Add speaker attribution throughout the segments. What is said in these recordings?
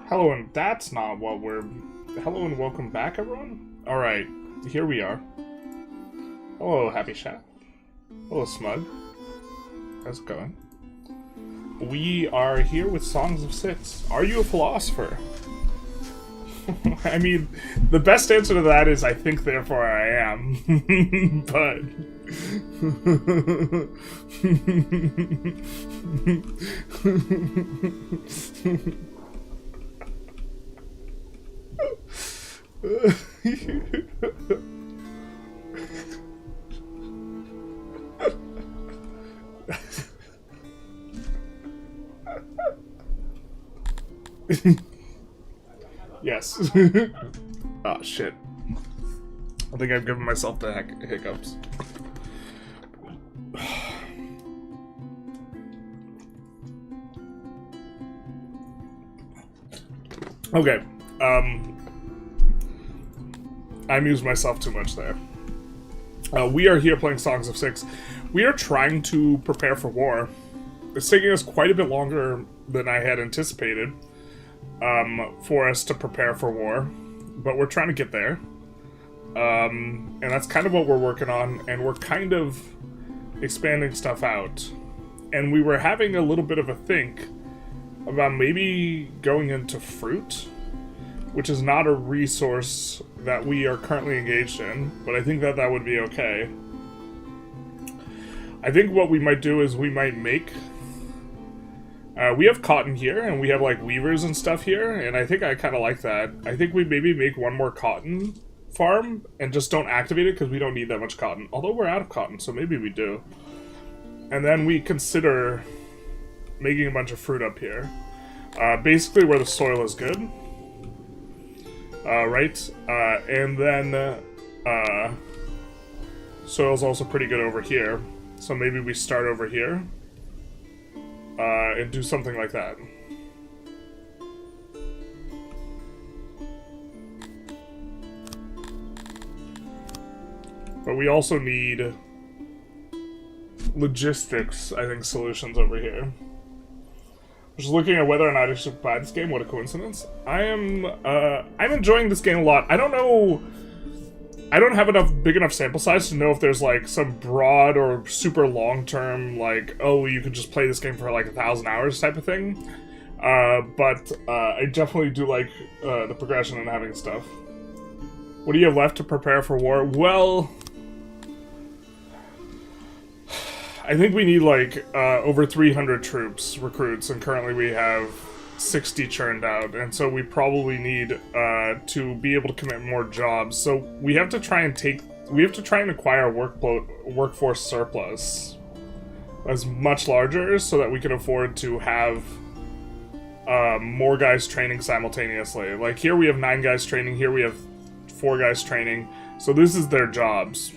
Speaker 1: Hello, and that's not what we're... Hello and welcome back, everyone. Alright, here we are. Hello, Happy Chat. Hello, Smug. How's it going? We are here with Songs of Six. Are you a philosopher? I mean, the best answer to that is I think, therefore I am. But... Yes. Oh, shit. I think I've given myself the hiccups. Okay. I amused myself too much there. We are here playing Songs of Six. We are trying to prepare for war. It's taking us quite a bit longer than I had anticipated for us to prepare for war, but we're trying to get there. And that's kind of what we're working on, and we're kind of expanding stuff out. And we were having a little bit of a think about maybe going into fruit, which is not a resource that we are currently engaged in, but I think that that would be okay. I think what we might do is we might make... we have cotton here, and we have, like, weavers and stuff here, and I think I kind of like that. I think we maybe make one more cotton farm, and just don't activate it, because we don't need that much cotton. Although we're out of cotton, so maybe we do. And then we consider making a bunch of fruit up here. Basically where the soil is good. Right? And then, soil's also pretty good over here. So maybe we start over here. And do something like that. But we also need logistics, I think, solutions over here. Just looking at whether or not I should buy this game. What a coincidence. I'm enjoying this game a lot. I don't know... I don't have big enough sample size to know if there's, like, some broad or super long-term, like, oh, you could just play this game for, like, 1,000 hours type of thing. But I definitely do like the progression and having stuff. What do you have left to prepare for war? Well... I think we need, like, over 300 recruits, and currently we have 60 churned out, and so we probably need to be able to commit more jobs. So we have to try and acquire workforce surplus as much larger so that we can afford to have more guys training simultaneously. Like, here we have 9 guys training, here we have 4 guys training, so this is their jobs,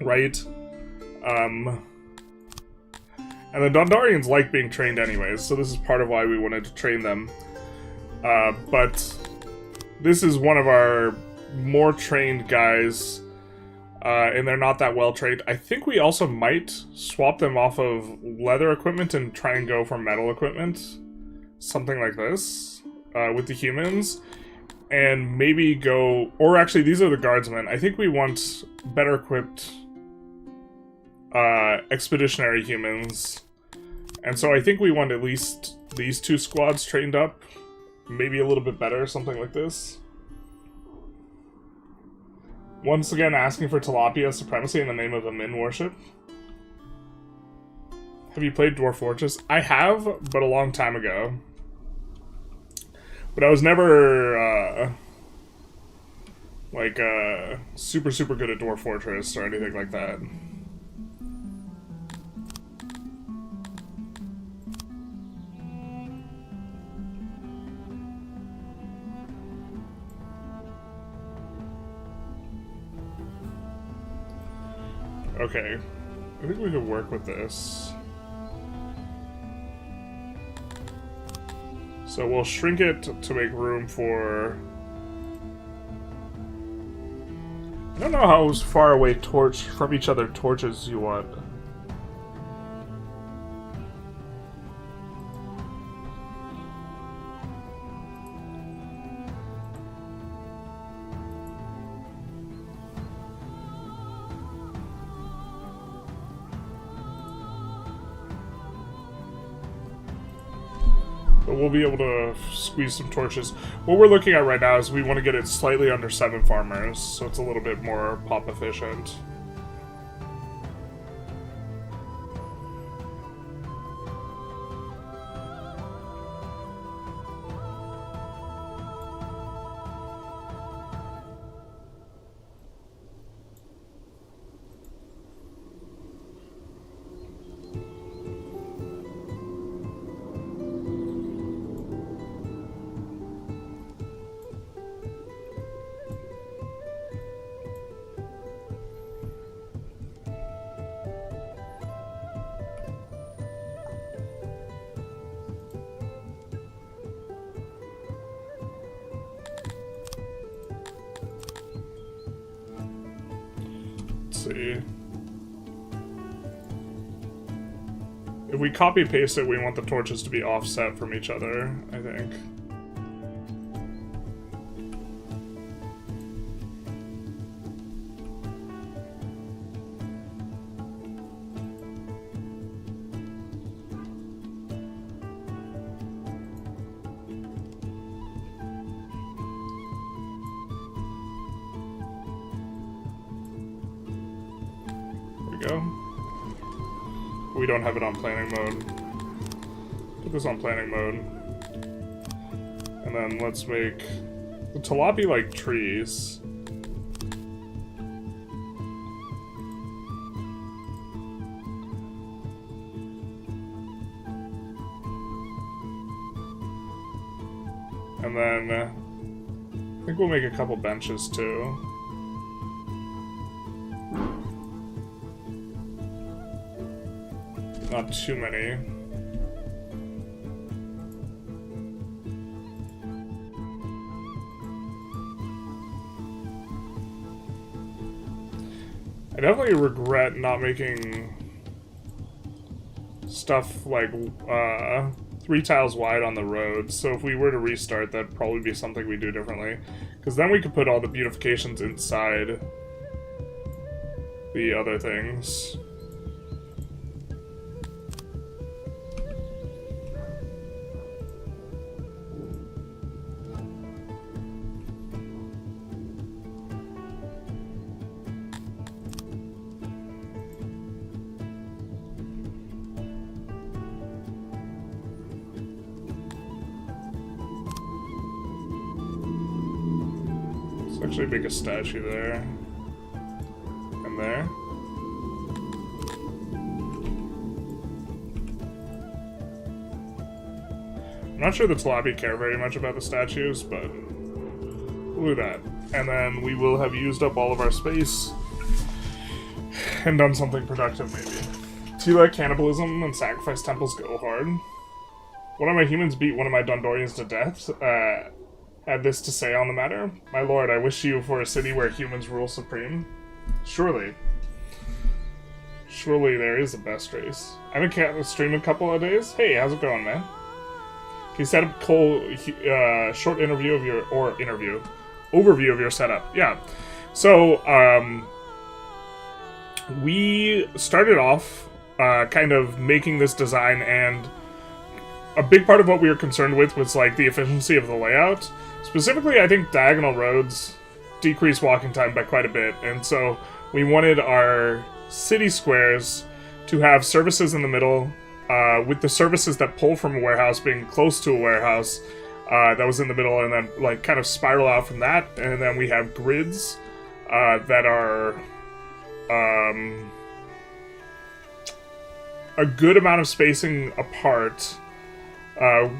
Speaker 1: right? And the Dondarians like being trained anyways, so this is part of why we wanted to train them. But this is one of our more trained guys, and they're not that well trained. I think we also might swap them off of leather equipment and try and go for metal equipment. Something like this, with the humans. And maybe go... Or actually, these are the guardsmen. I think we want better equipped... expeditionary humans. And so I think we want at least these 2 squads trained up. Maybe a little bit better, something like this. Once again, asking for tilapia supremacy in the name of the Min worship. Have you played Dwarf Fortress? I have, but a long time ago. But I was never, super good at Dwarf Fortress or anything like that. Okay, I think we could work with this. So we'll shrink it to make room for... I don't know how far away from each other torches you want. But we'll be able to squeeze some torches. What we're looking at right now is we want to get it slightly under 7 farmers, so it's a little bit more pop efficient. See. If we copy paste it, we want the torches to be offset from each other, I think. We don't have it on planning mode. Put this on planning mode. And then let's make the tilapia like trees. And then I think we'll make a couple benches too. Not too many. I definitely regret not making stuff like 3 tiles wide on the road, so if we were to restart, that'd probably be something we do differently. Because then we could put all the beautifications inside the other things. Actually make a statue there. And there. I'm not sure the tilapia care very much about the statues, but we'll do that. And then we will have used up all of our space and done something productive, maybe. Do you let cannibalism and sacrifice temples go hard? One of my humans beat one of my Dondorians to death. Had this to say on the matter. My lord, I wish you for a city where humans rule supreme. Surely. Surely there is a best race. I haven't streamed a couple of days. Hey, how's it going, man? Can you set up a short interview of your, overview of your setup? Yeah. So, we started off, kind of making this design, and a big part of what we were concerned with was, like, the efficiency of the layout. Specifically, I think diagonal roads decrease walking time by quite a bit, and so we wanted our city squares to have services in the middle, with the services that pull from a warehouse being close to a warehouse that was in the middle, and then, like, kind of spiral out from that, and then we have grids that are a good amount of spacing apart.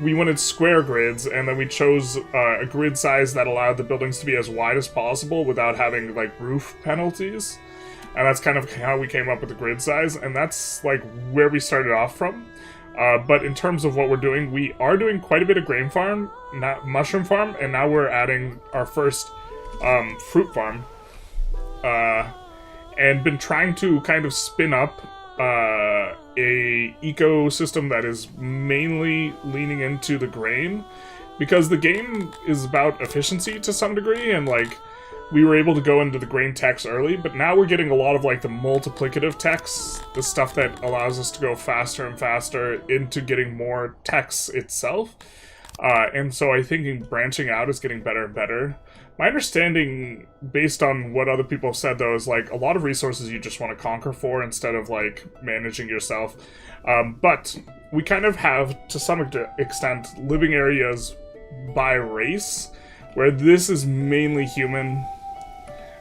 Speaker 1: We wanted square grids, and then we chose a grid size that allowed the buildings to be as wide as possible without having, like, roof penalties. And that's kind of how we came up with the grid size, and that's, like, where we started off from. But in terms of what we're doing, we are doing quite a bit of grain farm, mushroom farm, and now we're adding our first fruit farm. And been trying to kind of spin up a ecosystem that is mainly leaning into the grain, because the game is about efficiency to some degree, and, like, we were able to go into the grain techs early, but now we're getting a lot of like the multiplicative techs, the stuff that allows us to go faster and faster into getting more techs itself. And so I think branching out is getting better and better. My understanding, based on what other people have said, though, is like a lot of resources you just want to conquer for instead of like managing yourself. But we kind of have, to some extent, living areas by race, where this is mainly human.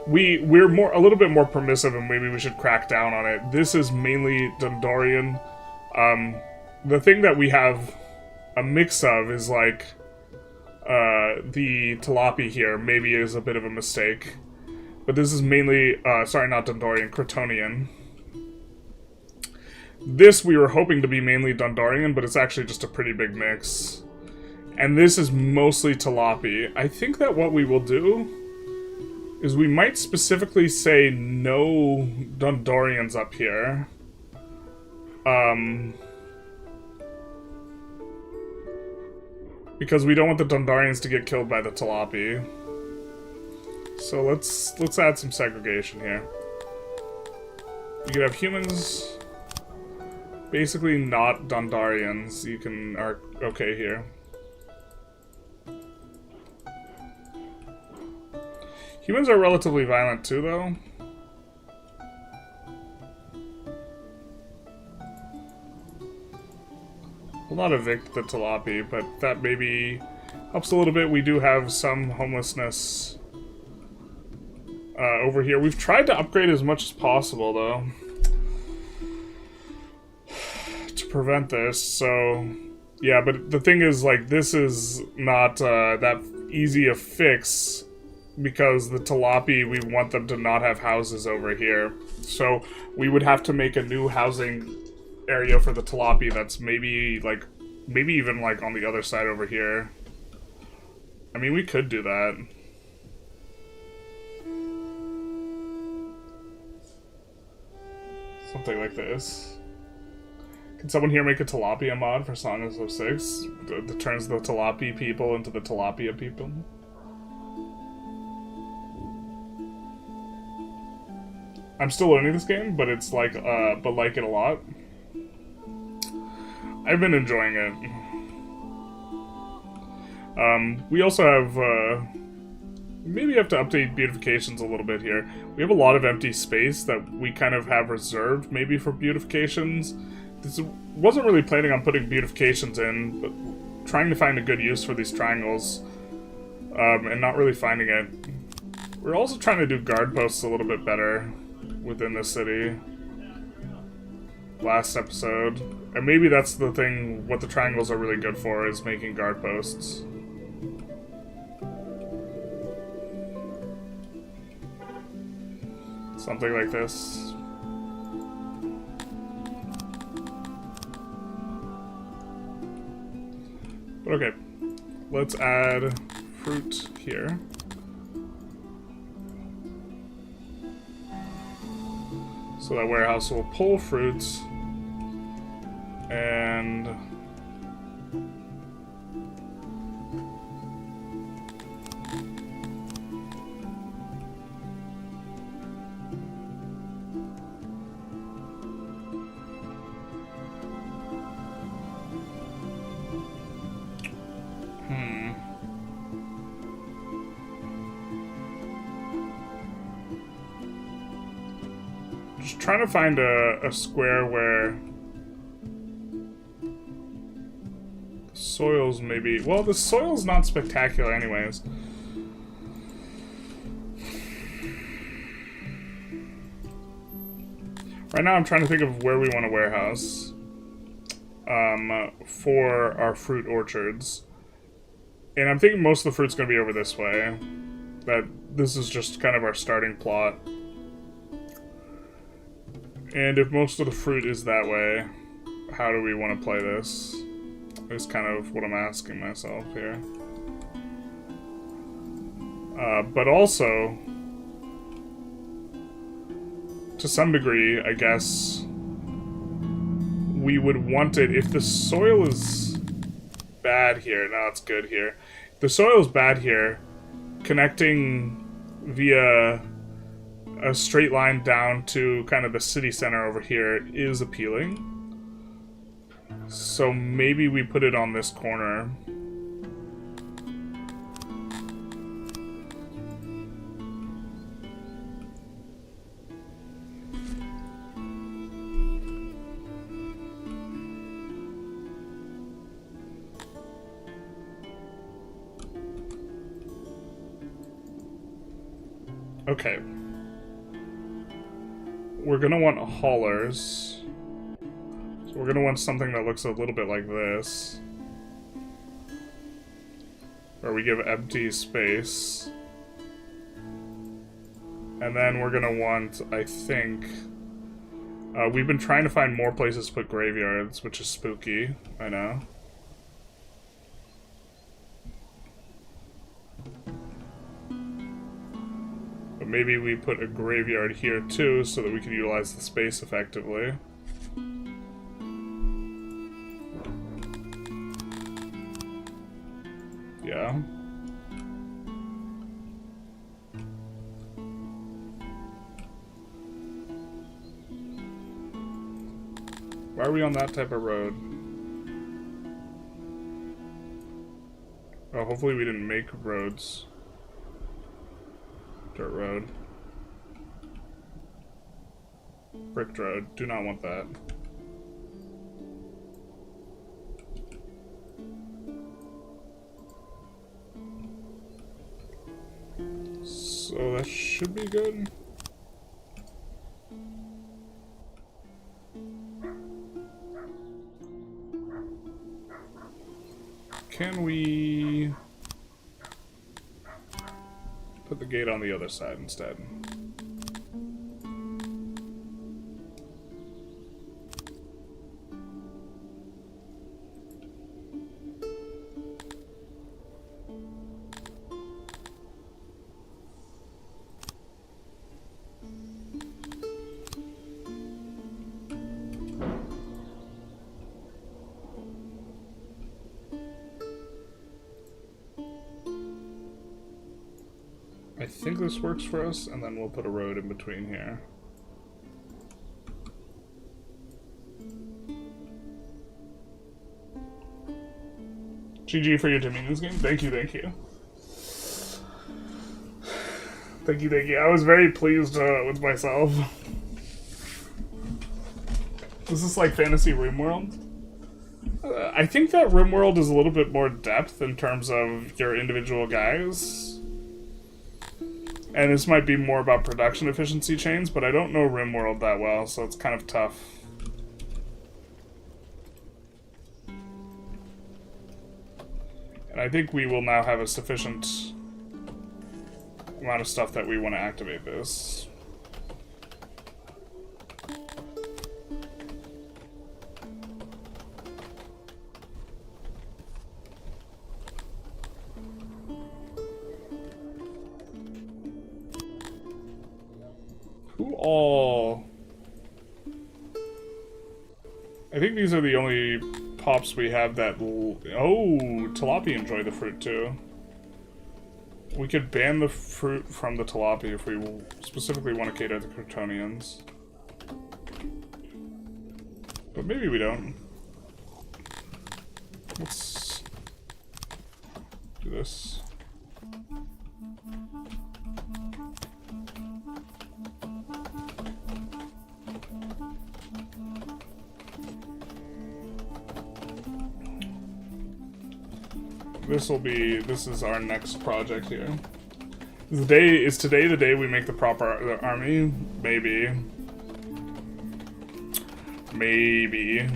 Speaker 1: We're a little bit more permissive, and maybe we should crack down on it. This is mainly Dondorian. The thing that we have a mix of is like the Talapi here maybe is a bit of a mistake, but this is mainly sorry, not Dondorian, Crotonian. This we were hoping to be mainly Dondorian, but it's actually just a pretty big mix. And this is mostly Talapi. I think that what we will do is we might specifically say no Dondorians up here. Because we don't want the Dondorians to get killed by the Talapi. So let's add some segregation here. You could have humans, basically not Dondorians. Are okay here. Humans are relatively violent too, though. We'll not evict the Talapi, but that maybe helps a little bit. We do have some homelessness over here. We've tried to upgrade as much as possible, though, to prevent this. So, yeah, but the thing is, like, this is not that easy a fix, because the Talapi, we want them to not have houses over here. So we would have to make a new housing area for the Talapi that's maybe even like on the other side over here. I mean, we could do that. Something like this. Can someone here make a Tilapia mod for Songs of Six that turns the Talapi people into the Tilapia people? I'm still learning this game, but it's like, but like it a lot. I've been enjoying it. We also have, maybe have to update beautifications a little bit here. We have a lot of empty space that we kind of have reserved, maybe for beautifications. This wasn't really planning on putting beautifications in, but trying to find a good use for these triangles, and not really finding it. We're also trying to do guard posts a little bit better within the city. Last episode. And maybe that's the thing, what the triangles are really good for, is making guard posts. Something like this. But okay, let's add fruit here. So that warehouse will pull fruits, and just trying to find a square where the soil's maybe... Well, the soil's not spectacular anyways. Right now I'm trying to think of where we want a warehouse for our fruit orchards. And I'm thinking most of the fruit's going to be over this way. That this is just kind of our starting plot. And if most of the fruit is that way, how do we want to play this? Is kind of what I'm asking myself here. But also, to some degree, I guess, we would want it, if the soil is bad here, now it's good here. If the soil is bad here, connecting via a straight line down to kind of the city center over here is appealing. So maybe we put it on this corner. Okay. We're gonna want haulers. So we're gonna want something that looks a little bit like this. Where we give empty space. And then we're gonna want, I think... we've been trying to find more places to put graveyards, which is spooky, I know. But maybe we put a graveyard here too, so that we can utilize the space effectively. Yeah. Why are we on that type of road? Oh, hopefully we didn't make roads. Dirt road. Brick road. Do not want that. So that should be good. Can we put the gate on the other side instead? I think this works for us, and then we'll put a road in between here. GG for your Dominions game. Thank you, thank you. Thank you, thank you. I was very pleased with myself. Is this like Fantasy RimWorld? I think that RimWorld is a little bit more depth in terms of your individual guys. And this might be more about production efficiency chains, but I don't know RimWorld that well, so it's kind of tough. And I think we will now have a sufficient amount of stuff that we want to activate this. All. I think these are the only pops we have that. Oh, tilapia enjoy the fruit too. We could ban the fruit from the tilapia if we specifically want to cater to the Crotonians. But maybe we don't. Let's do this. This is our next project here. Is today the day we make the proper army? Maybe. Maybe.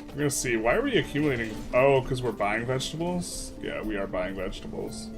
Speaker 1: We're gonna see. Why are we accumulating? Oh, because we're buying vegetables? Yeah, we are buying vegetables.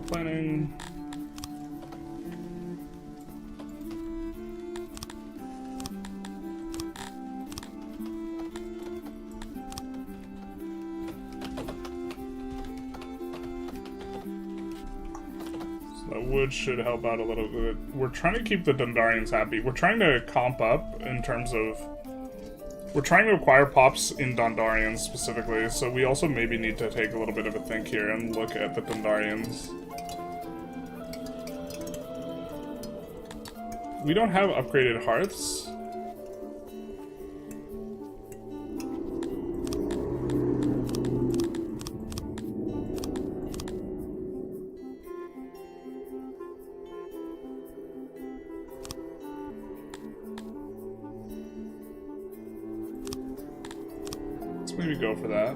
Speaker 1: Planning. Wood should help out a little bit. We're trying to keep the Dundarians happy. We're trying to comp up in terms of... We're trying to acquire pops in Dundarians specifically, so we also maybe need to take a little bit of a think here and look at the Dundarians. We don't have upgraded hearths. Maybe go for that.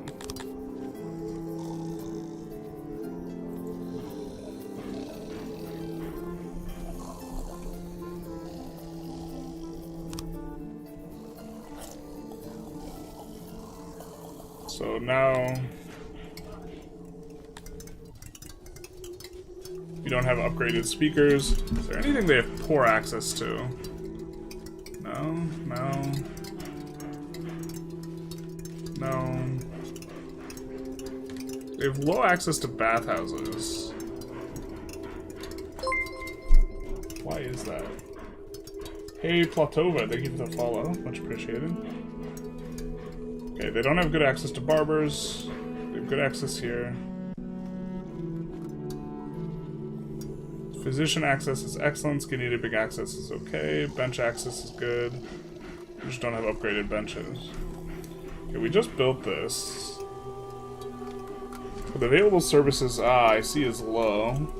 Speaker 1: So now we don't have upgraded speakers. Is there anything they have poor access to? No, no. No. They have low access to bathhouses. Why is that? Hey, Platova, thank you for the follow. Much appreciated. Okay, they don't have good access to barbers. They have good access here. Physician access is excellent. Skinny dipping access is okay. Bench access is good. We just don't have upgraded benches. Okay, we just built this. The available services, I see, is low.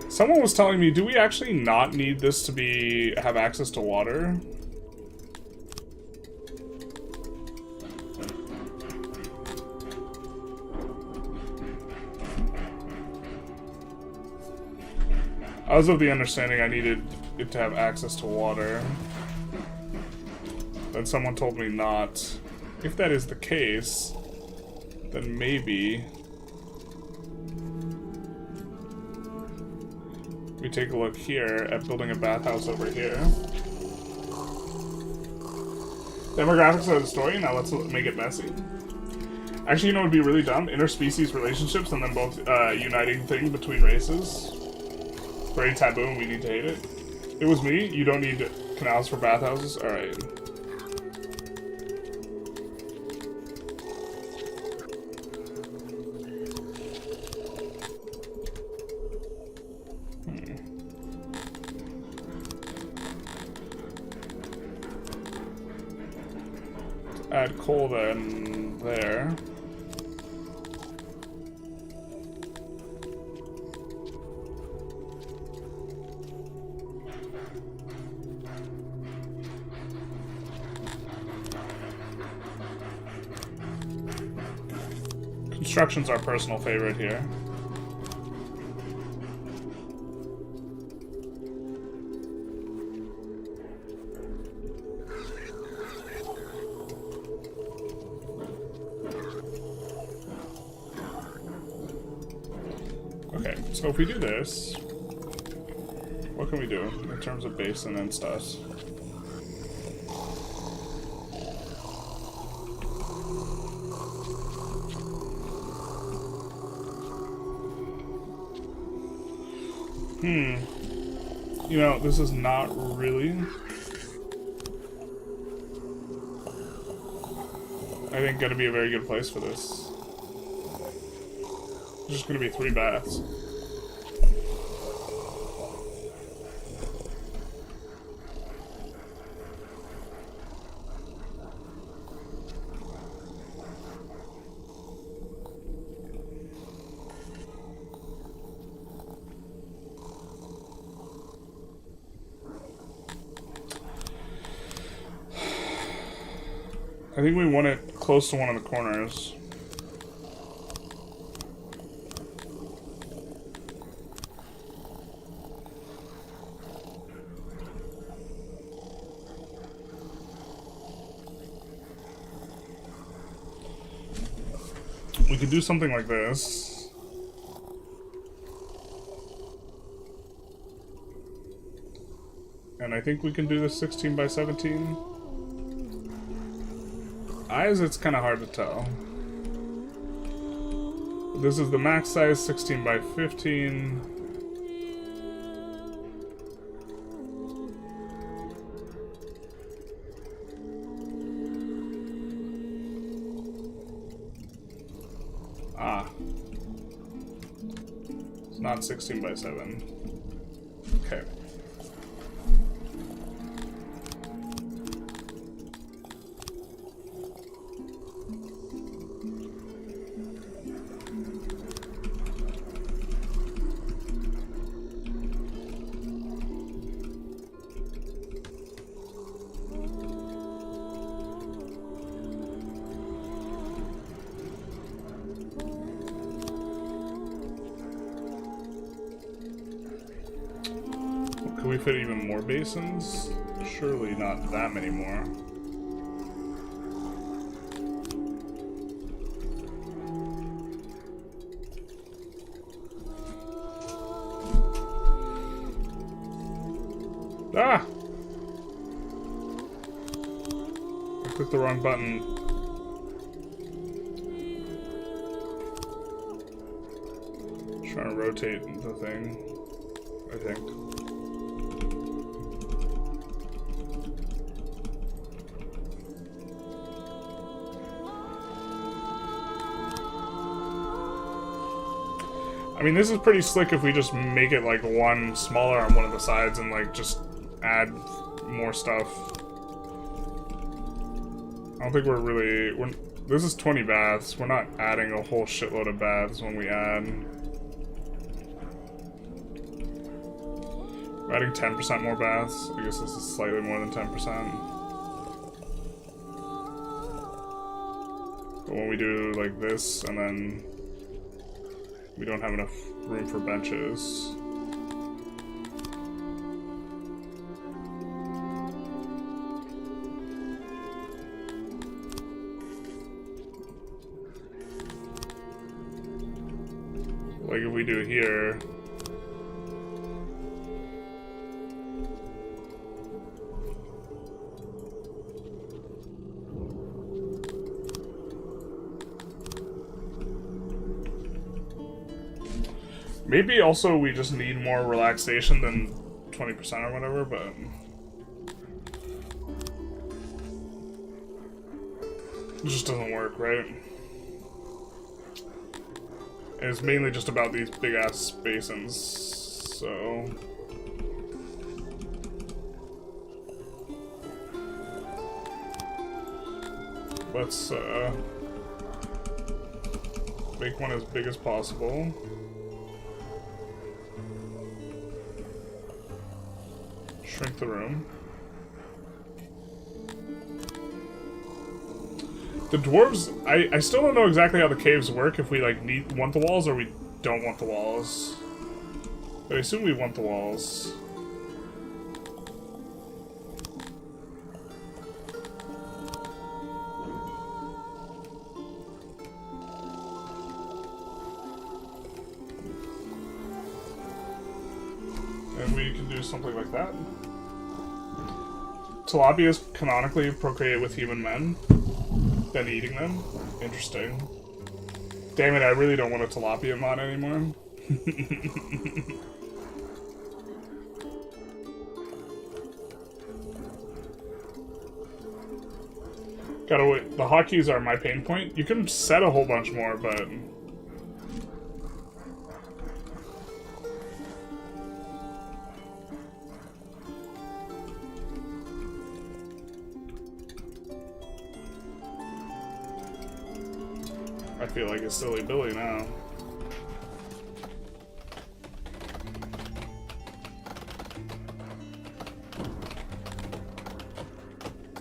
Speaker 1: Someone was telling me, do we actually not need this to have access to water? I was of the understanding I needed it to have access to water. Then someone told me not. If that is the case, then maybe we take a look here at building a bathhouse over here. Demographics are the story, now let's make it messy. Actually, you know what would be really dumb? Interspecies relationships and then both uniting thing between races. Very taboo and we need to hate it. It was me, you don't need canals for bathhouses? Alright. Add coal then there. Construction's our personal favorite here. Okay, so if we do this, what can we do in terms of basin and stuff? You know, this is not really... I think gonna be a very good place for this. There's just gonna be 3 baths. I think we want it close to one of the corners. We could do something like this. And I think we can do this 16 by 17. Eyes, it's kind of hard to tell. This is the max size, 16 by 15. Ah. It's not 16 by 7. Okay. Can we fit even more basins? Surely not that many more. Ah! I clicked the wrong button. Trying to rotate the thing, I think. I mean, this is pretty slick if we just make it like one smaller on one of the sides and like just add more stuff. I don't think this is 20 baths. We're not adding a whole shitload of baths when we add. We're adding 10% more baths. I guess this is slightly more than 10%. But when we do like this and then we don't have enough room for benches. Like if we do it here. Maybe also we just need more relaxation than 20% or whatever, but it just doesn't work, right? And it's mainly just about these big ass basins, so let's make one as big as possible. Shrink the room. The dwarves, I still don't know exactly how the caves work, if we like want the walls or we don't want the walls. But I assume we want the walls. And we can do something like that. Tilapias canonically procreate with human men, then eating them. Interesting. Damn it, I really don't want a tilapia mod anymore. Gotta wait. The hotkeys are my pain point. You can set a whole bunch more, but I feel like it's silly Billy now.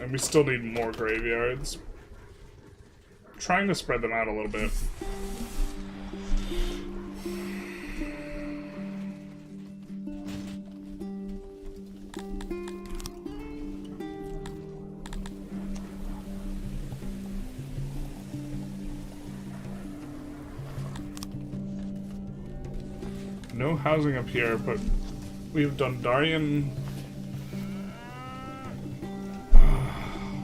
Speaker 1: And we still need more graveyards. I'm trying to spread them out a little bit. No housing up here, but we have Dundarian.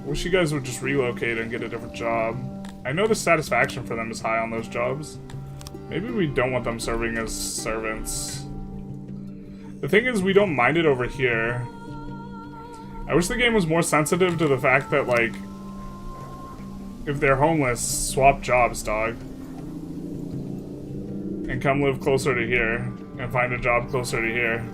Speaker 1: Wish you guys would just relocate and get a different job. I know the satisfaction for them is high on those jobs, Maybe we don't want them serving as servants. The thing is, we don't mind it over here. I wish the game was more sensitive to the fact that, like, if they're homeless, swap jobs, dog. And come live closer to here. And find a job closer to here.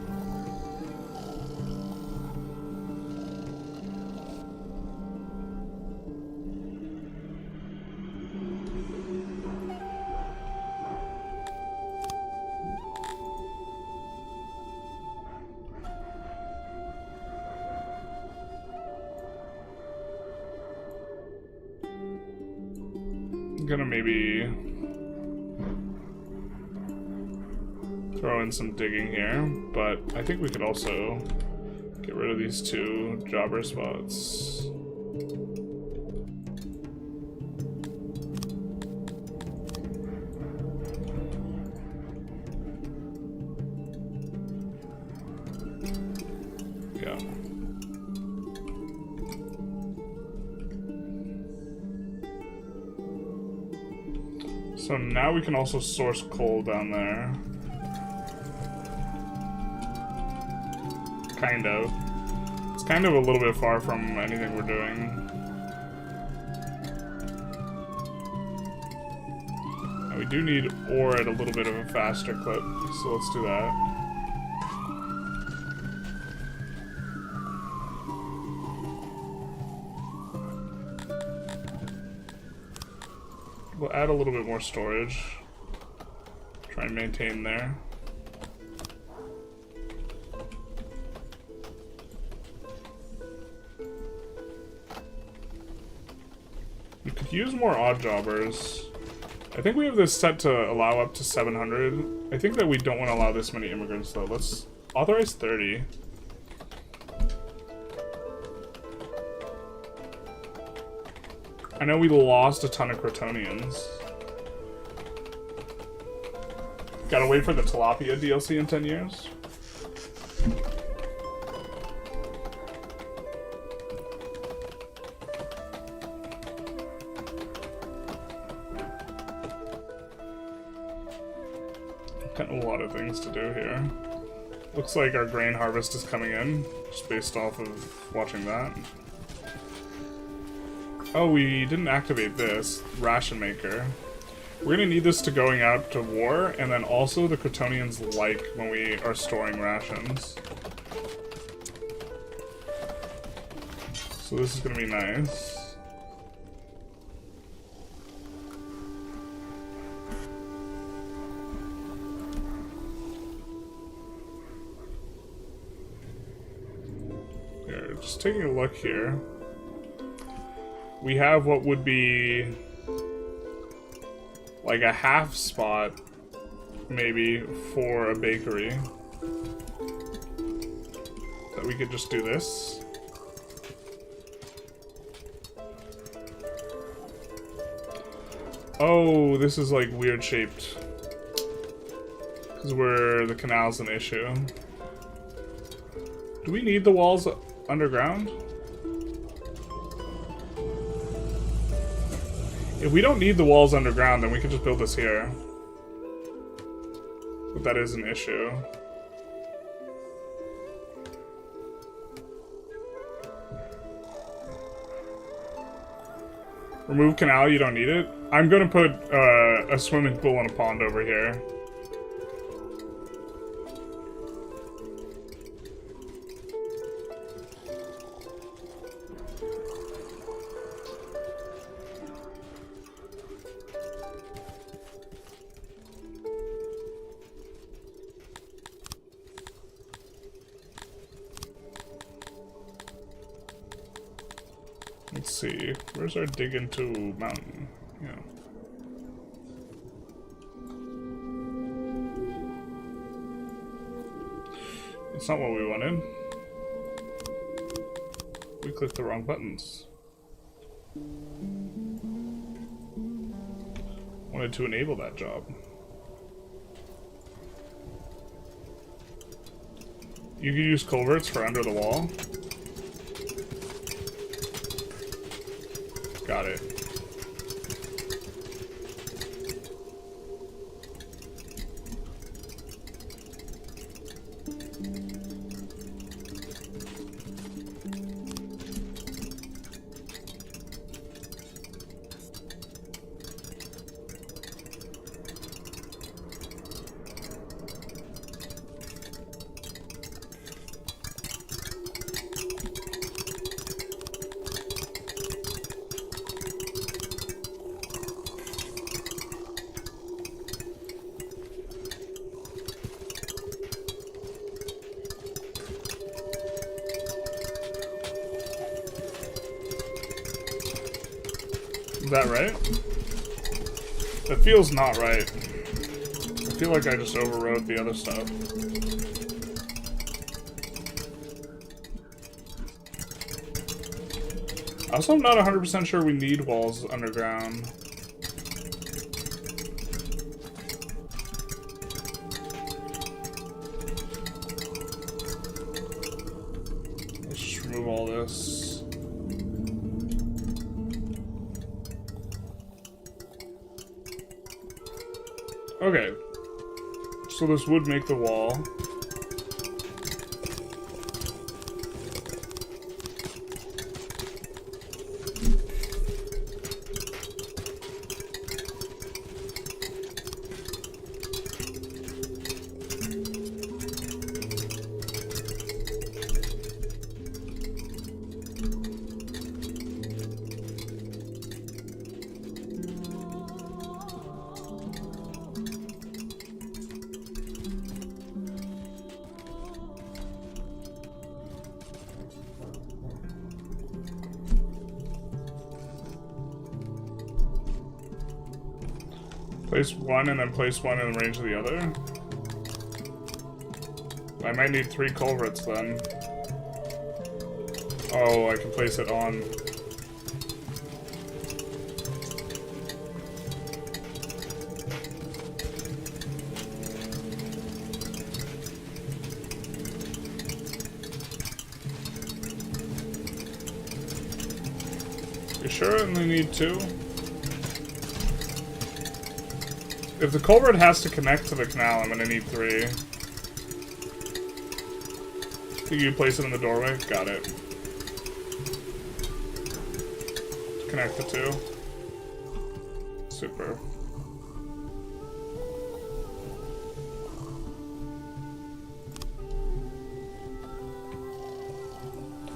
Speaker 1: I'm gonna maybe throw in some digging here, but I think we could also get rid of these 2 jobber spots. Yeah. So now we can also source coal down there. Kind of. It's kind of a little bit far from anything we're doing. And we do need ore at a little bit of a faster clip, so let's do that. We'll add a little bit more storage. Try and maintain there. We could use more odd jobbers. I think we have this set to allow up to 700. I think that we don't want to allow this many immigrants though. Let's authorize 30. I know we lost a ton of Crotonians. Gotta wait for the Tilapia DLC in 10 years. Got a lot of things to do here. Looks like our grain harvest is coming in, just based off of watching that. Oh, we didn't activate this ration maker. We're gonna need this to going out to war, and then also the Crotonians like when we are storing rations. So this is gonna be nice. Here, just taking a look here. We have what would be like a half spot, maybe, for a bakery. That we could just do this. Oh, this is like weird shaped. Because the canal's an issue. Do we need the walls underground? If we don't need the walls underground, then we can just build this here. But that is an issue. Remove canal, you don't need it. I'm gonna put a swimming pool and a pond over here. Let's see, where's our dig into mountain? Yeah. It's not what we wanted. We clicked the wrong buttons. Wanted to enable that job. You can use culverts for under the wall. Got it. Is that right? That feels not right. I feel like I just overrode the other stuff. Also, I'm not 100% sure we need walls underground. Let's just remove all this. Okay, so this would make the wall. Place one and then place one in the range of the other. I might need 3 culverts then. Oh, I can place it on. You sure I only need 2? If the culvert has to connect to the canal, I'm gonna need 3. Think you place it in the doorway? Got it. Connect the 2. Super.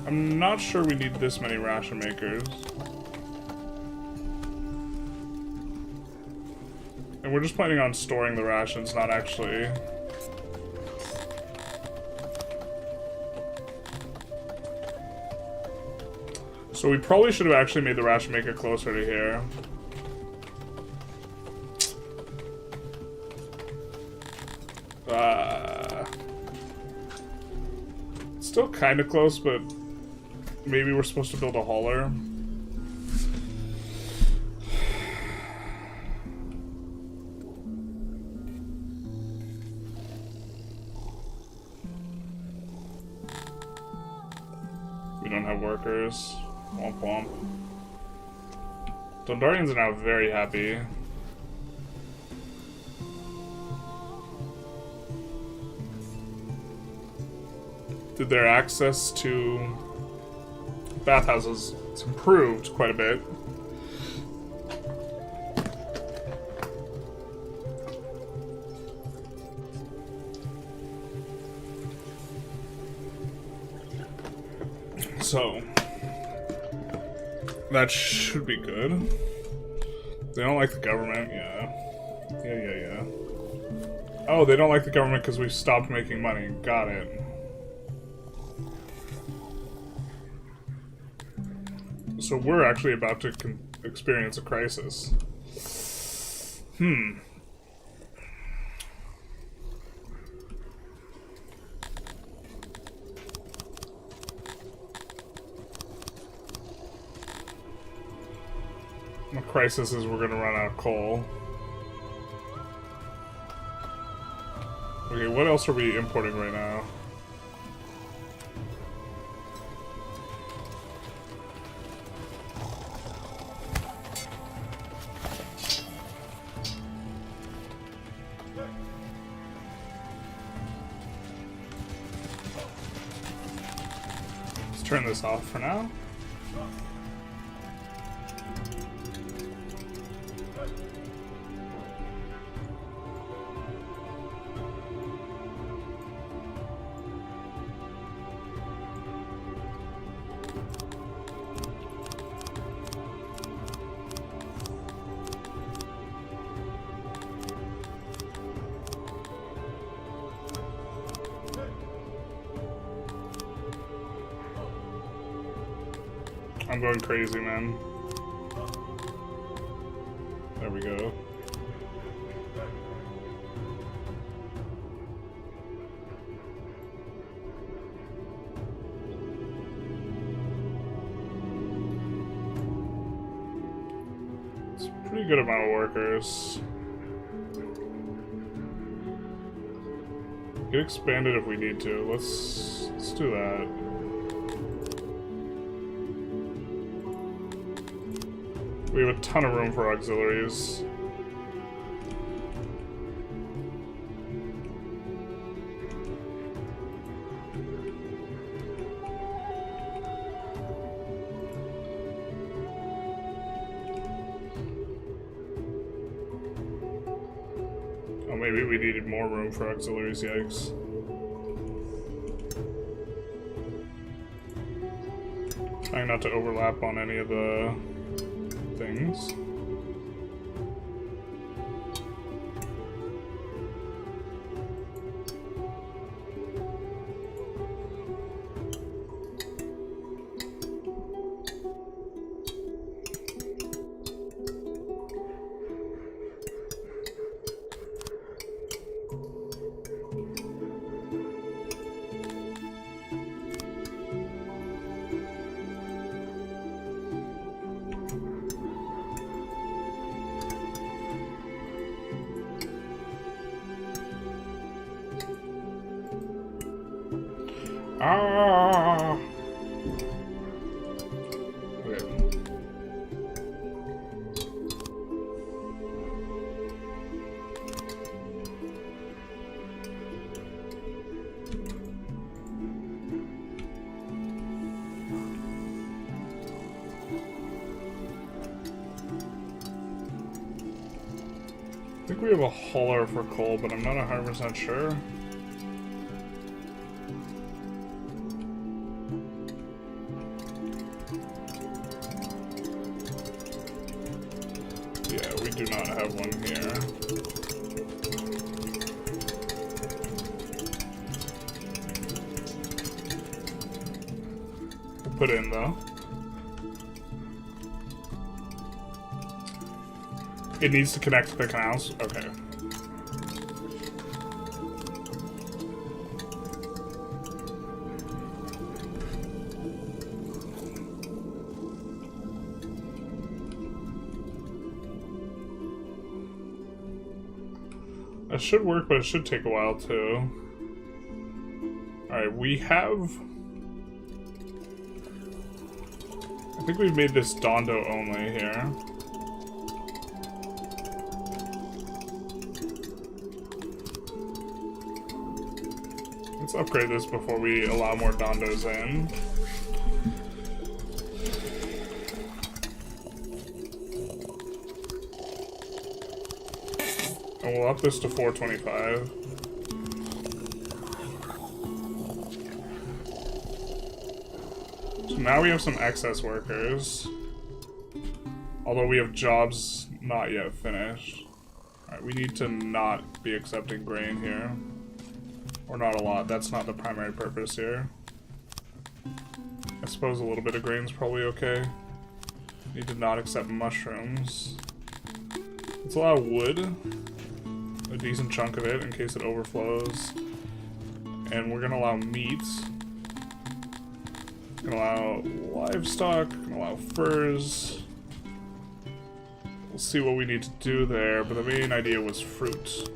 Speaker 1: I'm not sure we need this many ration makers. And we're just planning on storing the rations, not actually. So we probably should have actually made the ration maker closer to here. Still kind of close, but maybe we're supposed to build a hauler. Workers. Womp womp. Dondarians are now very happy. Did their access to bathhouses it's improved quite a bit. So, that should be good. They don't like the government, yeah. Yeah. Oh, they don't like the government because we stopped making money. Got it. So we're actually about to experience a crisis. The crisis is we're gonna run out of coal. Okay, what else are we importing right now? Let's turn this off for now. I'm going crazy, man. There we go. It's a pretty good amount of workers. Get expanded if we need to. Let's do that. We have a ton of room for auxiliaries. Oh, maybe we needed more room for auxiliaries, yikes. Trying not to overlap on any of the things. Ah. Okay. I think we have a hauler for coal, but I'm not 100% sure. Do not have one here. We'll put it in though. It needs to connect to the canals? Okay. That should work, but it should take a while too. Alright, we have... I think we've made this Dondo only here. Let's upgrade this before we allow more Dondos in. And we'll up this to 425. So now we have some excess workers. Although we have jobs not yet finished. Alright, we need to not be accepting grain here. Or not a lot, that's not the primary purpose here. I suppose a little bit of grain's probably okay. Need to not accept mushrooms. Let's allow wood. A decent chunk of it in case it overflows. And we're gonna allow meat. Gonna allow livestock, gonna allow furs. We'll see what we need to do there, but the main idea was fruit.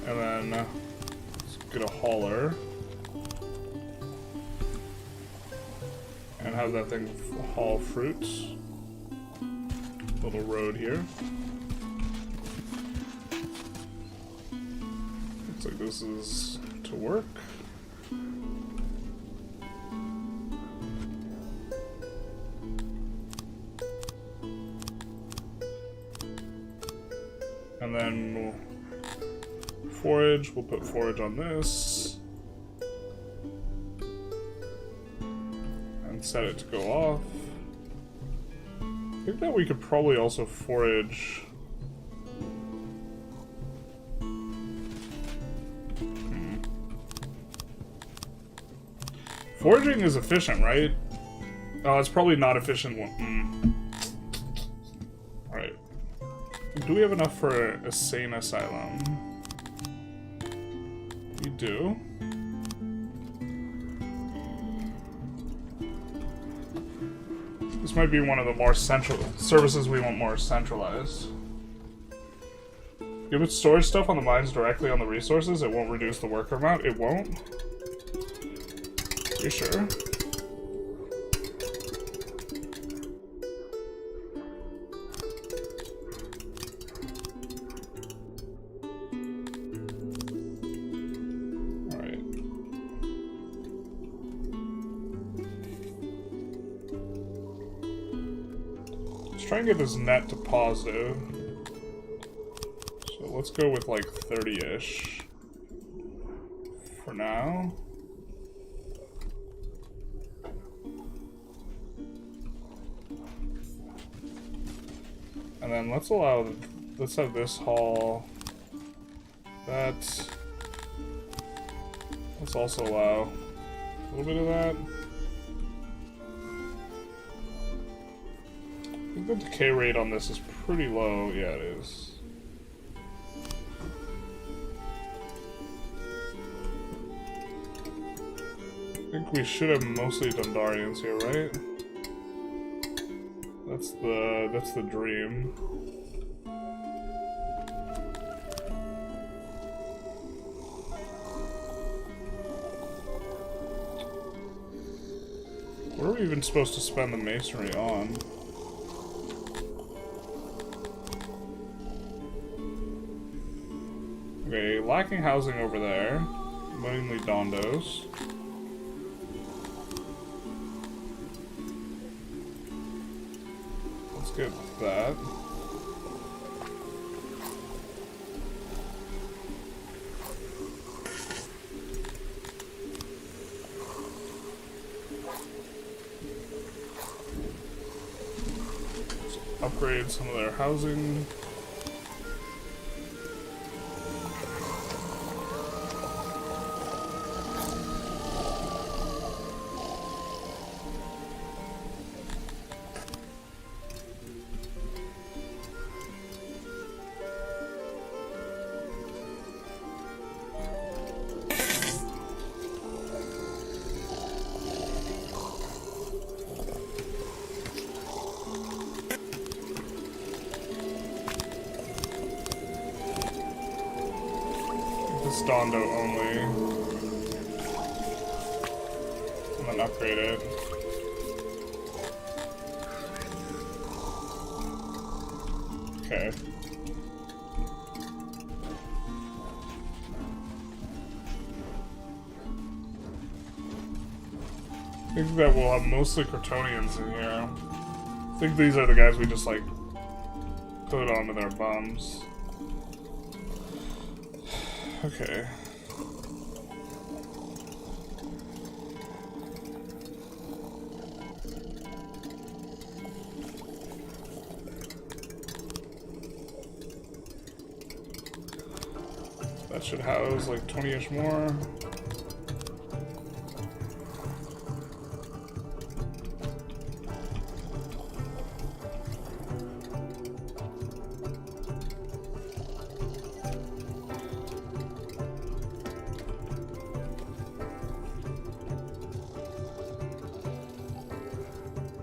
Speaker 1: And then let's get a hauler. And have that thing haul fruit. Little road here. Looks like this is to work. And then we'll forage. We'll put forage on this. And set it to go off. I think that we could probably also forage. Foraging is efficient, right? Oh, it's probably not efficient one. Alright. Do we have enough for a sane asylum? We do. This might be one of the more central services we want more centralized. If it stores stuff on the mines directly on the resources, it won't reduce the worker amount. It won't? You sure? Try and get this net to positive. So let's go with like 30-ish for now. And then let's have this haul. Let's also allow a little bit of that. I think the decay rate on this is pretty low. Yeah, it is. I think we should have mostly Dundarians here, right? That's the dream. What are we even supposed to spend the masonry on? Okay, lacking housing over there. Mainly Dondos. Let's get that. Let's upgrade some of their housing. Dondo only. And then upgrade it. Okay. I think that we'll have mostly Crotonians in here. I think these are the guys we just like put onto their bums. Okay. That should house like 20-ish more.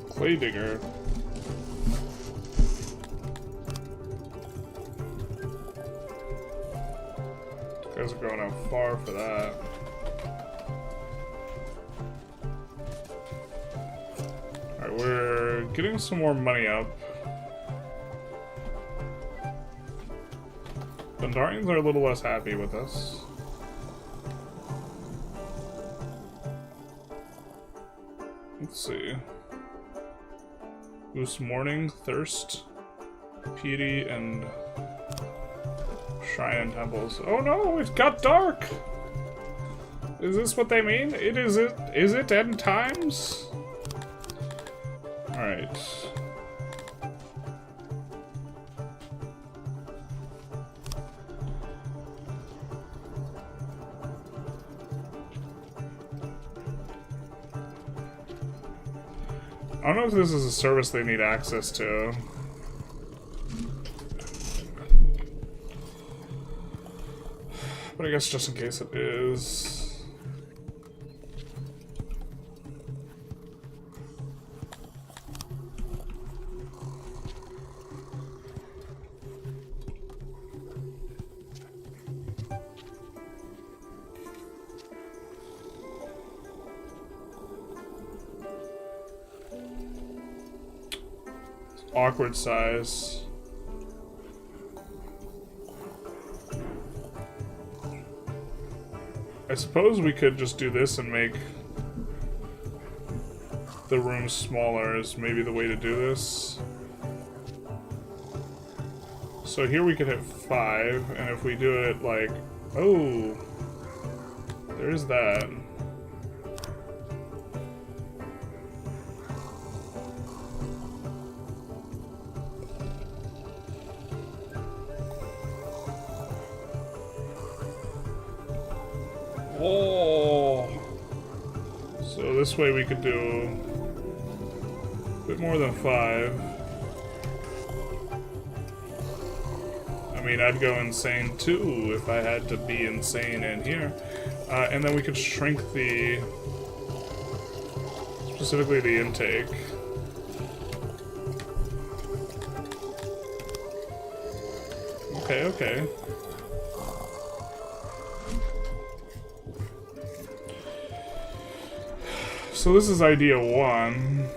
Speaker 1: Clay digger. You guys are going out far for that. Alright, we're getting some more money up. Dundarians are a little less happy with us. Let's see. Boost Mourning, Thirst, Piety, and Shrine and Temples. Oh no, it got dark! Is this what they mean? Is it end times? Alright. I don't know if this is a service they need access to. But I guess just in case it is... Awkward size. I suppose we could just do this and make the room smaller is maybe the way to do this. So here we could hit 5, and if we do it like... Oh! There's that. Oh! So this way we could do a bit more than 5. I mean, I'd go insane too if I had to be insane in here. And then we could shrink the... specifically the intake. Okay, okay. So this is idea 1.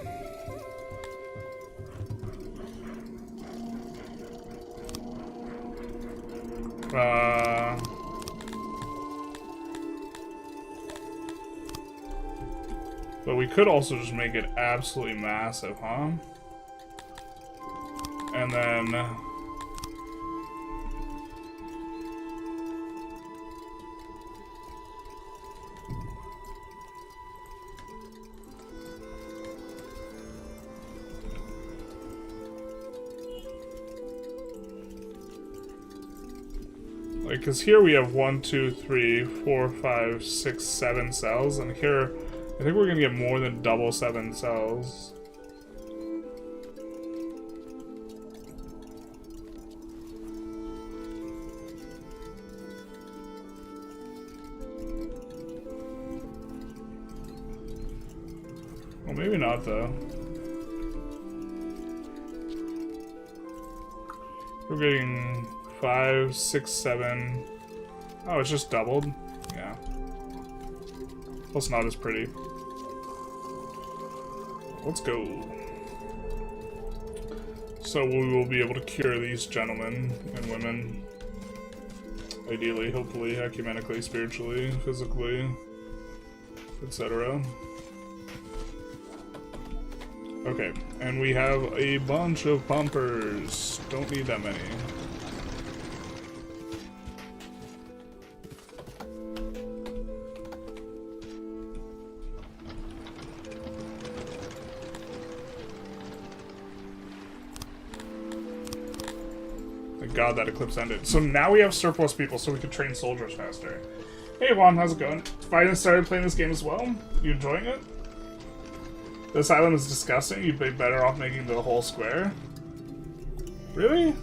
Speaker 1: But we could also just make it absolutely massive, huh? And then... like, because here we have 1, 2, 3, 4, 5, 6, 7 cells, and here I think we're gonna get more than double 7 cells. Well, maybe not though. We're getting 5, 6, 7. Oh, it's just doubled? Yeah. Plus not as pretty. Let's go. So we will be able to cure these gentlemen and women. Ideally, hopefully, ecumenically, spiritually, physically, etc. Okay, and we have a bunch of pumpers. Don't need that many. God, that eclipse ended. So now we have surplus people, so we can train soldiers faster. Hey Juan, how's it going? Finally started playing this game as well? You enjoying it? This island is disgusting. You'd be better off making the whole square. Really?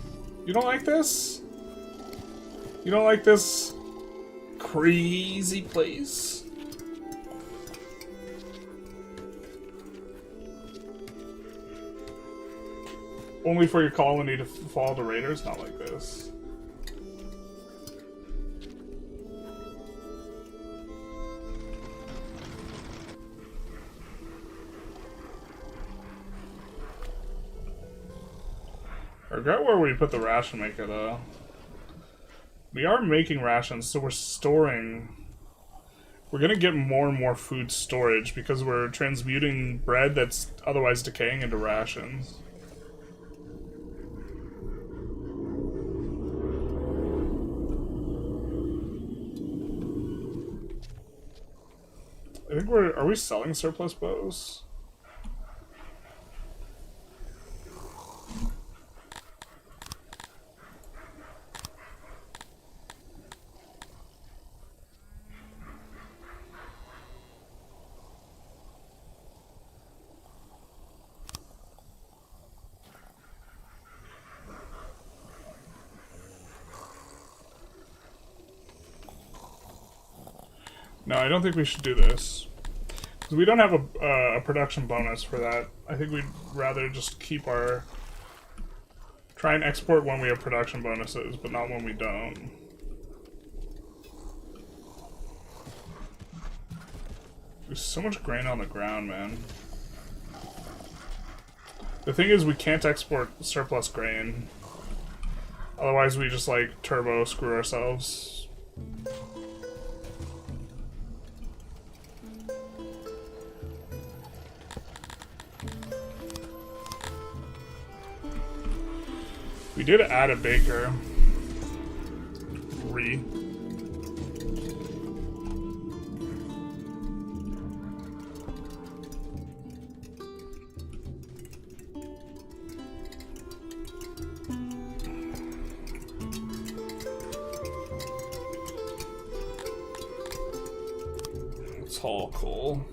Speaker 1: You don't like this? You don't like this crazy place? Only for your colony to fall to raiders? Not like this. I forgot where we put the ration maker, though. We are making rations, so we're storing... We're gonna get more and more food storage because we're transmuting bread that's otherwise decaying into rations. I think are we selling surplus bows? No, I don't think we should do this. Because we don't have a production bonus for that. I think we'd rather just keep our... Try and export when we have production bonuses, but not when we don't. There's so much grain on the ground, man. The thing is, we can't export surplus grain. Otherwise, we just, like, turbo screw ourselves. We did add a baker. It's all coal.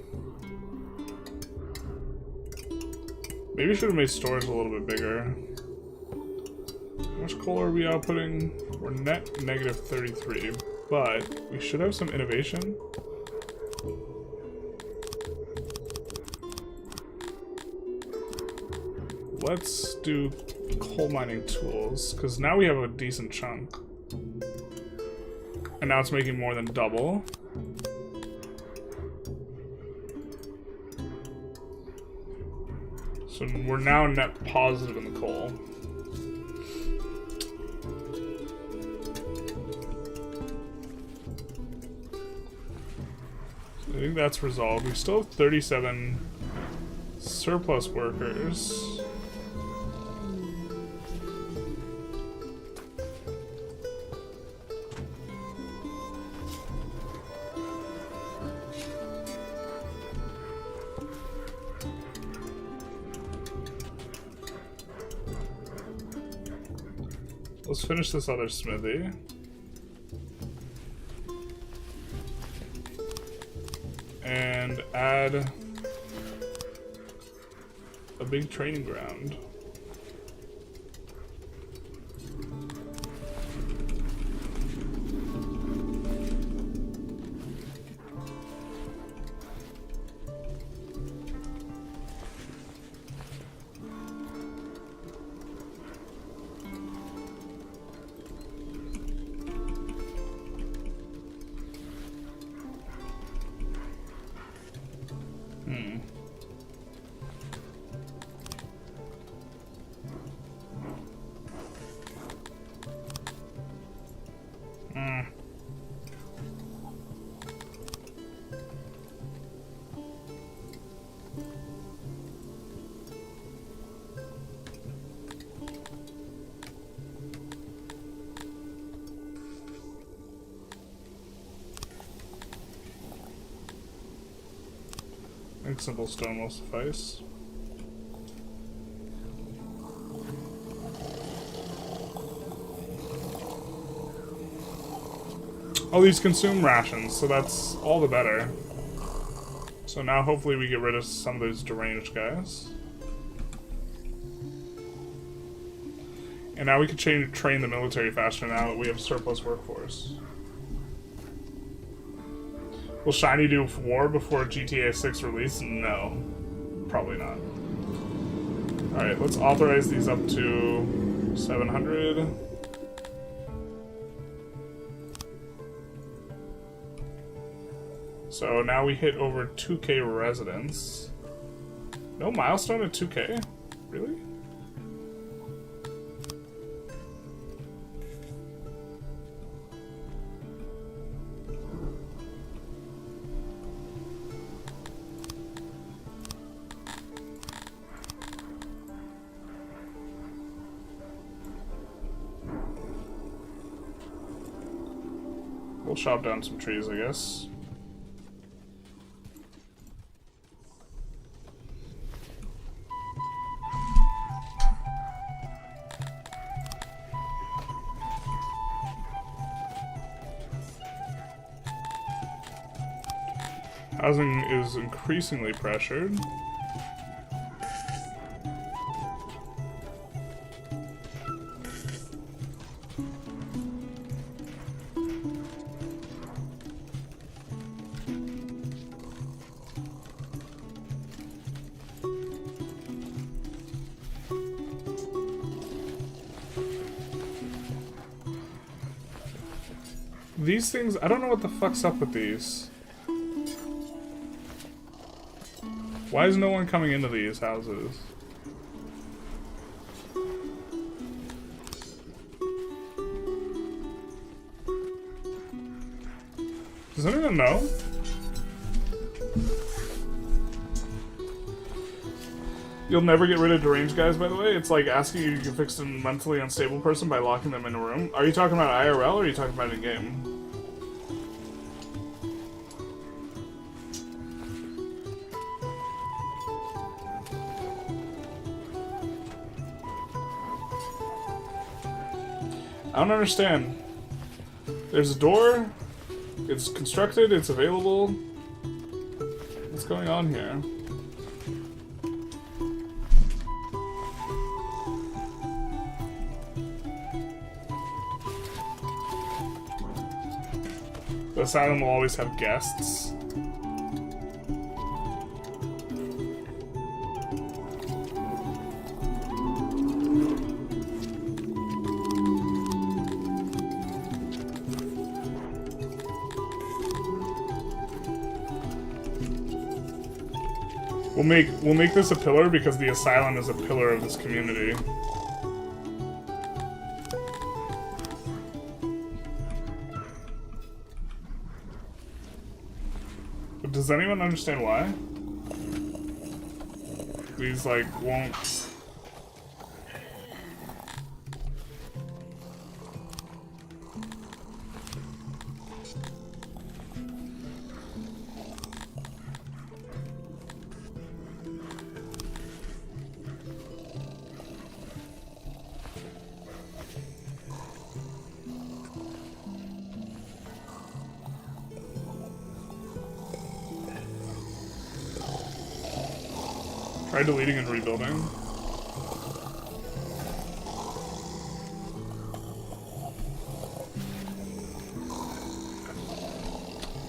Speaker 1: Maybe we should have made storage a little bit bigger. How much coal are we outputting? We're net negative 33, but we should have some innovation. Let's do coal mining tools, because now we have a decent chunk. And now it's making more than double. So we're now net positive in the coal. I think that's resolved. We still have 37 surplus workers. Let's finish this other smithy. And add a big training ground. I think simple stone will suffice. Oh, these consume rations, so that's all the better. So now hopefully we get rid of some of those deranged guys. And now we can train the military faster now that we have surplus workforce. Will Shiny do war before GTA 6 release? No. Probably not. Alright, let's authorize these up to 700. So now we hit over 2K residents. No milestone at 2K? Really? We'll chop down some trees, I guess. Housing is increasingly pressured. These things, I don't know what the fuck's up with these. Why is no one coming into these houses? Does anyone know? You'll never get rid of deranged guys, by the way. It's like asking you can fix a mentally unstable person by locking them in a room. Are you talking about IRL or are you talking about in-game? I don't understand. There's a door. It's constructed. It's available. What's going on here? The asylum will always have guests. We'll make this a pillar because the asylum is a pillar of this community. But does anyone understand why? These like won't. Try deleting and rebuilding.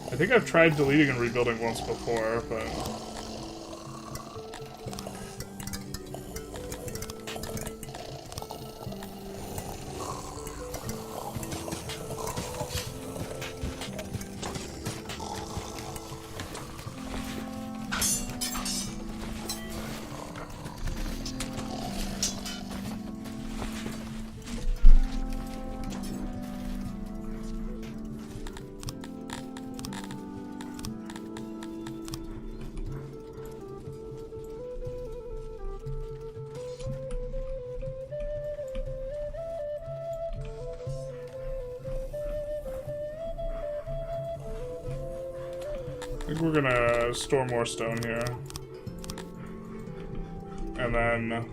Speaker 1: I think I've tried deleting and rebuilding once before, but... I think we're gonna store more stone here. And then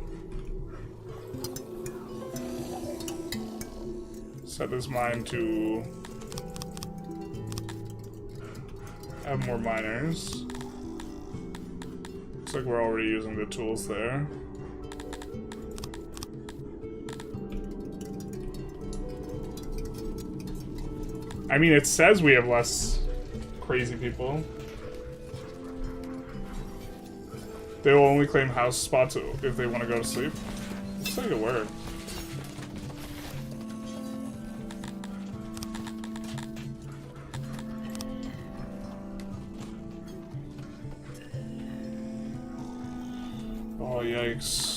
Speaker 1: set this mine to have more miners. Looks like we're already using the tools there. I mean, it says we have less crazy people. They will only claim house spots if they want to go to sleep. Looks like it worked. Oh, yikes.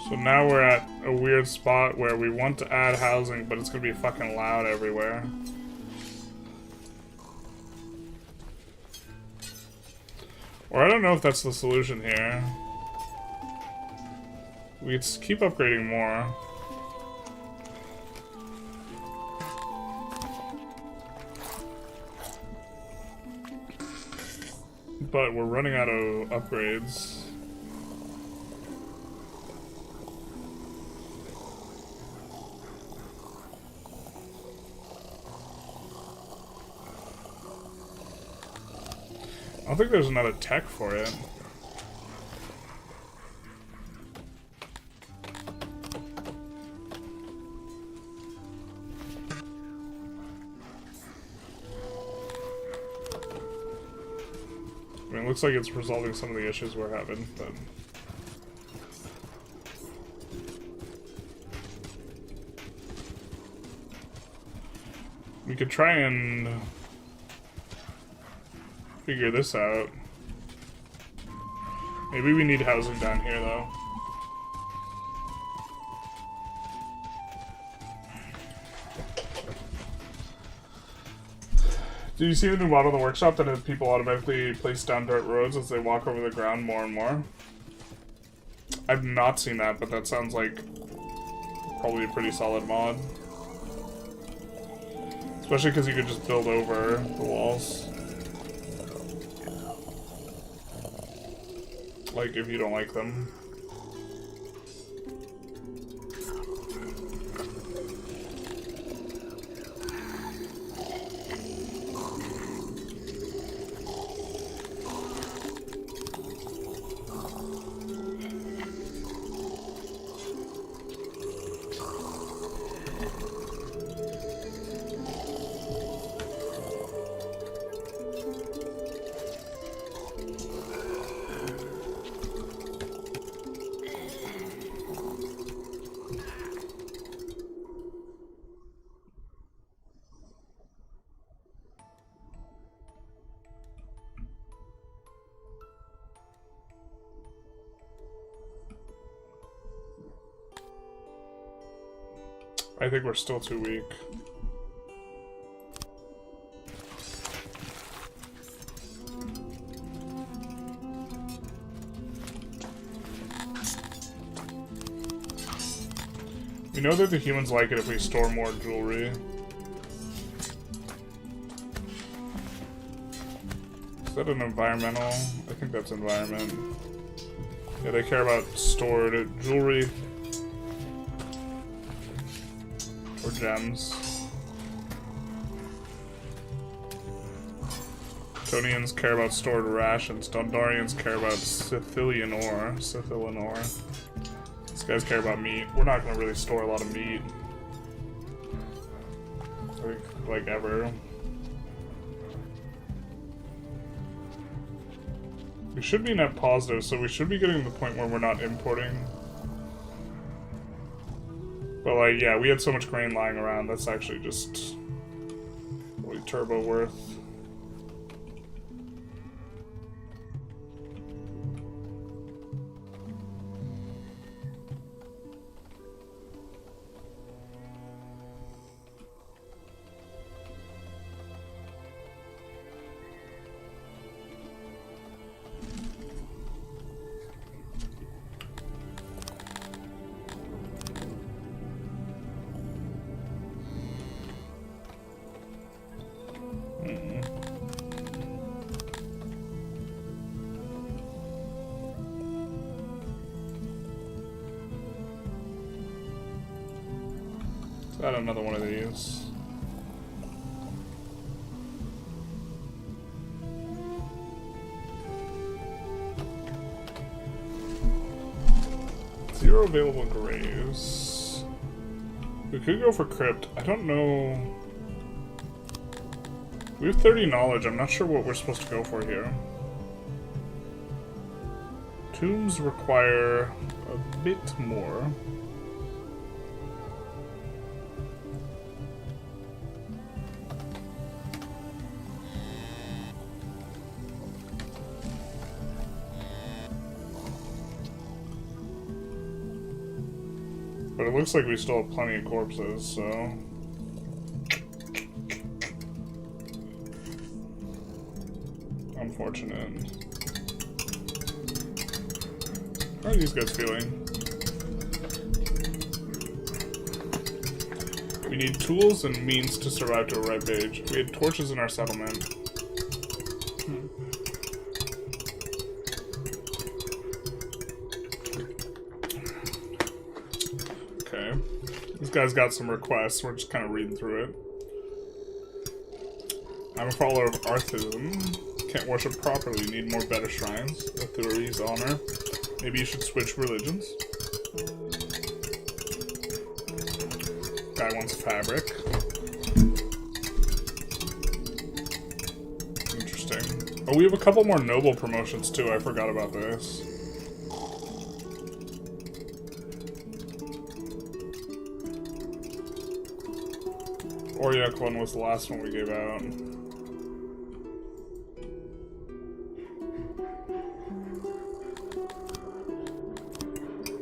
Speaker 1: So now we're at a weird spot where we want to add housing, but it's gonna be fucking loud everywhere. Or I don't know if that's the solution here. We could just keep upgrading more. But we're running out of upgrades. I don't think there's another tech for it. I mean, it looks like it's resolving some of the issues we're having, but... we could try and figure this out. Maybe we need housing down here, though. Do you see the new model in the workshop that has people automatically place down dirt roads as they walk over the ground more and more? I've not seen that, but that sounds like probably a pretty solid mod. Especially because you could just build over the walls. Like, if you don't like them. I think we're still too weak. We know that the humans like it if we store more jewelry. Is that an environmental? I think that's environment. Yeah, they care about stored jewelry. Or gems. Tonians care about stored rations. Dondarians care about Sicilian ore. Sicilian ore. These guys care about meat. We're not going to really store a lot of meat. Like ever. We should be net positive, so we should be getting to the point where we're not importing. But like, yeah, we had so much grain lying around, that's actually just really turbo worth. Add another one of these. Zero available graves. We could go for crypt. I don't know. We have 30 knowledge. I'm not sure what we're supposed to go for here. Tombs require a bit more. But it looks like we still have plenty of corpses, so... unfortunate. How are these guys feeling? We need tools and means to survive to a ripe age. We had torches in our settlement. This guy's got some requests. We're just kind of reading through it. I'm a follower of Arthism. Can't worship properly. Need more better shrines. Authorities, honor. Maybe you should switch religions. Guy wants fabric. Interesting. Oh, we have a couple more noble promotions too. I forgot about this. Oryak one was the last one we gave out.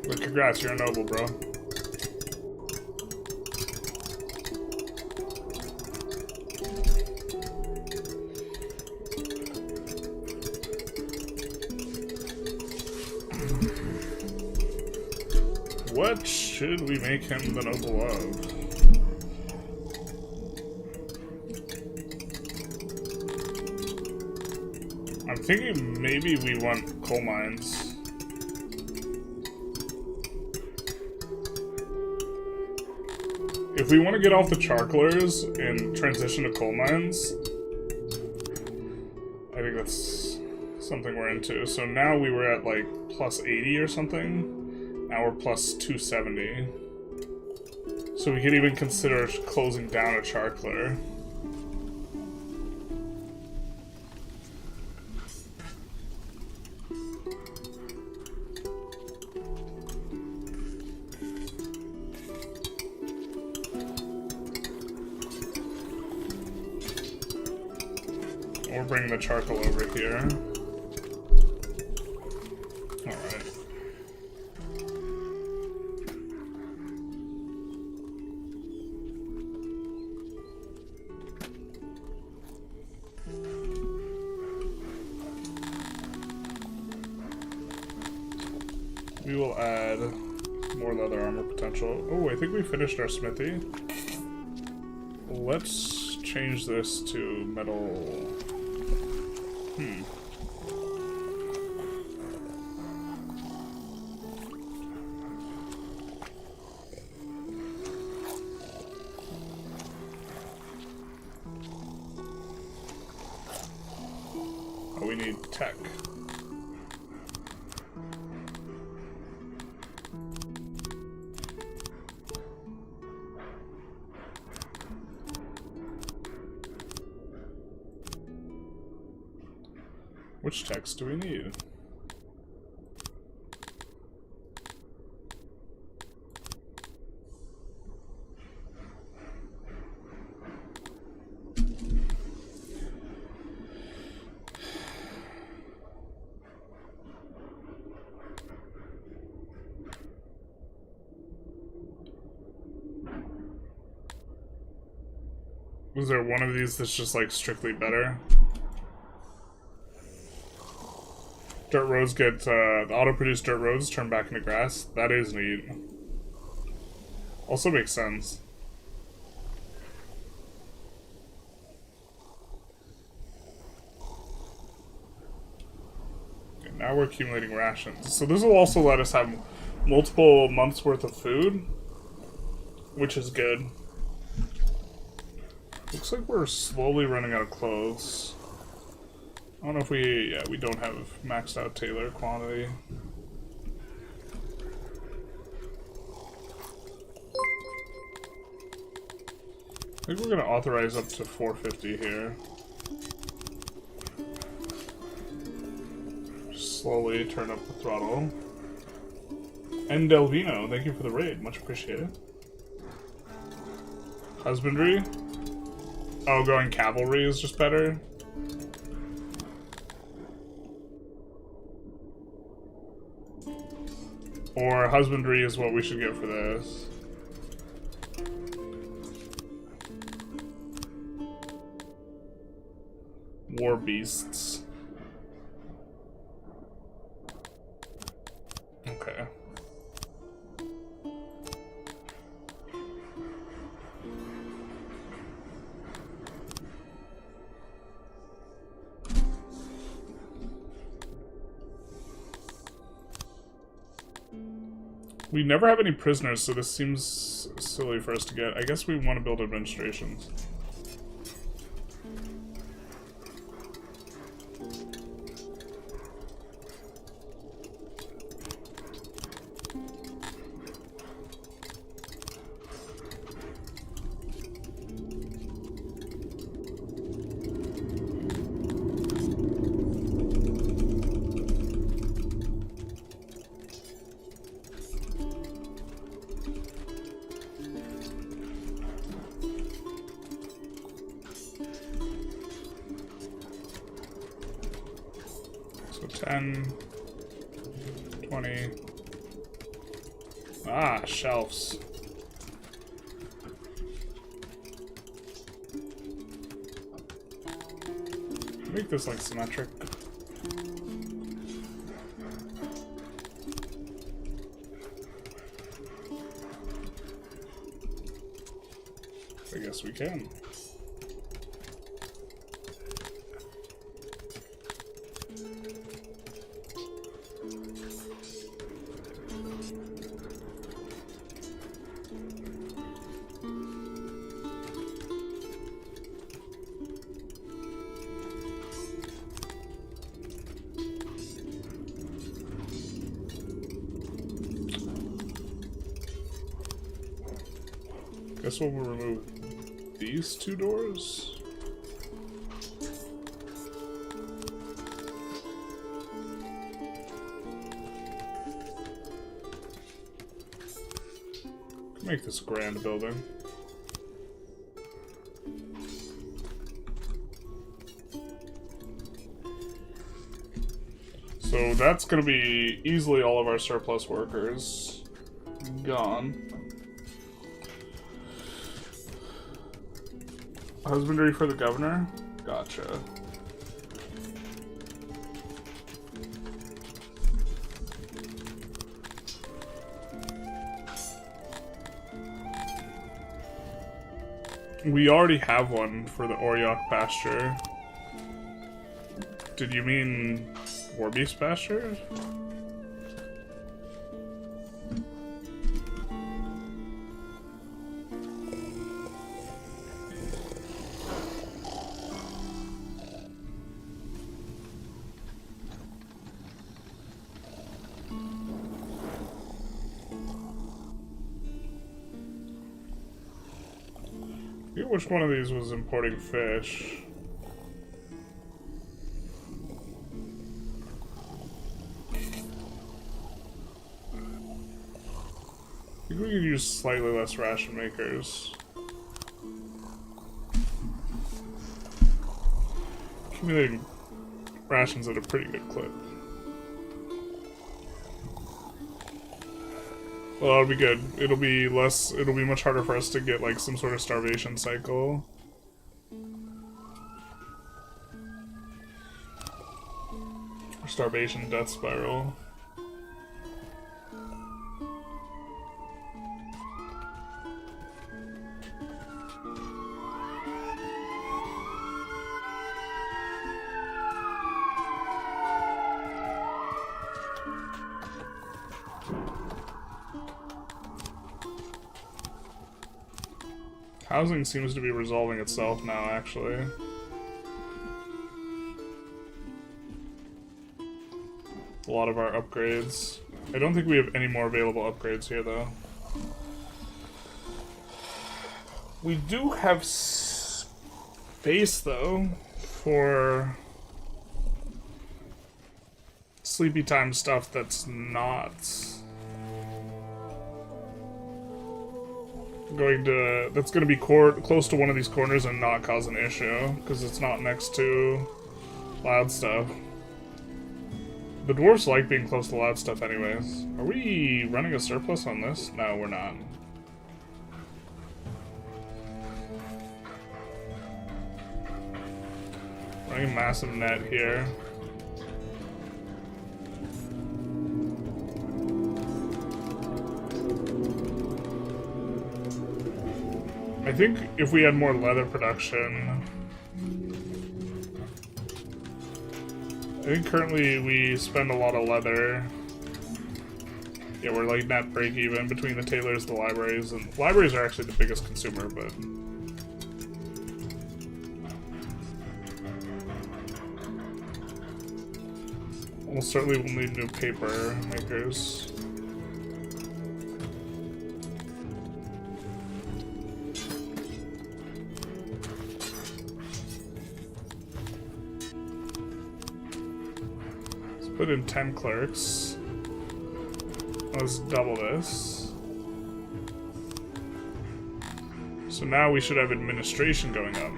Speaker 1: But congrats, you're a noble, bro. What should we make him the noble of? I'm thinking maybe we want coal mines. If we want to get off the charcoalers and transition to coal mines, I think that's something we're into. So now we were at like plus 80 or something. Now we're plus 270. So we could even consider closing down a charcoaler. We're bringing the charcoal over here. Alright. We will add more leather armor potential. Oh, I think we finished our smithy. Let's change this to metal. Oh, we need tech. Which text do we need? Was there one of these that's just like strictly better? Dirt roads get auto-produced dirt roads turned back into grass. That is neat. Also makes sense. Okay, now we're accumulating rations. So this will also let us have multiple months worth of food, which is good. Looks like we're slowly running out of clothes. I don't know if we don't have maxed out tailor quantity. I think we're going to authorize up to 450 here. Just slowly turn up the throttle. And Delvino, thank you for the raid, much appreciated. Husbandry? Oh, going cavalry is just better? Or husbandry is what we should get for this. War beasts. Okay. We never have any prisoners, so this seems silly for us to get. I guess we want to build administrations. So 10, 20. Ah, shelves. Make this like symmetric. I guess we can. Guess we'll remove these two doors. Make this a grand building. So that's gonna be easily all of our surplus workers gone. Husbandry for the governor? Gotcha. We already have one for the Orioc pasture. Did you mean Warbeast pasture? Which one of these was importing fish? I think we could use slightly less ration makers. Accumulating rations at a pretty good clip. Well, that'll be good. It'll be much harder for us to get, like, some sort of starvation cycle. Or starvation death spiral. Housing seems to be resolving itself now, actually. A lot of our upgrades. I don't think we have any more available upgrades here, though. We do have space, though, for sleepy time stuff that's not that's going to be close to one of these corners and not cause an issue, because it's not next to loud stuff. The dwarves like being close to loud stuff anyways. Are we running a surplus on this? No, we're not. Running a massive net here. I think if we had more leather production... I think currently we spend a lot of leather Yeah, we're like net break even between the tailors, the libraries, and libraries are actually the biggest consumer, but almost certainly we'll need new paper makers. Let's put in 10 clerks. Let's double this. So now we should have administration going up.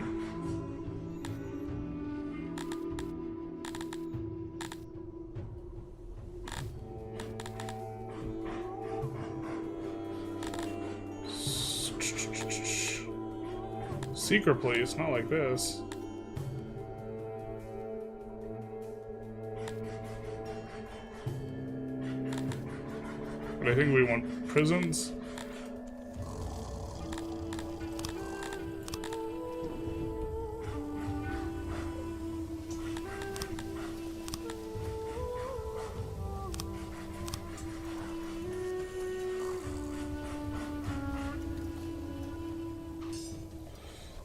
Speaker 1: Secret, please, not like this. But I think we want prisons.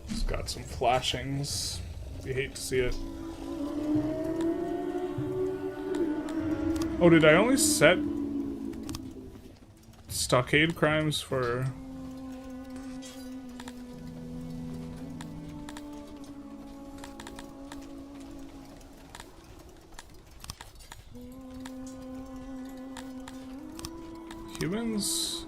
Speaker 1: It's got some flashings. You hate to see it. Oh, did I only set stockade crimes for... humans?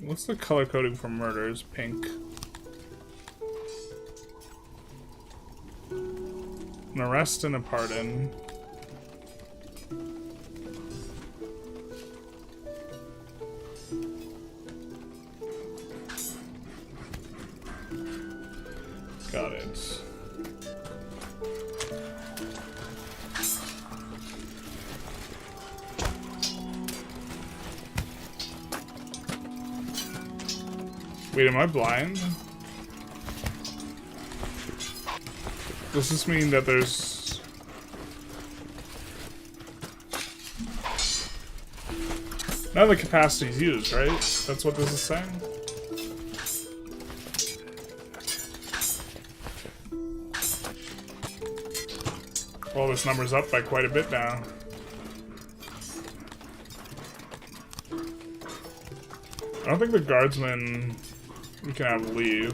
Speaker 1: What's the color coding for murders? Pink. An arrest and a pardon. Got it. Wait, am I blind? Does this mean that there's... Now the capacity is used, right? That's what this is saying? Well, this number's up by quite a bit now. I don't think the guardsmen we can have leave.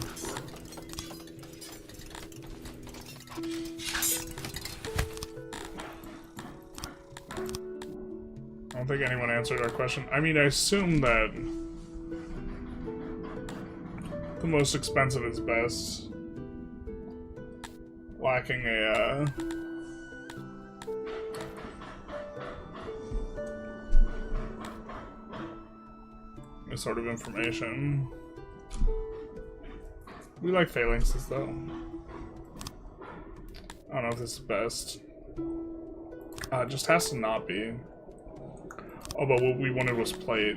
Speaker 1: I don't think anyone answered our question. I mean, I assume that the most expensive is best. Lacking a, any sort of information. We like phalanxes, though. I don't know if this is best. It just has to not be. Oh, but what we wanted was plate.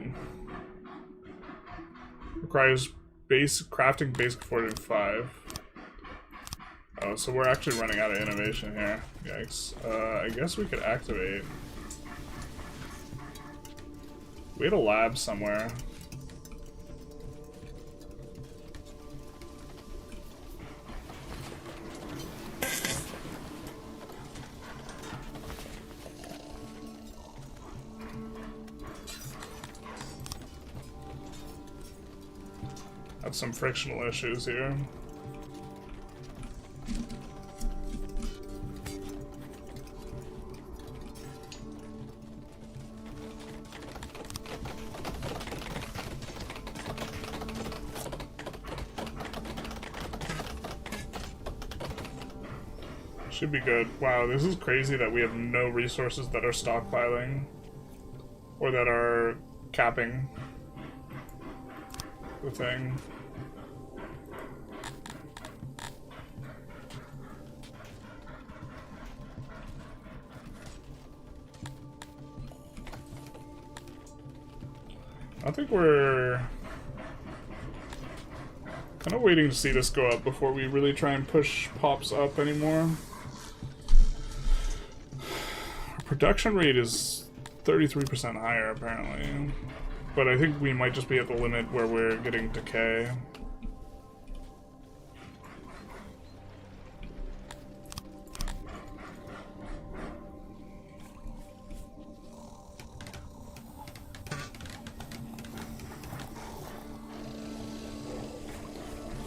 Speaker 1: Requires basic crafting, basic fortitude 5. Oh, so we're actually running out of innovation here. Yikes. I guess we could activate. We had a lab somewhere. Have some frictional issues here. Should be good. Wow, this is crazy that we have no resources that are stockpiling or that are capping the thing. I think we're kind of waiting to see this go up before we really try and push pops up anymore. Our production rate is 33% higher, apparently. But I think we might just be at the limit where we're getting decay.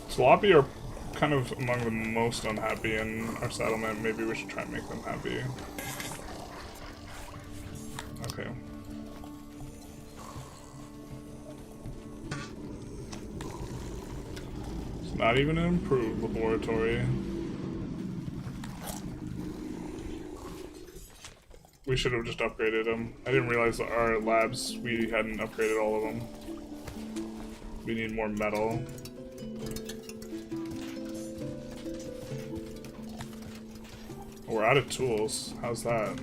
Speaker 1: Sloppy are kind of among the most unhappy in our settlement. Maybe we should try and make them happy. Okay. It's not even an improved laboratory. We should have just upgraded them. I didn't realize that our labs, we hadn't upgraded all of them. We need more metal. We're out of tools. How's that?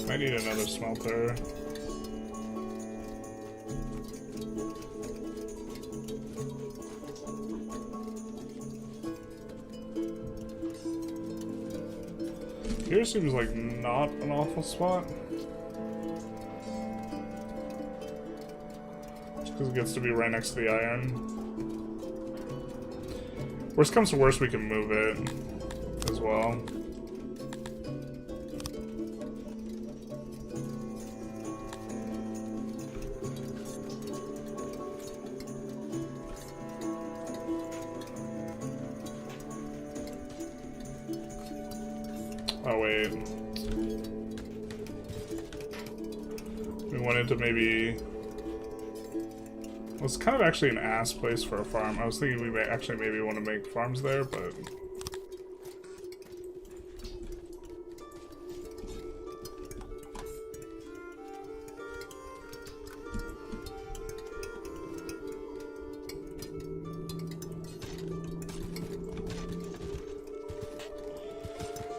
Speaker 1: I need another smelter. Here seems like not an awful spot. Just because it gets to be right next to the iron. Worst comes to worst, we can move it as well. Oh wait. We wanted to maybe... Well, it's kind of actually an ass place for a farm. I was thinking we may actually maybe want to make farms there, but...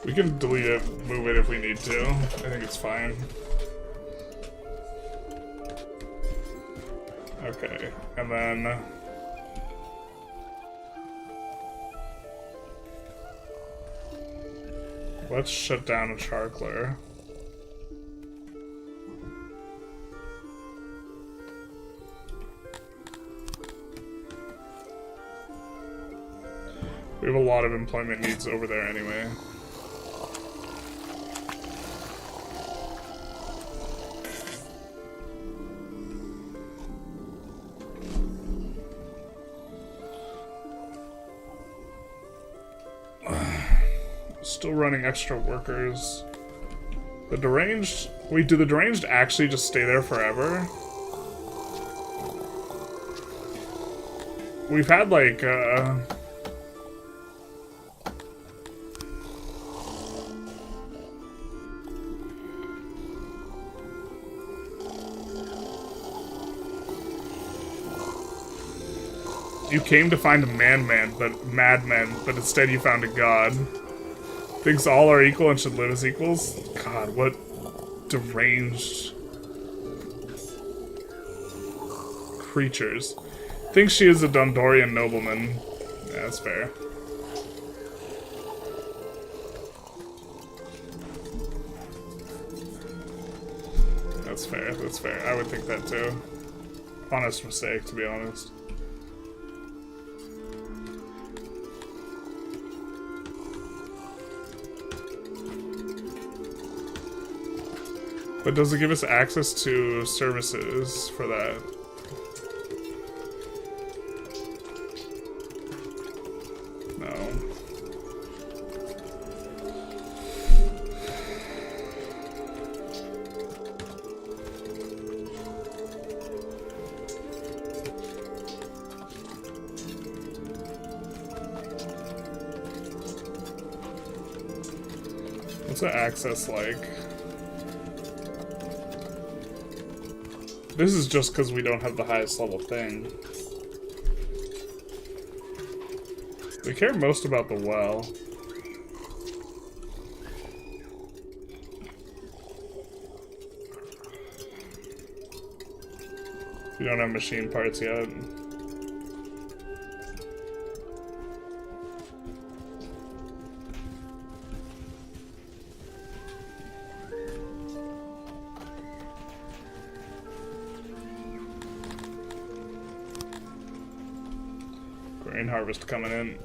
Speaker 1: We can delete it, move it if we need to. I think it's fine. Okay, and then... Let's shut down a charcoaler. We have a lot of employment needs over there anyway. Still running extra workers. The deranged... Wait, do the deranged actually just stay there forever? We've had like, You came to find a madman, but instead you found a god. Thinks all are equal and should live as equals? God, what deranged creatures. Thinks she is a Dondorian nobleman. Yeah, that's fair. That's fair, that's fair. I would think that too. Honest mistake, to be honest. But does it give us access to services for that? No. What's the access like? This is just because we don't have the highest level thing. We care most about the well. We don't have machine parts yet. Grain harvest coming in.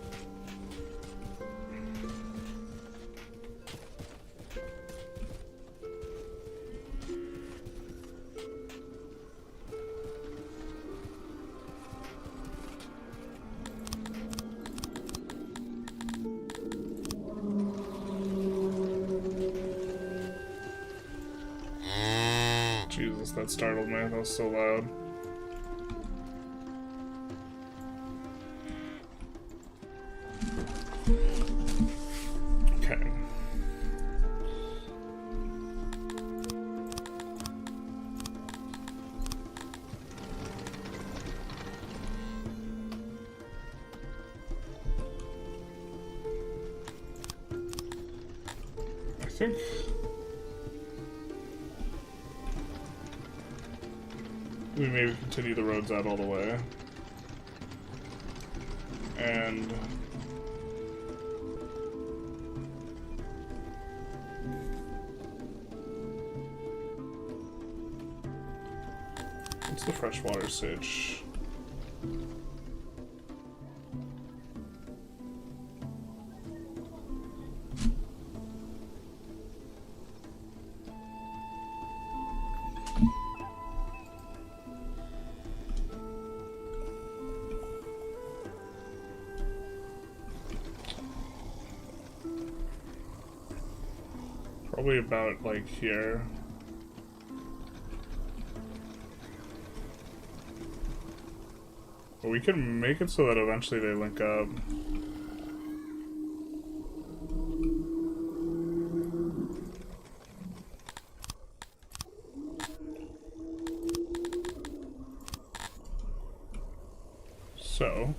Speaker 1: Jesus, that startled me. That was so loud. Okay. I think we maybe continue the roads out all the way. And what's the freshwater sitch? Probably about, like, here. But we can make it so that eventually they link up. So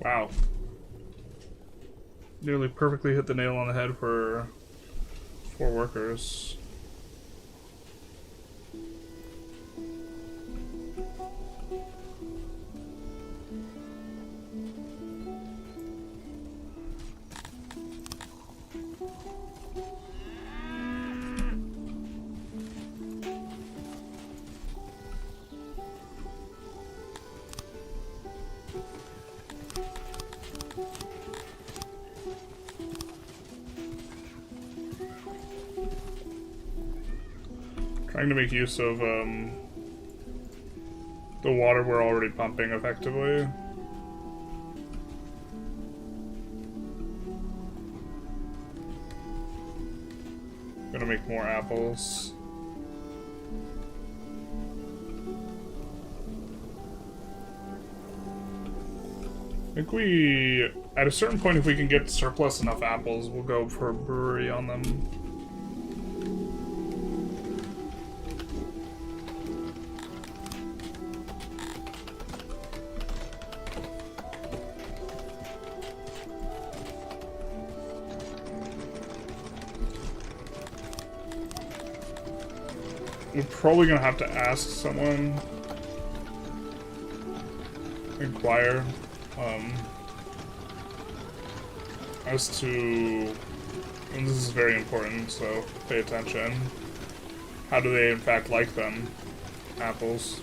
Speaker 1: wow. Nearly perfectly hit the nail on the head for 4 workers. Trying to make use of the water we're already pumping effectively. Gonna make more apples. I think we, at a certain point, if we can get surplus enough apples, we'll go for a brewery on them. We're probably gonna have to ask someone, inquire, as to, and this is very important, so pay attention. How do they in fact like them? Apples.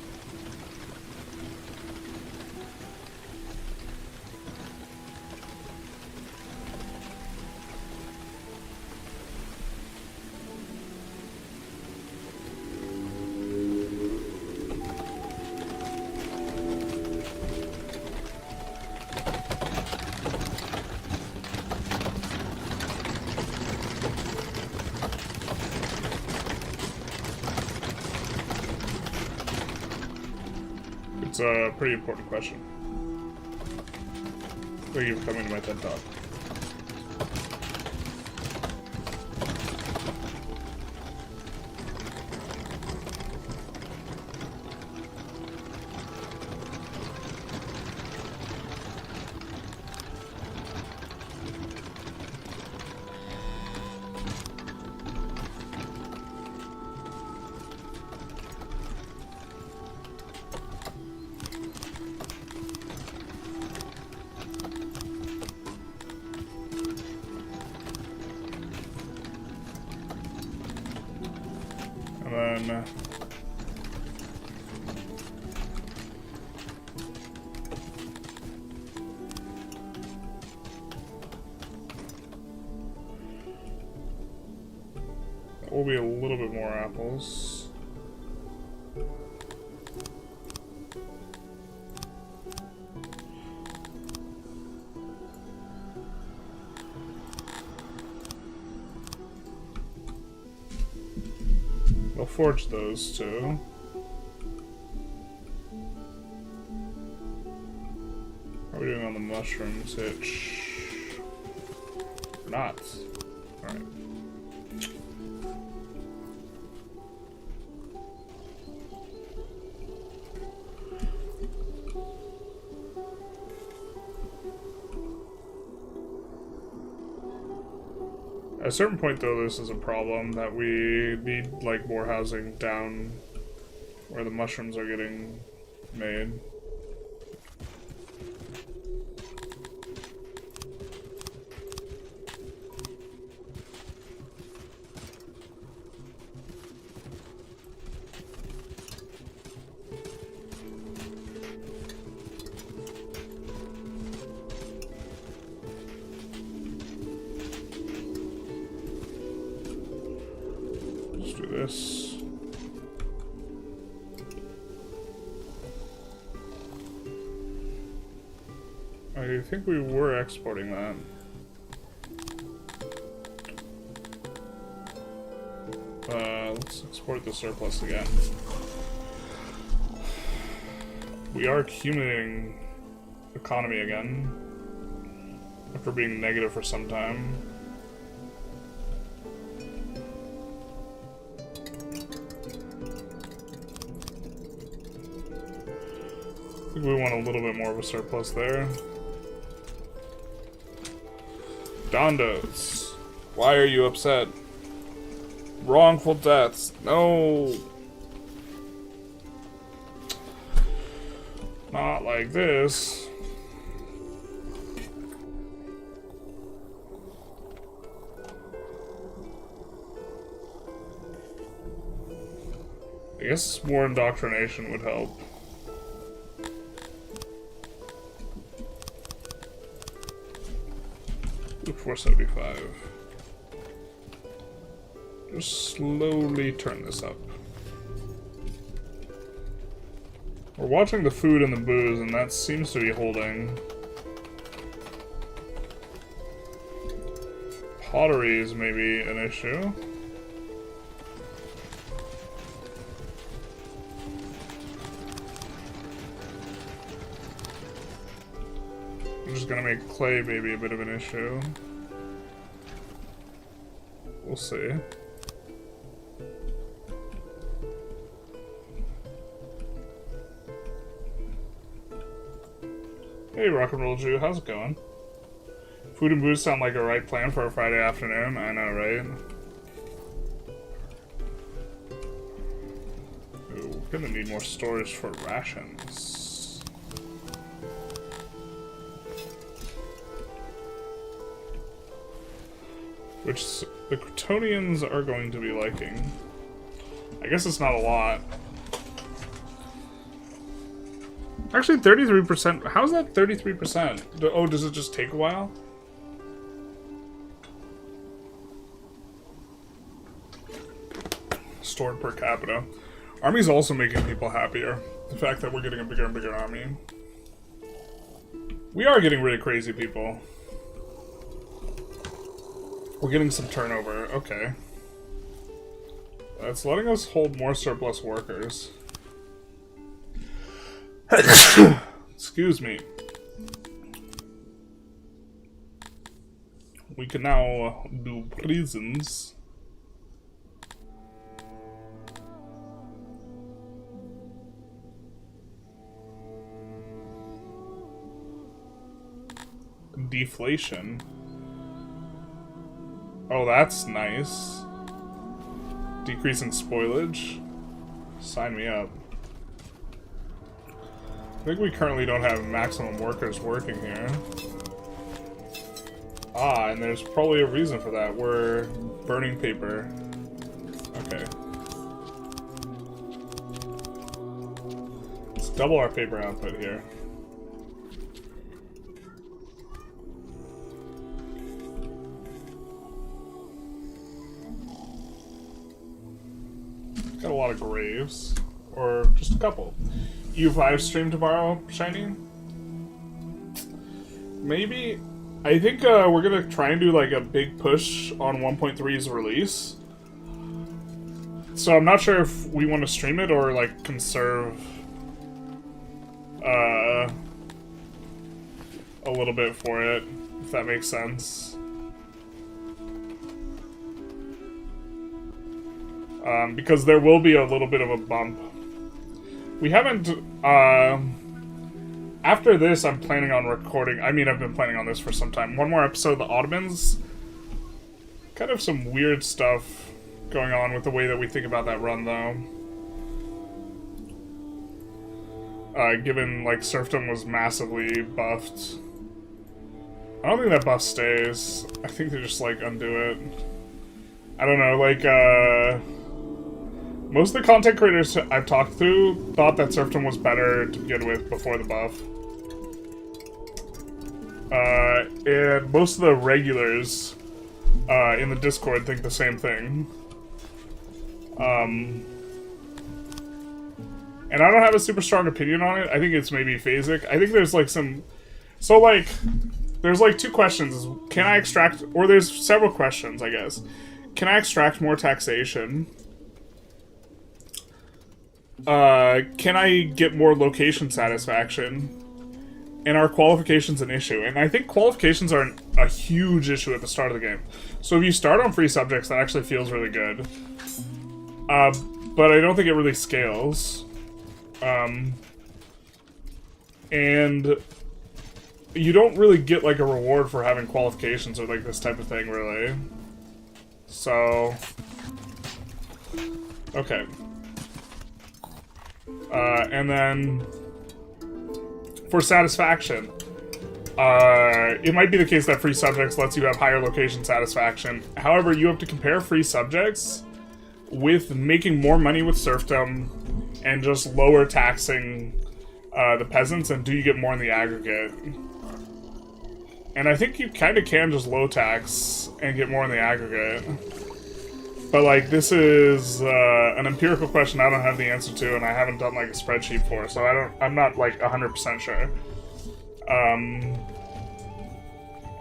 Speaker 1: It's a pretty important question. Thank you for coming to my TED Talk. And then that will be a little bit more apples. We'll forge those two. How are we doing on the mushrooms hitch? We're not. Alright. At a certain point, though, this is a problem that we need, like, more housing down where the mushrooms are getting made. This. I think we were exporting that. Let's export the surplus again. We are accumulating economy again after being negative for some time. I think we want a little bit more of a surplus there. Dondos, why are you upset? Wrongful deaths. No. Not like this. I guess more indoctrination would help. Look, 475. Just slowly turn this up. We're watching the food and the booze, and that seems to be holding. Pottery is maybe an issue. I'm just gonna make clay maybe a bit of an issue. We'll see. Hey, Rock and Roll Jew, how's it going? Food and booze sound like a right plan for a Friday afternoon. I know, right? Ooh, we're gonna need more storage for rations. Which the Crotonians are going to be liking. I guess it's not a lot. Actually, 33%. How's that 33%? Oh, does it just take a while? Stored per capita. Army's also making people happier. The fact that we're getting a bigger and bigger army. We are getting rid of crazy people. We're getting some turnover. Okay. That's letting us hold more surplus workers. Excuse me. We can now do prisons. Deflation. Oh, that's nice. Decreasing spoilage. Sign me up. I think we currently don't have maximum workers working here. Ah, and there's probably a reason for that. We're burning paper. Okay. Let's double our paper output here. Got a lot of graves. Or just a couple. U5 stream tomorrow, Shiny? Maybe. I think we're gonna try and do like a big push on 1.3's release. So I'm not sure if we want to stream it or like conserve a little bit for it, if that makes sense. Because there will be a little bit of a bump. We haven't, after this, I'm planning on recording, I mean, I've been planning on this for some time. One more episode of the Ottomans. Kind of some weird stuff going on with the way that we think about that run, though. Given, like, serfdom was massively buffed. I don't think that buff stays. I think they just, like, undo it. I don't know, like, most of the content creators I've talked to thought that serfdom was better to begin with before the buff. And most of the regulars in the Discord think the same thing. And I don't have a super strong opinion on it. I think it's maybe phasic. I think there's like some... So like, there's like two questions. Can I extract... Or there's several questions, I guess. Can I extract more taxation? Can I get more location satisfaction? And are qualifications an issue? And I think qualifications are a huge issue at the start of the game. So if you start on free subjects, that actually feels really good. But I don't think it really scales. And you don't really get like a reward for having qualifications or like this type of thing, really. So... Okay. And then for satisfaction, it might be the case that free subjects lets you have higher location satisfaction. However, you have to compare free subjects with making more money with serfdom and just lower taxing the peasants, and do you get more in the aggregate? And I think you kind of can just low tax and get more in the aggregate. But, like, this is an empirical question I don't have the answer to, and I haven't done, like, a spreadsheet for, so I'm not, like, 100% sure.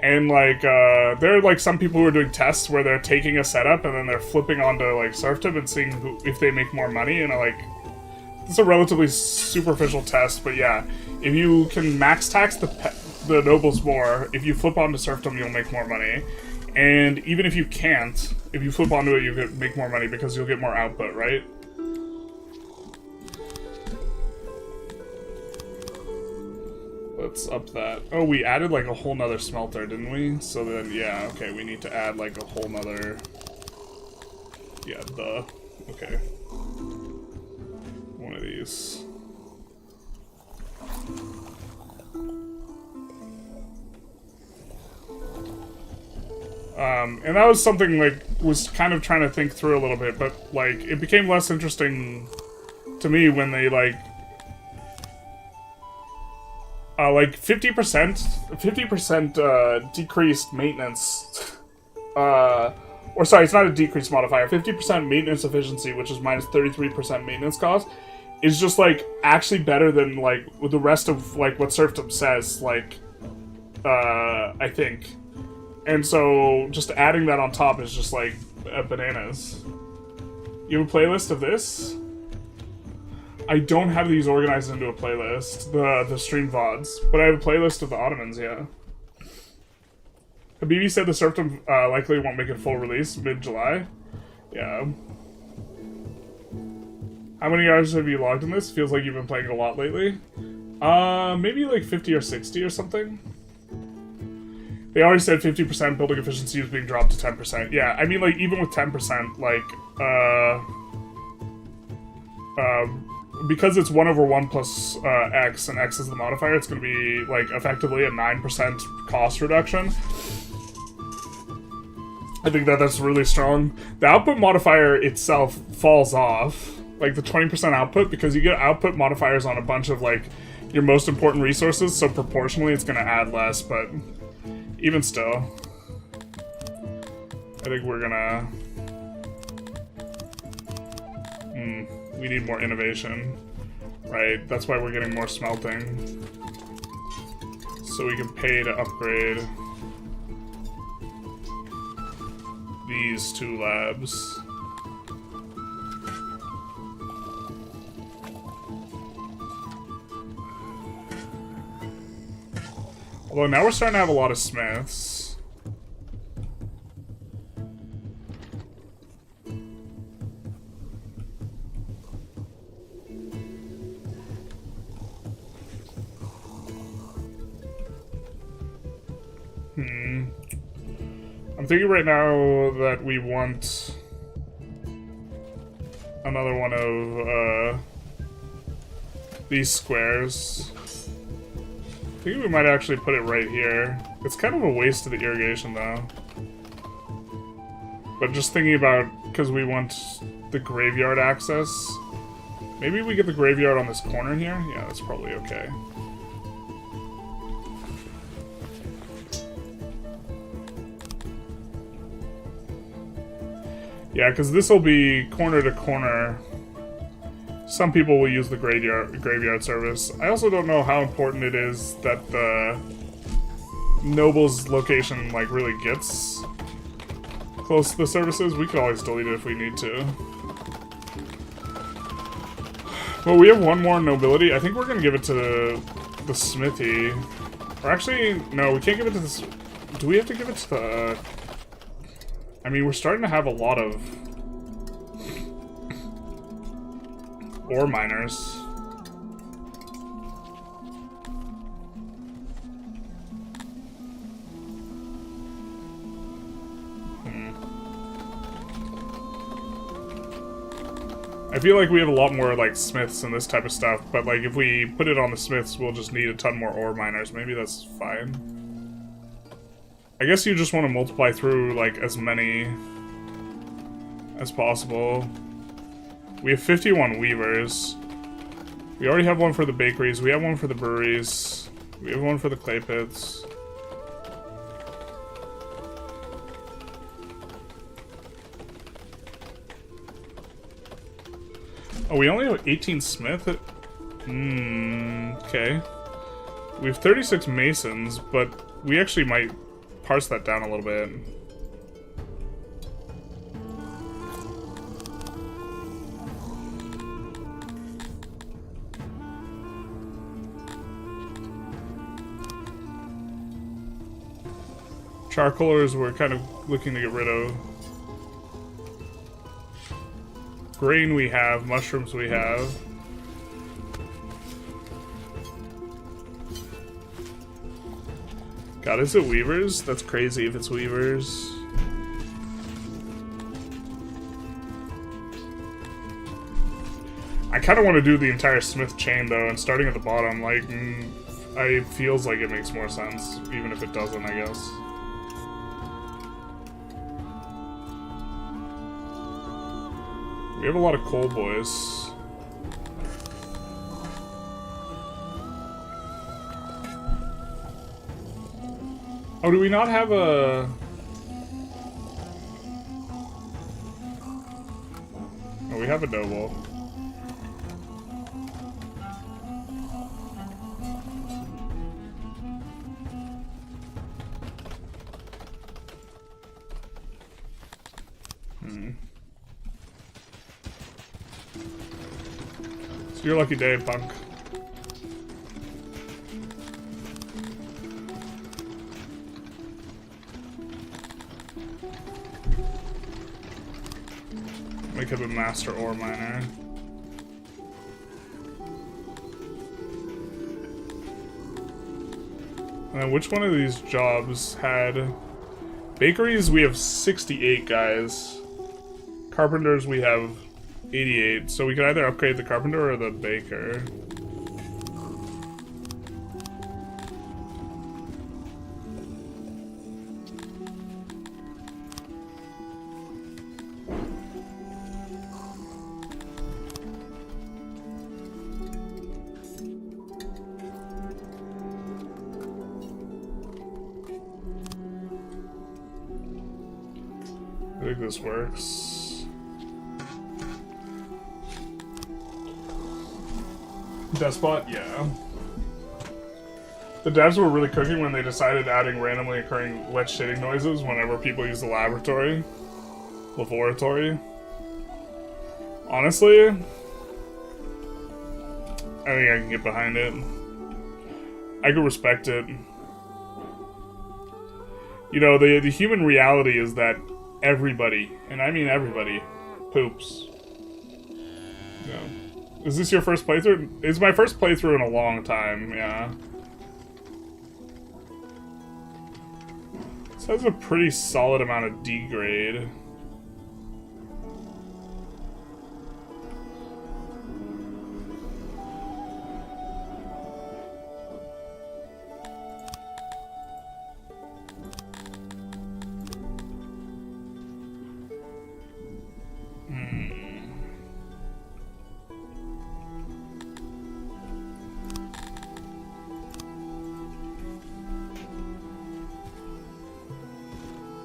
Speaker 1: And, like, there are, like, some people who are doing tests where they're taking a setup and then they're flipping onto, like, serfdom and seeing if they make more money, and, like, it's a relatively superficial test, but yeah, if you can max tax the nobles more, if you flip onto serfdom, you'll make more money. And even if you can't, if you flip onto it, you could make more money because you'll get more output, right? Let's up that. Oh, we added like a whole nother smelter, didn't we? So then, yeah, okay, we need to add like a whole nother... Yeah, duh. Okay. One of these. And that was something, like, was kind of trying to think through a little bit, but, like, it became less interesting to me when they, like 50% decreased maintenance, or sorry, it's not a decreased modifier, 50% maintenance efficiency, which is minus 33% maintenance cost, is just, like, actually better than, like, with the rest of, like, what serfdom says, like, I think. And so, just adding that on top is just, like, bananas. You have a playlist of this? I don't have these organized into a playlist, the stream VODs, but I have a playlist of the Ottomans, yeah. Habibi said the serfdom likely won't make a full release mid-July. Yeah. How many hours have you logged in this? Feels like you've been playing a lot lately. Maybe like 50 or 60 or something. They already said 50% building efficiency is being dropped to 10%. Yeah, I mean, like, even with 10%, like, because it's 1 over 1 plus x, and x is the modifier, it's going to be, like, effectively a 9% cost reduction. I think that's really strong. The output modifier itself falls off, like the 20% output, because you get output modifiers on a bunch of, like, your most important resources, so proportionally it's going to add less, but even still, I think we're gonna... we need more innovation, right? That's why we're getting more smelting. So we can pay to upgrade these 2 labs. Although now we're starting to have a lot of smiths. I'm thinking right now that we want another one of these squares. I think we might actually put it right here. It's kind of a waste of the irrigation, though. But just thinking about, because we want the graveyard access, maybe we get the graveyard on this corner here? Yeah, that's probably okay. Yeah, because this will be corner to corner. Some people will use the graveyard service. I also don't know how important it is that the noble's location, like, really gets close to the services. We could always delete it if we need to. Well, we have one more nobility. I think we're gonna give it to the smithy. Or actually, no, we can't give it to this. Do we have to give it to the... I mean, we're starting to have a lot of ore miners. I feel like we have a lot more, like, smiths and this type of stuff, but, like, if we put it on the smiths, we'll just need a ton more ore miners. Maybe that's fine. I guess you just want to multiply through, like, as many as possible. We have 51 weavers. We already have one for the bakeries. We have one for the breweries. We have one for the clay pits. Oh, we only have 18 smith? Okay. We have 36 masons, but we actually might parse that down a little bit. Charcoalers we're kind of looking to get rid of. Grain we have, mushrooms we have. God, is it weavers? That's crazy if it's weavers. I kind of want to do the entire smith chain though, and starting at the bottom, like, it feels like it makes more sense, even if it doesn't, I guess. We have a lot of coal boys. Oh, do we not have a... Oh, we have a noble. It's your lucky day, punk. Make him a master ore miner. And which one of these jobs had... Bakeries, we have 68 guys. Carpenters, we have 88. So we can either upgrade the carpenter or the baker. I think this works. Despot? Yeah. The devs were really cooking when they decided adding randomly occurring wet shitting noises whenever people use the laboratory. Honestly, I think I can get behind it. I can respect it. You know, the human reality is that everybody, and I mean everybody, poops. Yeah. Is this your first playthrough? It's my first playthrough in a long time, yeah. This has a pretty solid amount of D grade.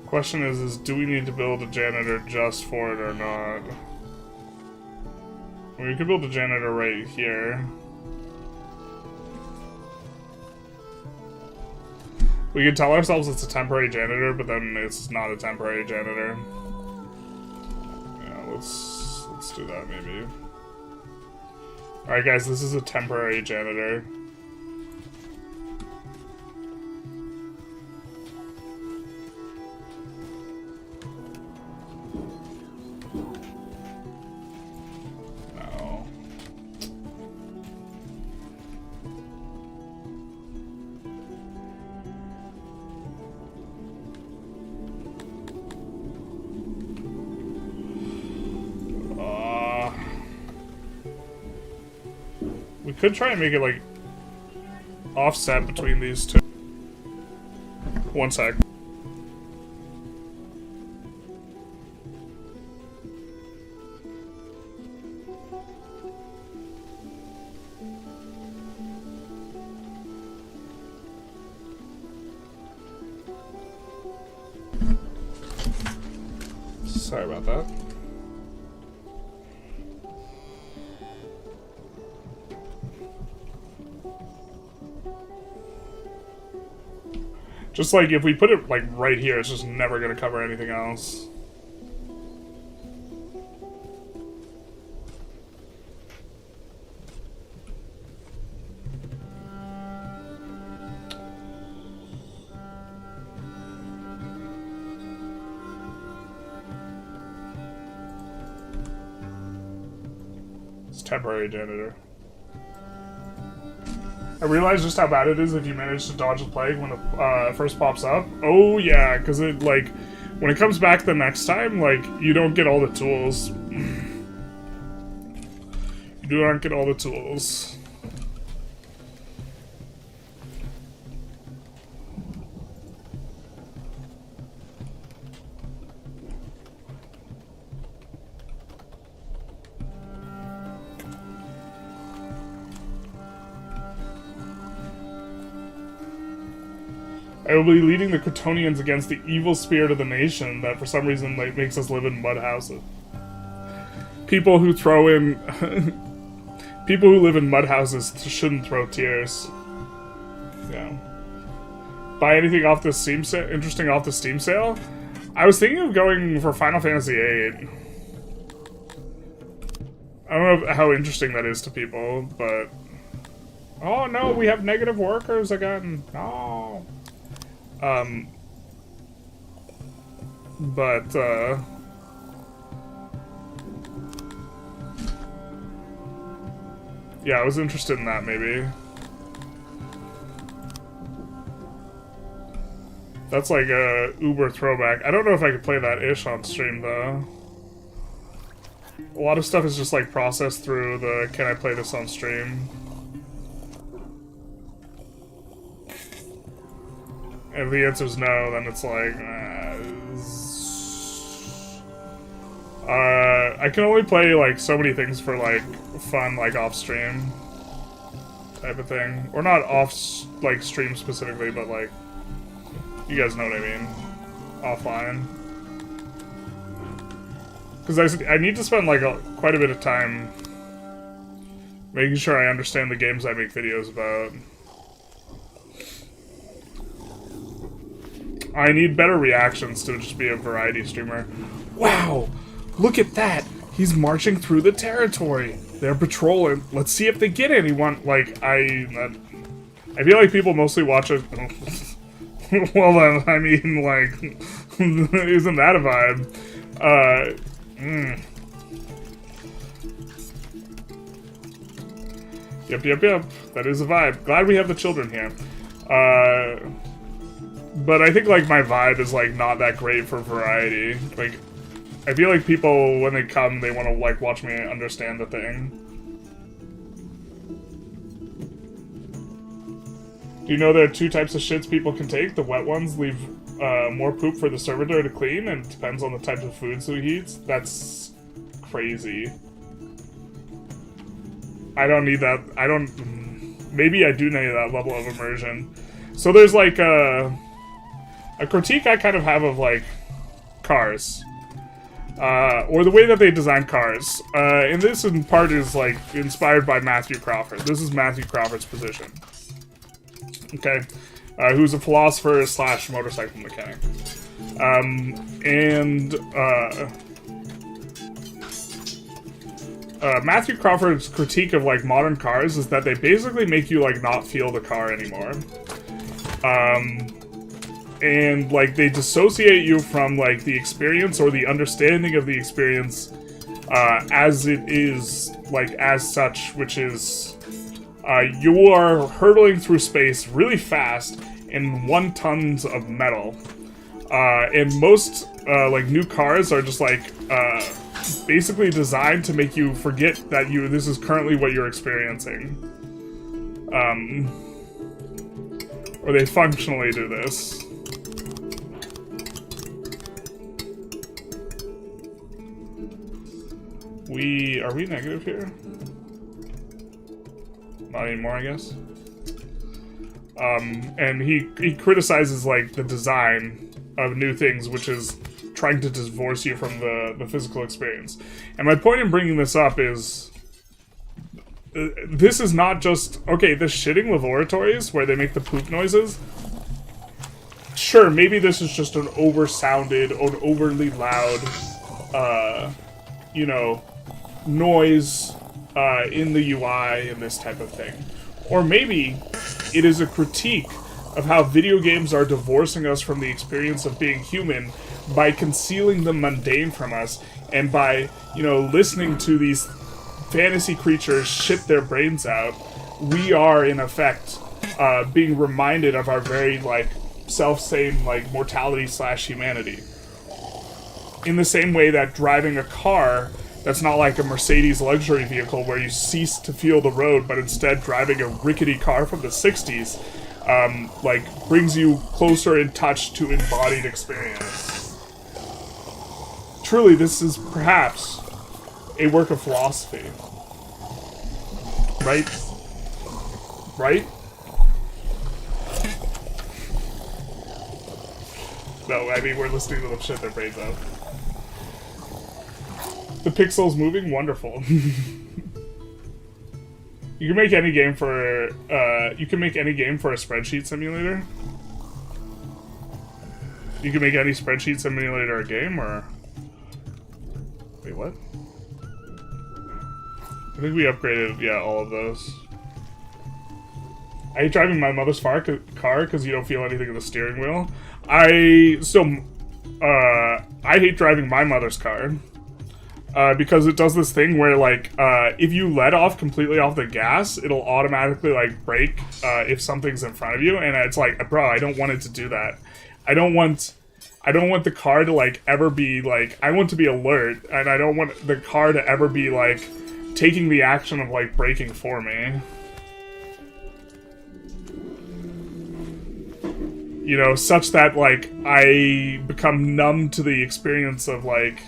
Speaker 1: Question is do we need to build a janitor just for it or not? We could build a janitor right here. We could tell ourselves it's a temporary janitor, but then it's not a temporary janitor. Yeah, let's do that maybe. Alright guys, this is a temporary janitor. We could try and make it, like, offset between these two. One sec. Sorry about that. Just like, if we put it, like, right here, it's just never gonna cover anything else. It's temporary janitor. I realize just how bad it is if you manage to dodge the plague when it first pops up. Oh yeah, because it, like, when it comes back the next time, like, you don't get all the tools. You do not get all the tools. I will be leading the Crotonians against the evil spirit of the nation that for some reason, like, makes us live in mud houses. People who throw in... people who live in mud houses shouldn't throw tears. Yeah. Buy anything off the Steam sale? Interesting off the Steam sale? I was thinking of going for Final Fantasy VIII. I don't know how interesting that is to people, but... Oh no, we have negative workers again. No. Yeah, I was interested in that, maybe. That's like a Uber throwback. I don't know if I could play that ish on stream, though. A lot of stuff is just like processed through the can I play this on stream? If the answer is no, then it's like... I can only play like so many things for like fun, like off stream type of thing. Or not off like stream specifically, but like... You guys know what I mean. Offline. Because I need to spend like quite a bit of time making sure I understand the games I make videos about. I need better reactions to just be a variety streamer. Wow! Look at that! He's marching through the territory! They're patrolling. Let's see if they get anyone. Like, I feel like people mostly watch it. Well then, I mean, like, isn't that a vibe? Yep. That is a vibe. Glad we have the children here. But I think, like, my vibe is, like, not that great for variety. Like, I feel like people, when they come, they want to, like, watch me understand the thing. Do you know there are two types of shits people can take? The wet ones leave more poop for the servitor to clean, and it depends on the type of foods he eats. That's crazy. I don't need that. I don't... Maybe I do need that level of immersion. So there's like a critique I kind of have of like cars. Or the way that they design cars. And this in part is like inspired by Matthew Crawford. This is Matthew Crawford's position. Okay, who's a philosopher slash motorcycle mechanic. Matthew Crawford's critique of like modern cars is that they basically make you like not feel the car anymore. And like they dissociate you from like the experience or the understanding of the experience as it is, like as such, which is you are hurtling through space really fast in 1 ton of metal. And most like new cars are just like basically designed to make you forget that this is currently what you're experiencing. Or they functionally do this. Are we negative here? Not anymore, I guess. And he criticizes like the design of new things, which is trying to divorce you from the physical experience. And my point in bringing this up is this is not just the shitting laboratories where they make the poop noises. Sure, maybe this is just an oversounded or overly loud, you know, noise in the UI and this type of thing. Or maybe it is a critique of how video games are divorcing us from the experience of being human by concealing the mundane from us and by, you know, listening to these fantasy creatures shit their brains out. We are, in effect, being reminded of our very, like, self-same, like, mortality slash humanity. In the same way that driving a car that's not like a Mercedes luxury vehicle where you cease to feel the road, but instead driving a rickety car from the 60s, like, brings you closer in touch to embodied experience. Truly, this is perhaps a work of philosophy. Right? Right? No, I mean, we're listening to them shit their brains out. The pixels moving? Wonderful. You can make any game for, a spreadsheet simulator? You can make any spreadsheet simulator a game, or... Wait, what? I think we upgraded, yeah, all of those. I hate driving my mother's car because you don't feel anything in the steering wheel. I hate driving my mother's car because it does this thing where, like, if you let off completely off the gas, it'll automatically, like, brake if something's in front of you, and it's like, bro, I don't want it to do that. I don't want the car to, like, ever be, like, I want to be alert, and I don't want the car to ever be, like, taking the action of, like, braking for me. You know, such that, like, I become numb to the experience of, like,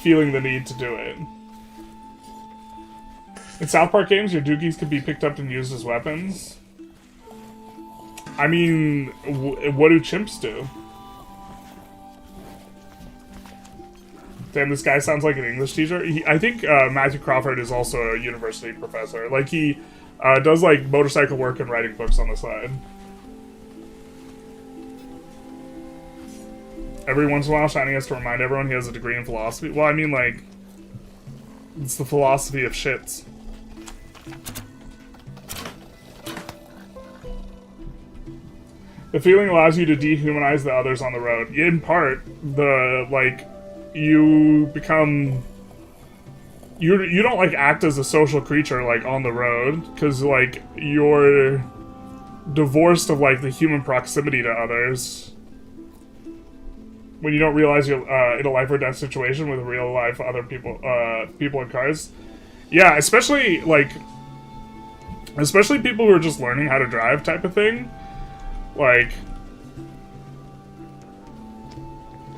Speaker 1: feeling the need to do it. In South Park games, your dookies could be picked up and used as weapons. I mean, what do chimps do? Damn, this guy sounds like an English teacher. I think Matthew Crawford is also a university professor. Like, he does, like, motorcycle work and writing books on the side. Every once in a while, Shining has to remind everyone he has a degree in philosophy. Well, I mean, like, it's the philosophy of shits. The feeling allows you to dehumanize the others on the road. In part, you become... You don't, like, act as a social creature, like, on the road, because, like, you're divorced of, like, the human proximity to others. When you don't realize you're in a life or death situation with real life other people, people in cars. Yeah, especially people who are just learning how to drive type of thing. Like,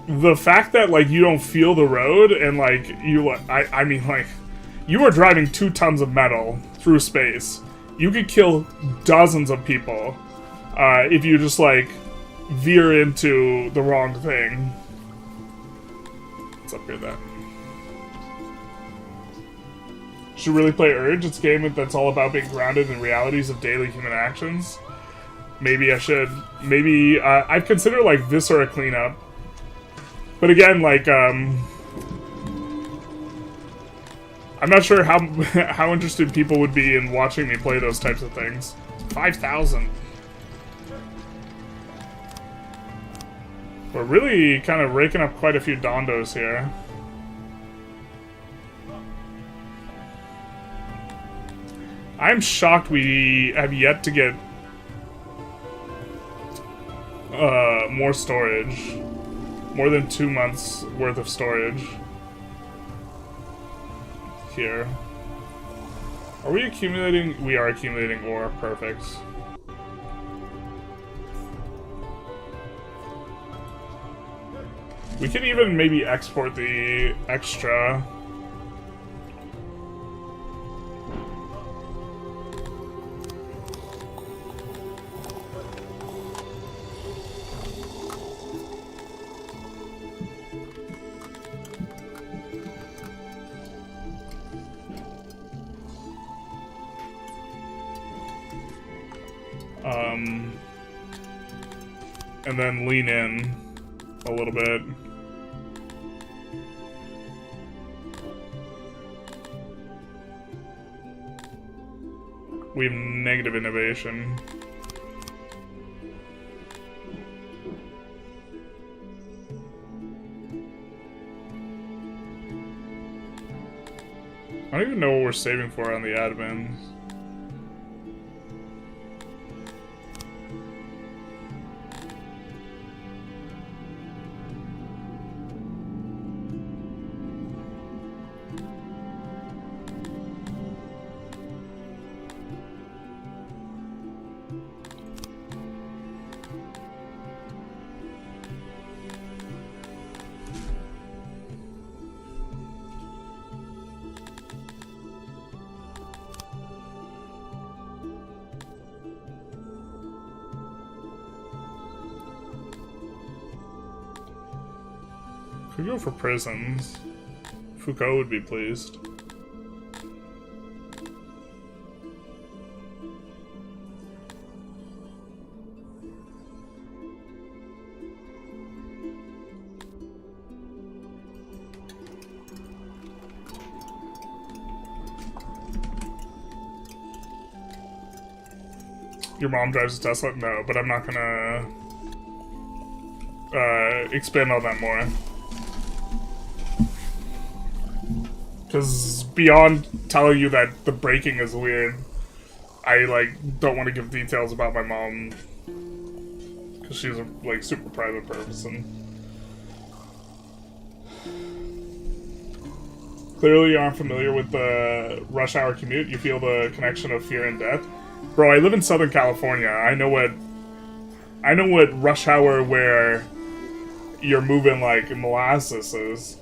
Speaker 1: the fact that, like, you don't feel the road and, like, I mean, like, you are driving 2 tons of metal through space. You could kill dozens of people if you just, like, veer into the wrong thing. Let's upgrade that. Should really play Urge. It's a game that's all about being grounded in realities of daily human actions. Maybe I should. Maybe I'd consider, like, Viscera cleanup. But again, like, I'm not sure how interested people would be in watching me play those types of things. 5,000. We're really kind of raking up quite a few Dondos here. I'm shocked we have yet to get more storage. More than 2 months worth of storage. Here. Are we accumulating? We are accumulating ore. Perfect. We can even maybe export the extra. And then lean in a little bit. We have negative innovation. I don't even know what we're saving for on the admins. Could go for prisons. Foucault would be pleased. Your mom drives a Tesla? No, but I'm not gonna expand on that more. Because beyond telling you that the braking is weird, I, like, don't want to give details about my mom. Because she's a, like, super private person. Clearly you aren't familiar with the rush hour commute. You feel the connection of fear and death. Bro, I live in Southern California. I know what rush hour where you're moving like molasses is.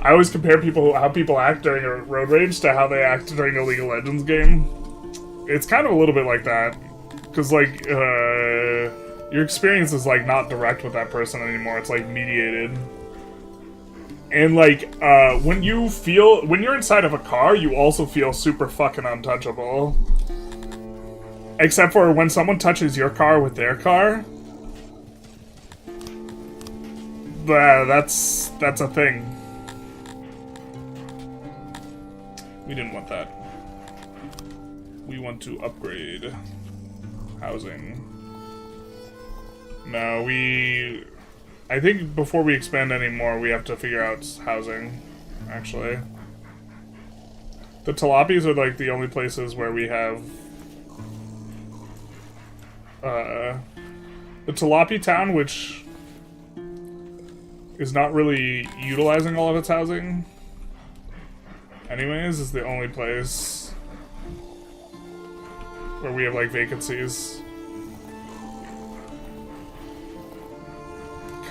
Speaker 1: I always compare how people act during a road rage to how they act during a League of Legends game. It's kind of a little bit like that. Because, like, your experience is, like, not direct with that person anymore. It's, like, mediated. And, like, when you're inside of a car, you also feel super fucking untouchable. Except for when someone touches your car with their car. That's a thing. We didn't want that. We want to upgrade housing. No, I think before we expand any more, we have to figure out housing, actually. The Tilapies are, like, the only places where we have... the Tilapi town, which is not really utilizing all of its housing. Anyways, is the only place where we have, like, vacancies.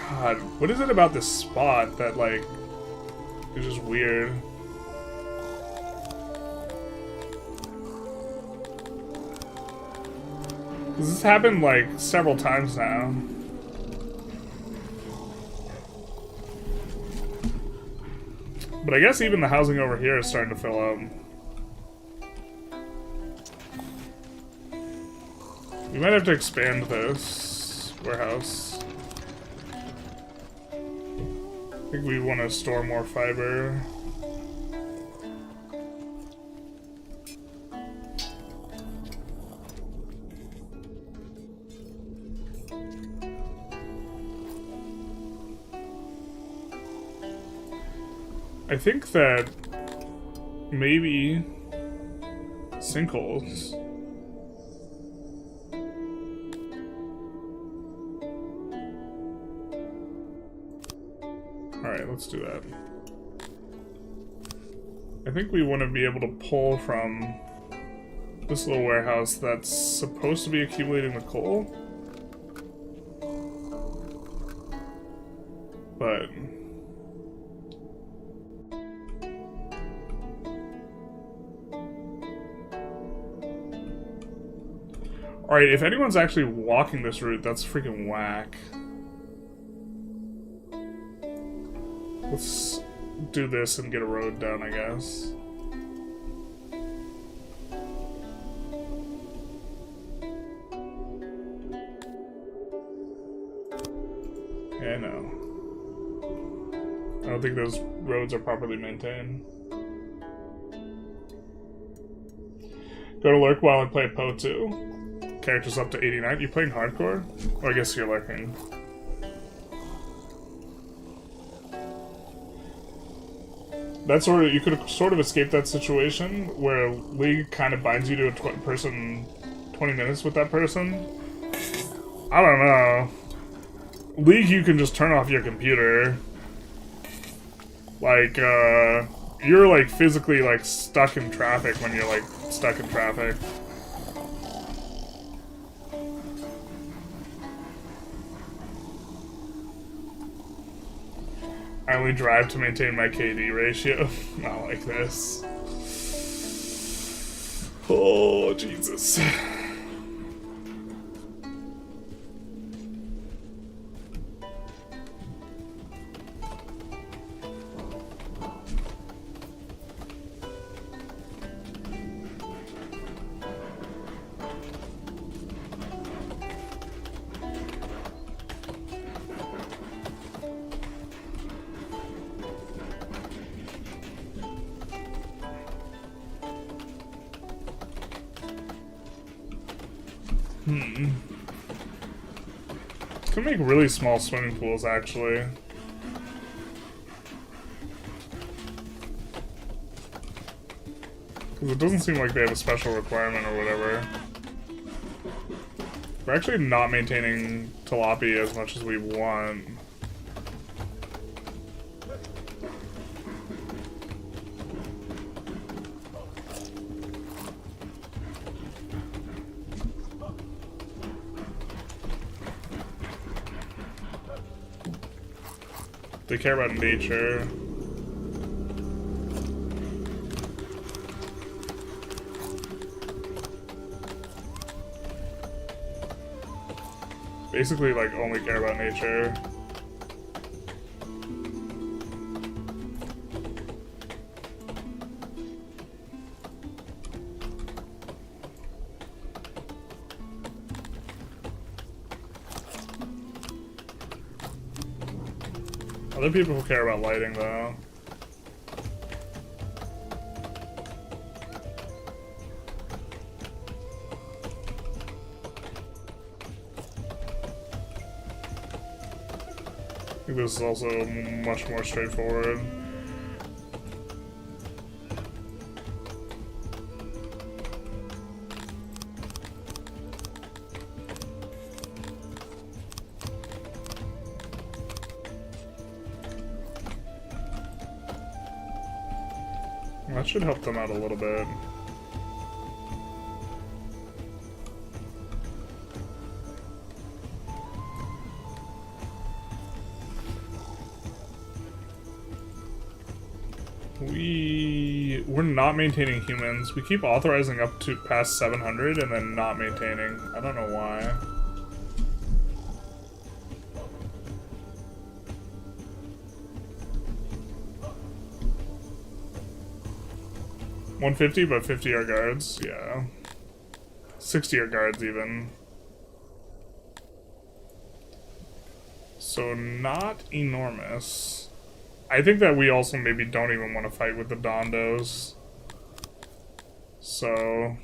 Speaker 1: God, what is it about this spot that, like, is just weird? Because this happened, like, several times now. But I guess even the housing over here is starting to fill up. We might have to expand this warehouse. I think we want to store more fiber. I think that maybe sinkholes. Alright, let's do that. I think we want to be able to pull from this little warehouse that's supposed to be accumulating the coal. But... Alright, if anyone's actually walking this route, that's freaking whack. Let's do this and get a road down, I guess. Yeah, no. I don't think those roads are properly maintained. Go to lurk while I play Poe 2. Characters up to 89. You playing hardcore? Oh, I guess you're lurking. That's sort of, you could sort of escape that situation where League kind of binds you to a person 20 minutes with that person. I don't know. League, you can just turn off your computer. Like, you're like physically like stuck in traffic when you're like stuck in traffic. I only drive to maintain my KD ratio. Not like this. Oh, Jesus. Can make really small swimming pools, actually. Because it doesn't seem like they have a special requirement or whatever. We're actually not maintaining tilapia as much as we want. They care about nature. Basically, like, only care about nature. Other people who care about lighting, though. I think this is also much more straightforward. That should help them out a little bit. We're not maintaining humans. We keep authorizing up to past 700 and then not maintaining. I don't know why. $150, but 50 are guards. Yeah. 60 are guards even. So not enormous. I think that we also maybe don't even want to fight with the Dondos. So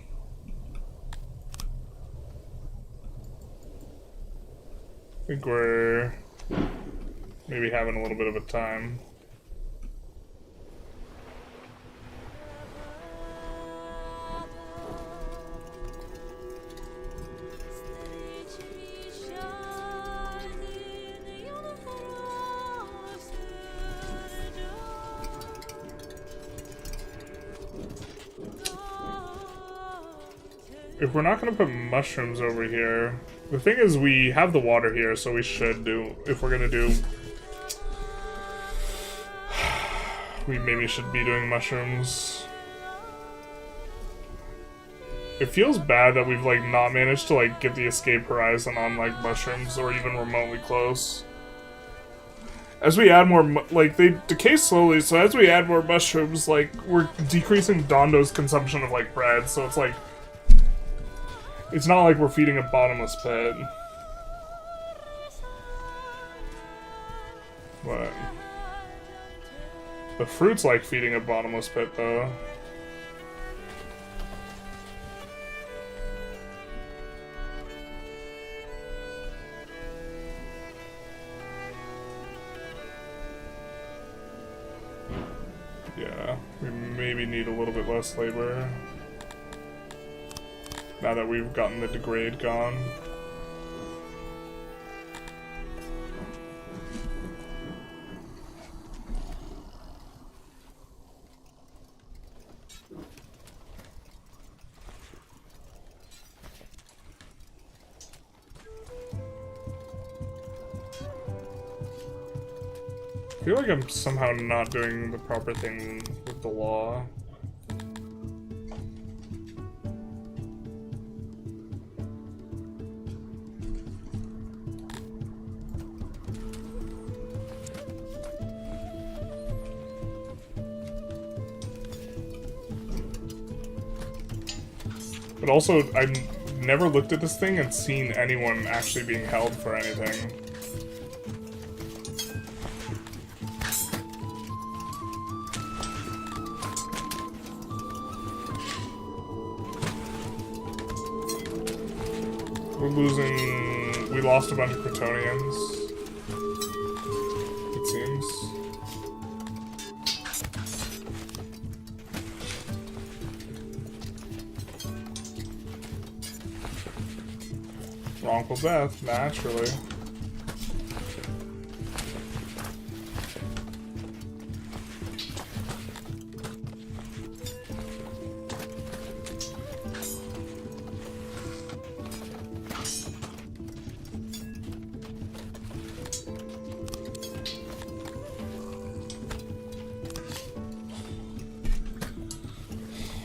Speaker 1: I think we're maybe having a little bit of a time. If we're not going to put mushrooms over here, the thing is we have the water here, so we should do, if we're going to do, we maybe should be doing mushrooms. It feels bad that we've like not managed to like get the escape horizon on like mushrooms or even remotely close. As we add more, like they decay slowly, so as we add more mushrooms, like we're decreasing Dondo's consumption of like bread, so it's like, it's not like we're feeding a bottomless pit. But the fruit's like feeding a bottomless pit, though. Yeah, we maybe need a little bit less labor. Now that we've gotten the degrade gone. I feel like I'm somehow not doing the proper thing with the law. But also, I've never looked at this thing and seen anyone actually being held for anything. We're losing... We lost a bunch of Crotonians. It seems. Wrongful death, naturally.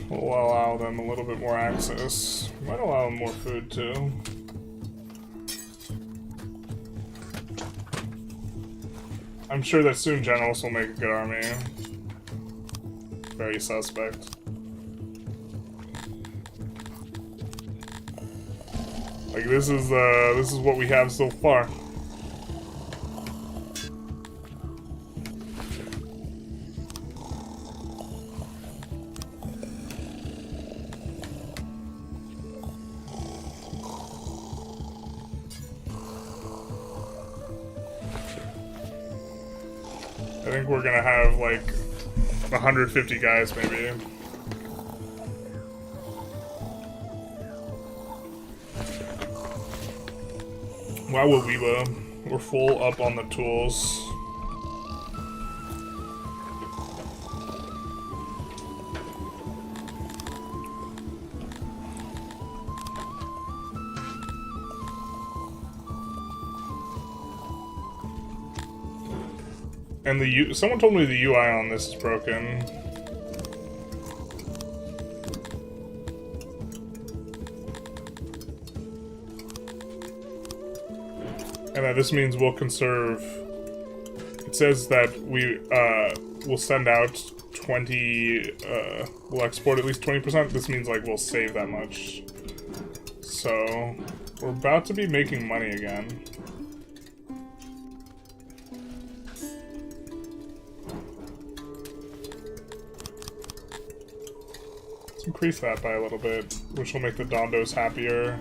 Speaker 1: We'll allow them a little bit more access. Might allow them more food too. I'm sure that soon generals will make a good army. Very suspect. Like this is what we have so far. I think we're gonna have like 150 guys maybe. Wow, we're full up on the tools. And someone told me the UI on this is broken. And that this means we'll conserve. It says that we will send out 20. We'll export at least 20%. This means like we'll save that much. So we're about to be making money again. Let's increase that by a little bit, which will make the Dondos happier.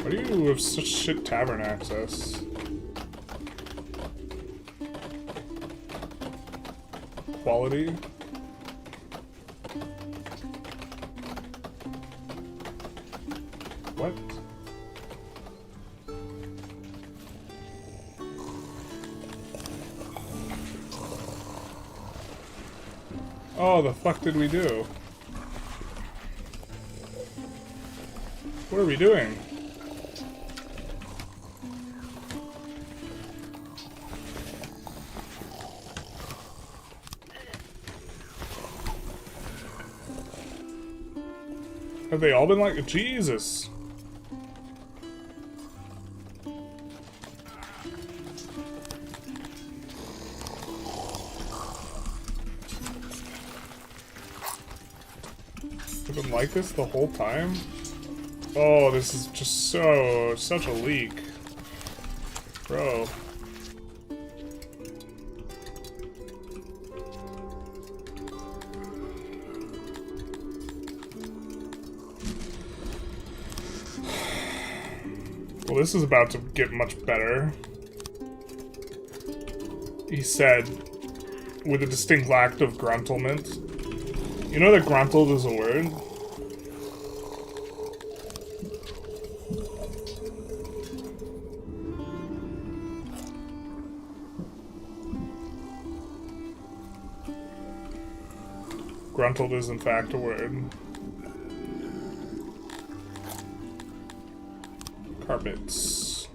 Speaker 1: Why do you have such shit tavern access? Quality? What? Oh, the fuck did we do? What are we doing? Have they all been like... Jesus! Have been like this the whole time? Oh, this is just such a leak. Bro. Well, this is about to get much better. He said, with a distinct lack of gruntlement. You know that gruntled is a word? Gruntled is in fact a word. Carpets.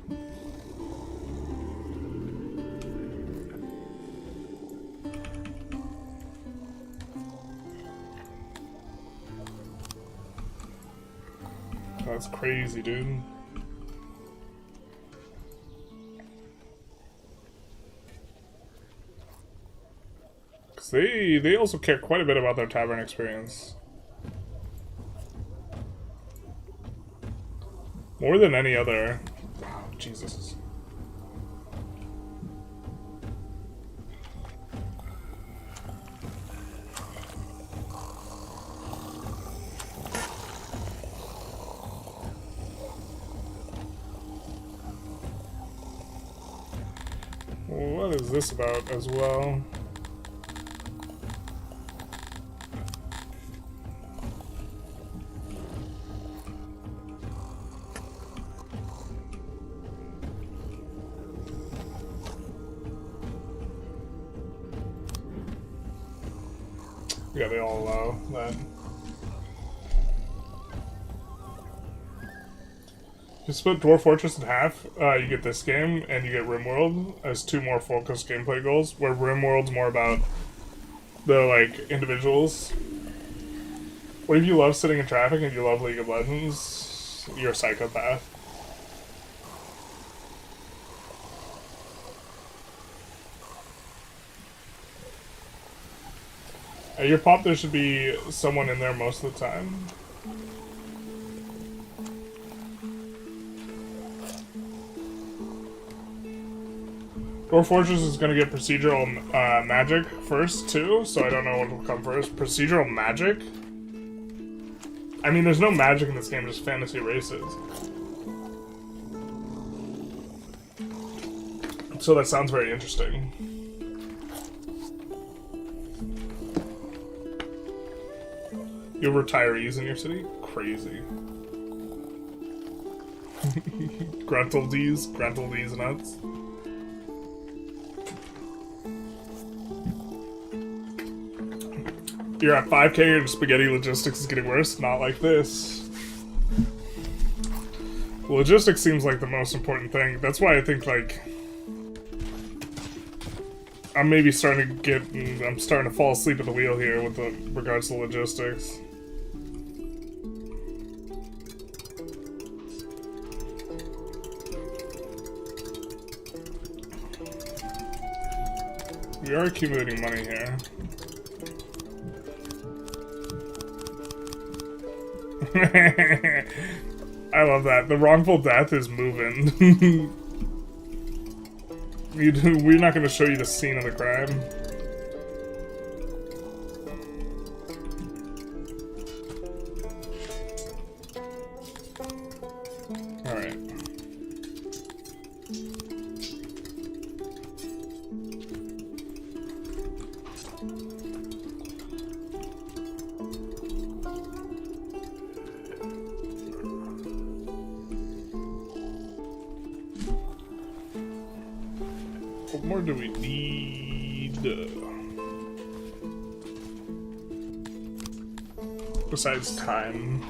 Speaker 1: That's crazy, dude. Cause they also care quite a bit about their tavern experience. More than any other. Wow, Jesus. What is this about as well? Yeah, they all allow that. You split Dwarf Fortress in half, you get this game, and you get RimWorld as 2 more focused gameplay goals, where RimWorld's more about the, like, individuals. What if you love sitting in traffic and you love League of Legends? You're a psychopath. At your pop, there should be someone in there most of the time. Dwarf Fortress is going to get procedural magic first, too, so I don't know what will come first. Procedural magic? I mean, there's no magic in this game, just fantasy races. So that sounds very interesting. You have retirees in your city? Crazy. Gruntledies nuts. You're at 5K and spaghetti logistics is getting worse? Not like this. Logistics seems like the most important thing. That's why I think, like, I'm maybe starting to fall asleep at the wheel here with regards to logistics. We are accumulating money here. I love that. The wrongful death is moving. We're not going to show you the scene of the crime. Alright. What more do we need? Besides time.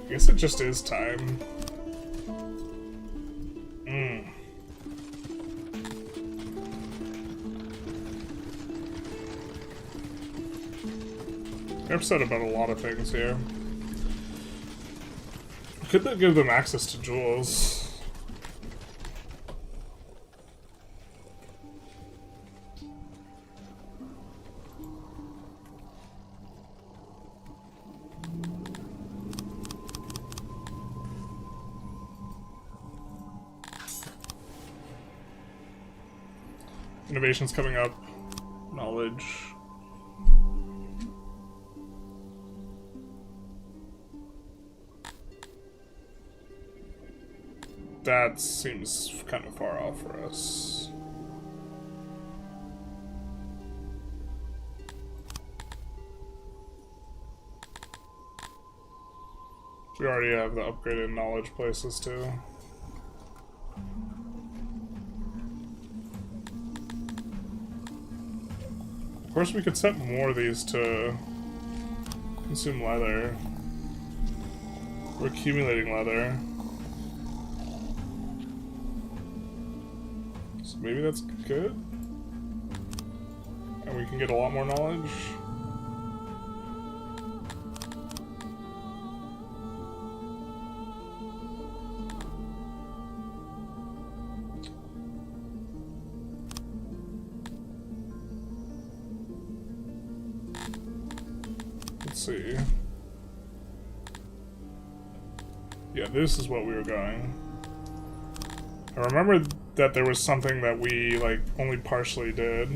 Speaker 1: I guess it just is time. We're upset about a lot of things here. Could they give them access to jewels? Innovations coming up. Knowledge. That seems kind of far off for us. We already have the upgraded knowledge places too. Of course, we could set more of these to consume leather. We're accumulating leather. So maybe that's good? And we can get a lot more knowledge. See. Yeah, this is what we were going. I remember that there was something that we, like, only partially did.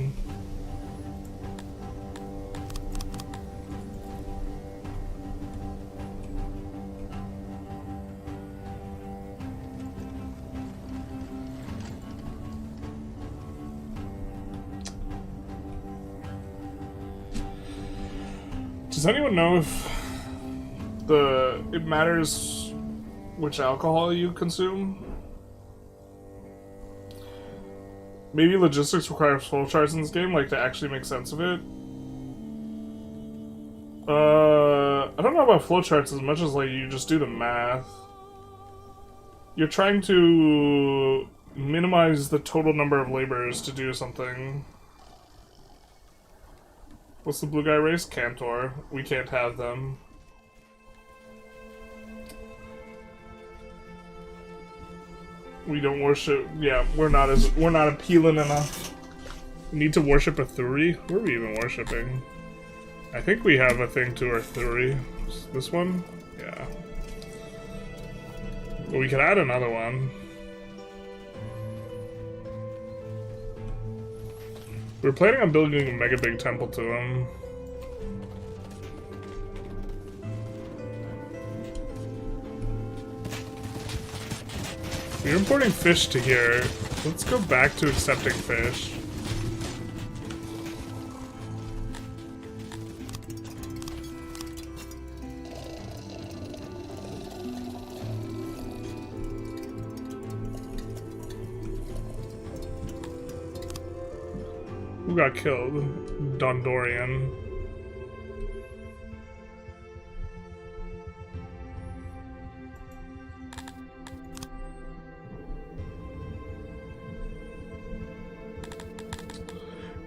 Speaker 1: Does anyone know if it matters which alcohol you consume? Maybe logistics requires flowcharts in this game, like to actually make sense of it. I don't know about flowcharts as much as like you just do the math. You're trying to minimize the total number of laborers to do something. What's the blue guy race? Cantor. We can't have them. We don't worship. Yeah, we're not appealing enough. We need to worship a Thuri. Who are we even worshiping? I think we have a thing to our Thuri. This one? Yeah. Well, we could add another one. We were planning on building a mega big temple to him. We're importing fish to here. Let's go back to accepting fish. Who got killed? Dondorian.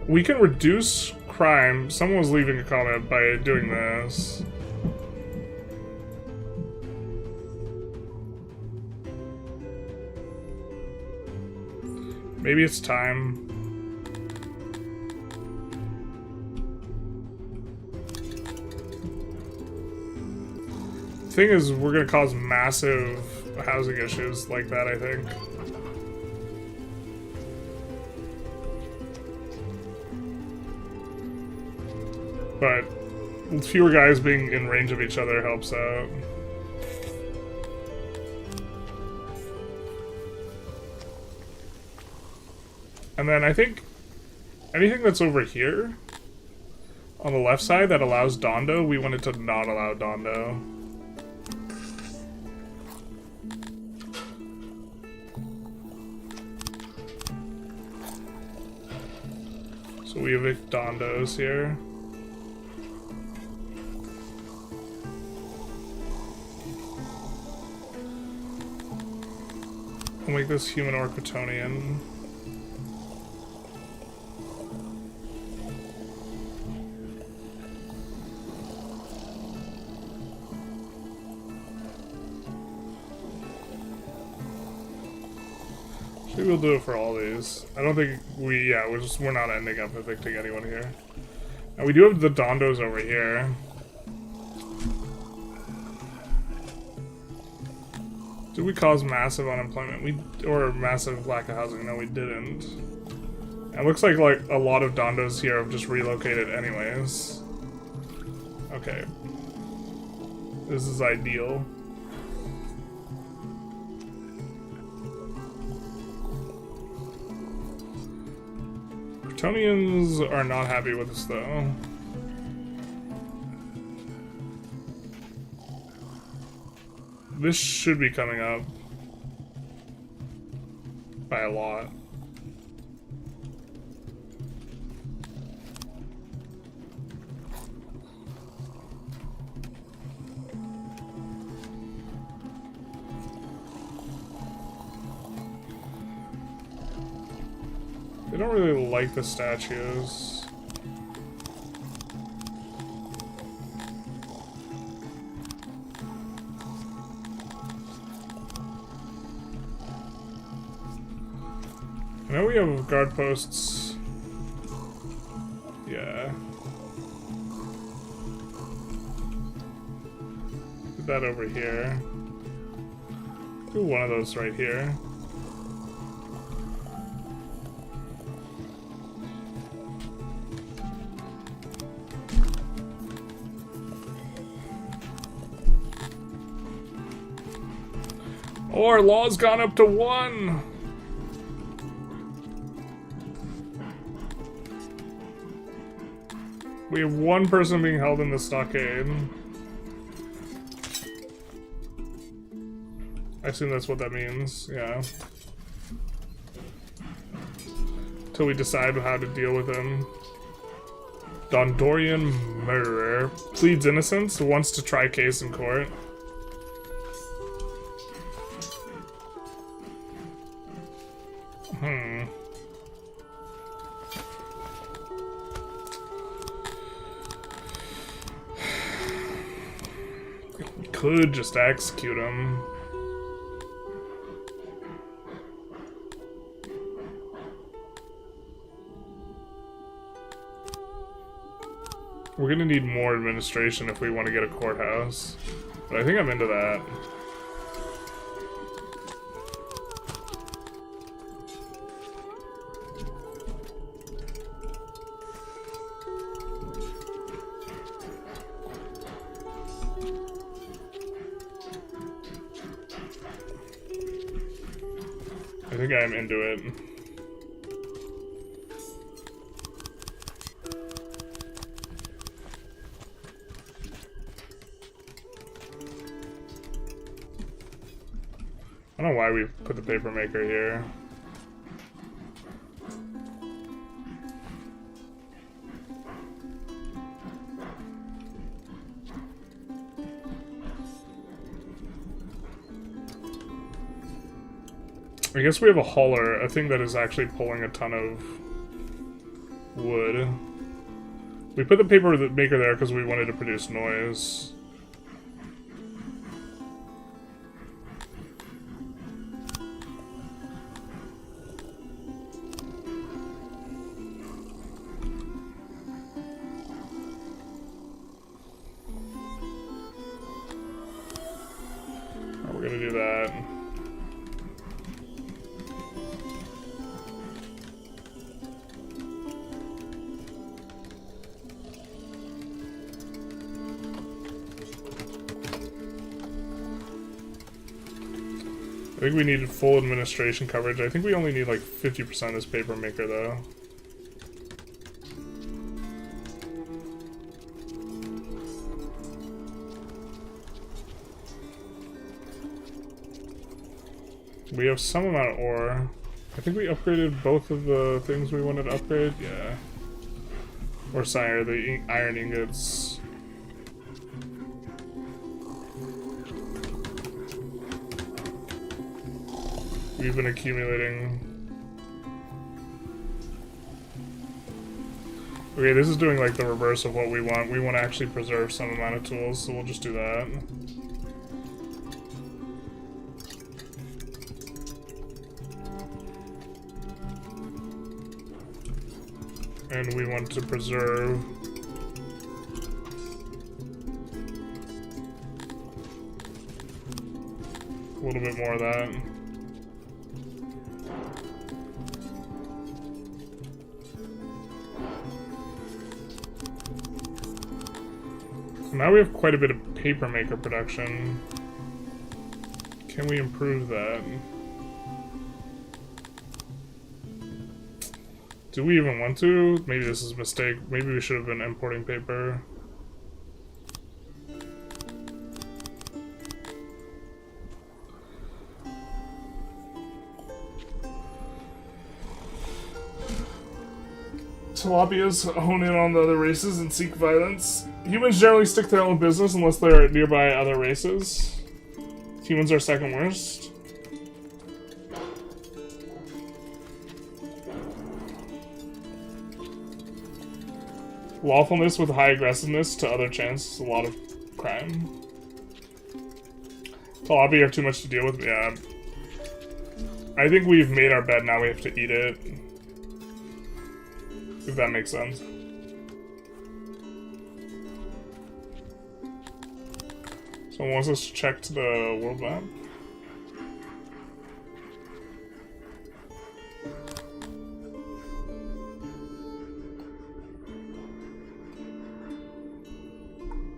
Speaker 1: We can reduce crime. Someone was leaving a comment by doing this. Maybe it's time. Thing is, we're gonna cause massive housing issues like that, I think. But fewer guys being in range of each other helps out. And then I think anything that's over here on the left side that allows Dondo, we wanted to not allow Dondo. So we evict Dondos here. We'll make this human or Quitonian. Maybe we'll do it for all these. I don't think we're not ending up evicting anyone here. And we do have the Dondos over here. Did we cause massive unemployment? Or massive lack of housing? No, we didn't. It looks like a lot of Dondos here have just relocated anyways. Okay. This is ideal. Bretonians are not happy with us though. This should be coming up by a lot. They don't really like the statues. I know we have guard posts. Yeah. Put that over here. Do one of those right here. Oh, our law's gone up to 1! We have one person being held in the stockade. I assume that's what that means, yeah. Till we decide how to deal with him. Dondorian murderer. Pleads innocence, wants to try case in court. We could just execute him. We're gonna need more administration if we want to get a courthouse. But I think I'm into that. I think I'm into it. I don't know why we put the paper maker here. I guess we have a hauler, a thing that is actually pulling a ton of wood. We put the paper maker there because we wanted to produce noise. We're gonna do that. I think we needed full administration coverage. I think we only need like 50% of this paper maker though. We have some amount of ore. I think we upgraded both of the things we wanted to upgrade. Yeah. Or sorry, the iron ingots. We've been accumulating. Okay, this is doing like the reverse of what we want. We want to actually preserve some amount of tools, so we'll just do that. And we want to preserve a little bit more of that. Now we have quite a bit of paper maker production. Can we improve that? Do we even want to? Maybe this is a mistake. Maybe we should have been importing paper. Tilapias hone in on the other races and seek violence. Humans generally stick to their own business unless they're nearby other races. Humans are second worst. Lawfulness with high aggressiveness to other chances, a lot of crime. Tilapia are too much to deal with, yeah. I think we've made our bed, now we have to eat it. If that makes sense. Someone wants us to check to the world map.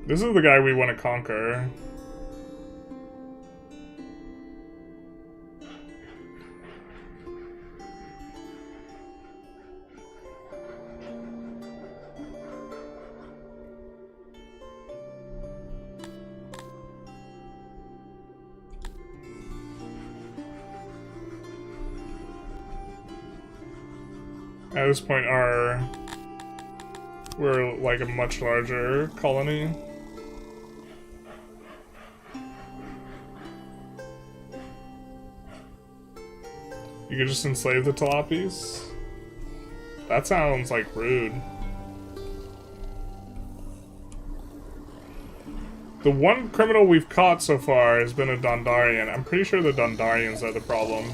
Speaker 1: This is the guy we want to conquer. At this point, we're like a much larger colony. You could just enslave the Talapis? That sounds like rude. The one criminal we've caught so far has been a Dondarian. I'm pretty sure the Dondarians are the problem.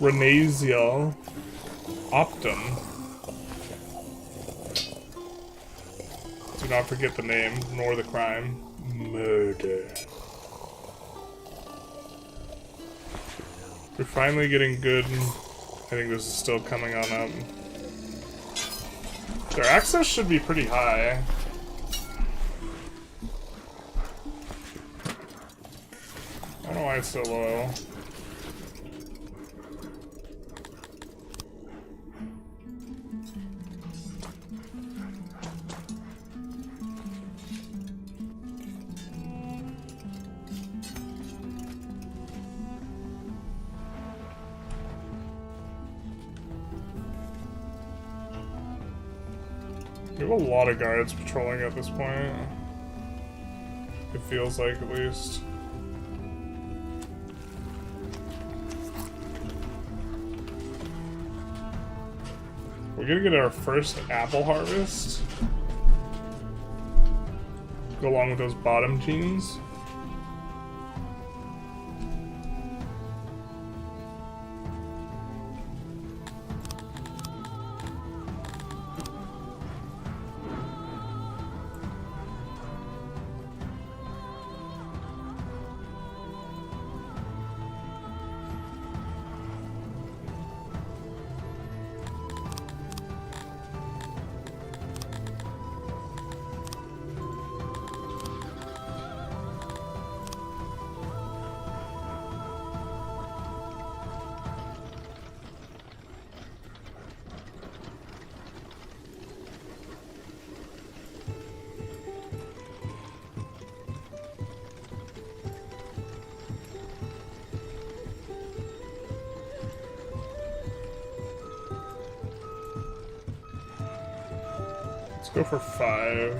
Speaker 1: Renaziel Optum. Do not forget the name, nor the crime. Murder. We're finally getting good. I think this is still coming on up. Their access should be pretty high. I don't know why it's so low. We have a lot of guards patrolling at this point. It feels like, at least. We're gonna get our first apple harvest. Go along with those bottom genes. Let's go for 5.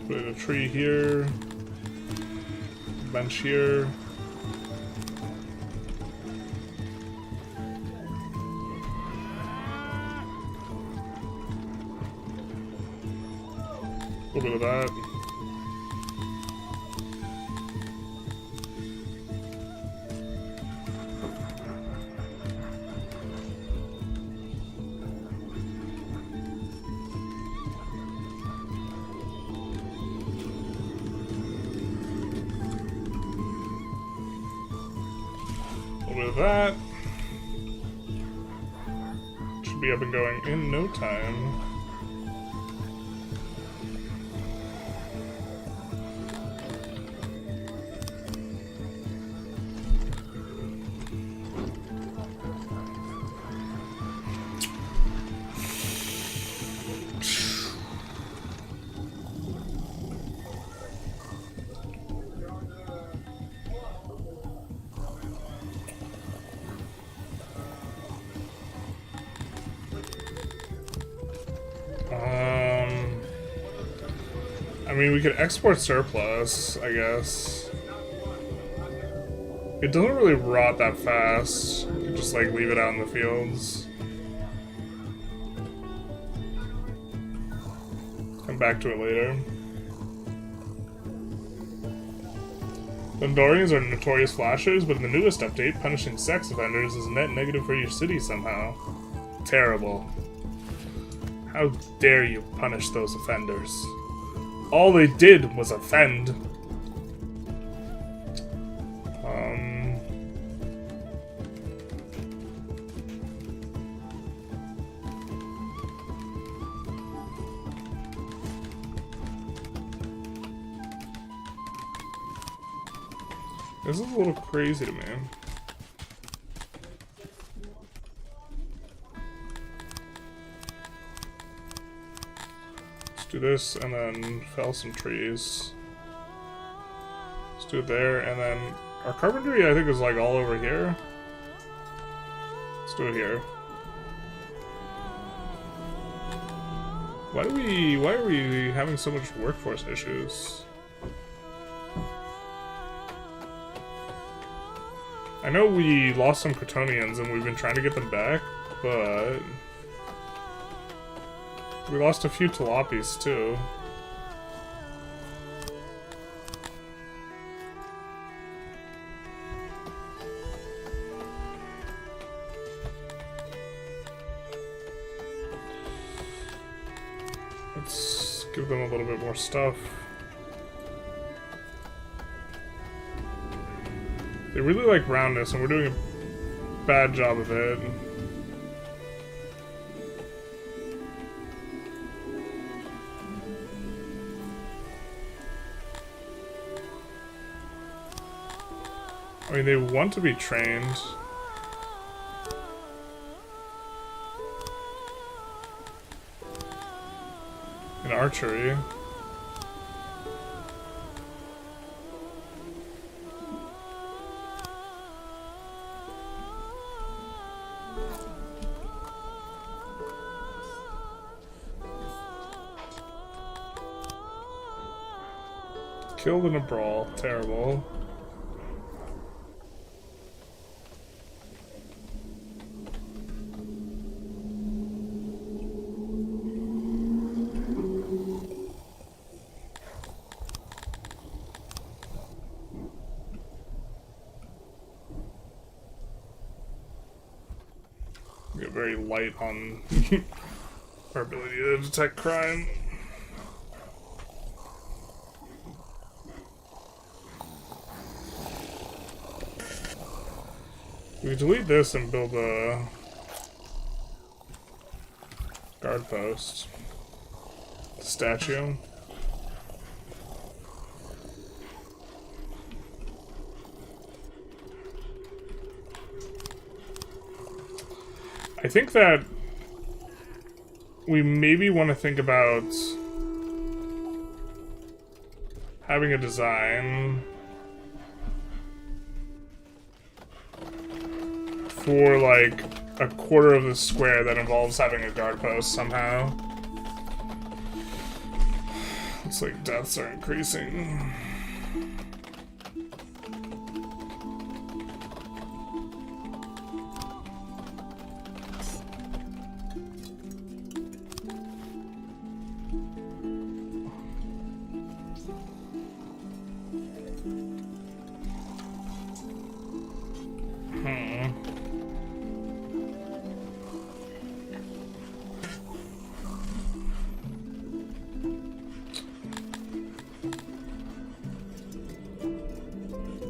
Speaker 1: Put a tree here, bench here. A little bit of that. With that, should be up and going in no time. I mean, we could export surplus, I guess. It doesn't really rot that fast. You could just, like, leave it out in the fields. Come back to it later. Dondarians are notorious flashers, but in the newest update, punishing sex offenders is a net negative for your city somehow. Terrible. How dare you punish those offenders? All they did was offend. This is a little crazy to me. Let's do this and then fell some trees. Let's do it there, and then our carpentry I think is like all over here. Let's do it here. Why are we having so much workforce issues? I know we lost some Crotonians and we've been trying to get them back, but we lost a few Tilapis too. Let's give them a little bit more stuff. They really like roundness, and we're doing a bad job of it. I mean, they want to be trained. In archery. Killed in a brawl. Terrible. Get very light on our ability to detect crime. We delete this and build a guard post. Statue. I think that we maybe want to think about having a design for like a quarter of the square that involves having a guard post somehow. Looks like deaths are increasing.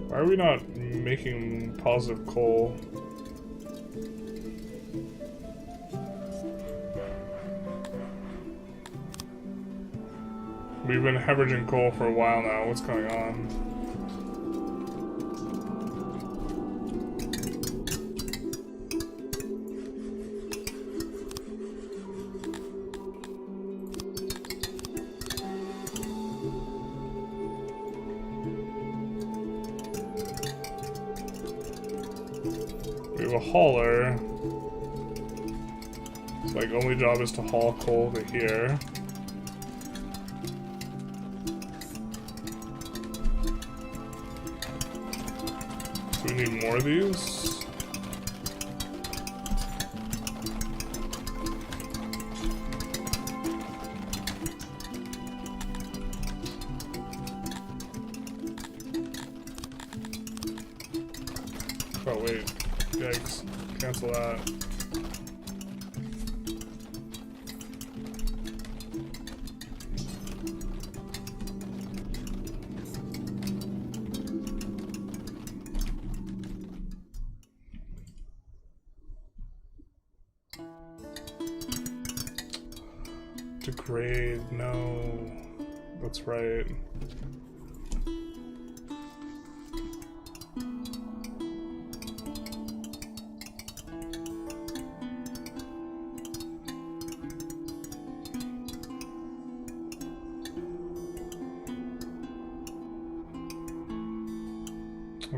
Speaker 1: Why are we not making positive coal? We've been hemorrhaging coal for a while now. What's going on? A hauler. It's like only job is to haul coal to here. Do we need more of these? Oh wait. Yikes. Cancel that. Degrade, no. That's right.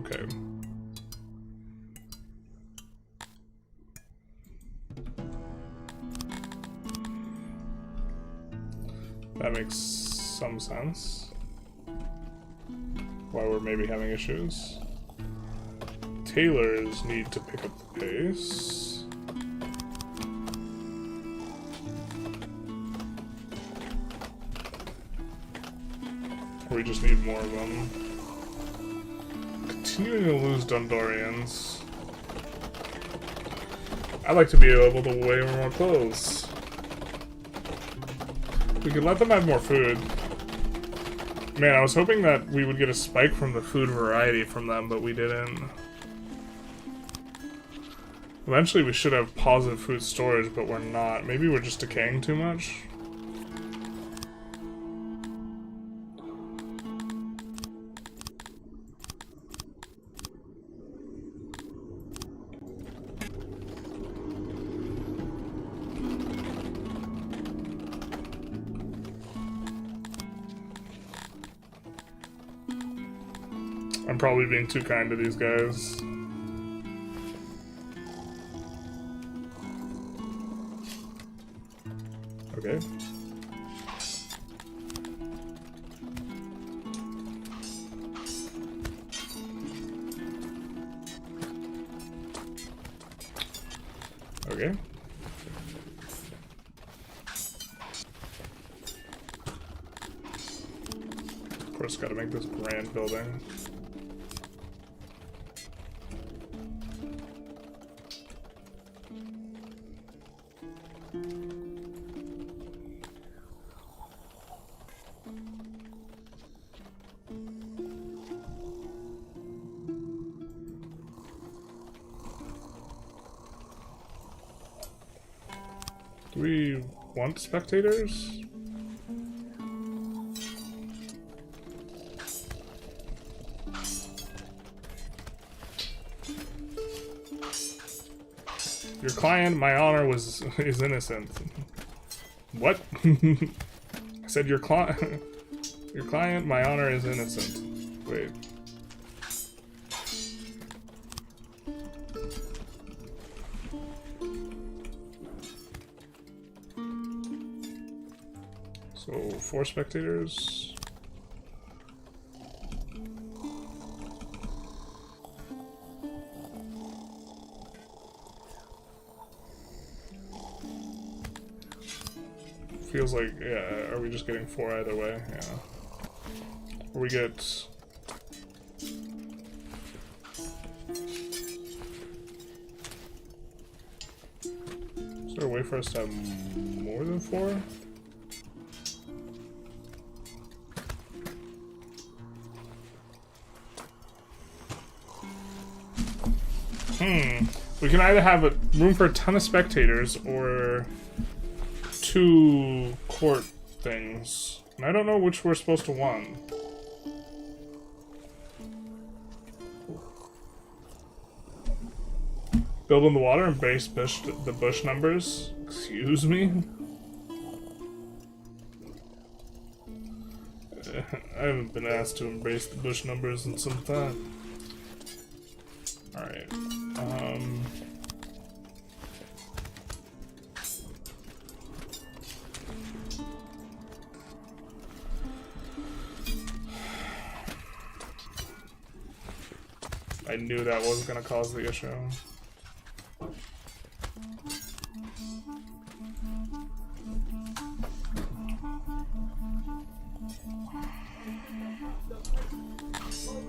Speaker 1: Okay. That makes some sense. Why we're maybe having issues. Tailors need to pick up the pace. We just need more of them. Continuing to lose Dondorians. I'd like to be able to wear more clothes. We could let them have more food. Man, I was hoping that we would get a spike from the food variety from them, but we didn't. Eventually we should have positive food storage, but we're not. Maybe we're just decaying too much. I'm probably being too kind to these guys. Okay. Okay. Of course, gotta make this grand building. Do we want spectators? Your client, my honor, is innocent. What? I said your client, my honor is innocent. Wait. So 4 spectators. Feels like, yeah, are we just getting 4 either way? Yeah. Or we get... Is there a way for us to have more than 4? We can either have a room for a ton of spectators or 2 court things. And I don't know which we're supposed to want. Build in the water and base the bush numbers. Excuse me? I haven't been asked to embrace the bush numbers in some time. Alright. I knew that was going to cause the issue.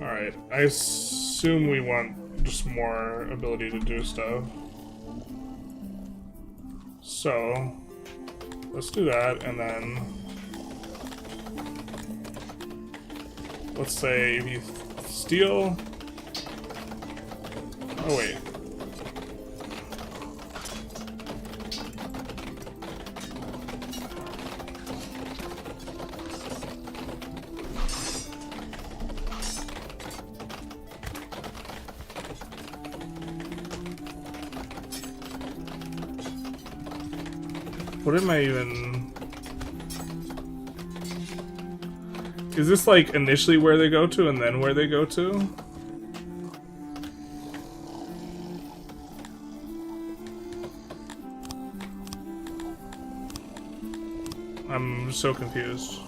Speaker 1: Alright, I assume we want just more ability to do stuff. So, let's do that, and then... Let's say if you steal... Oh wait. What am I even... Is this like initially where they go to and then where they go to? I'm so confused.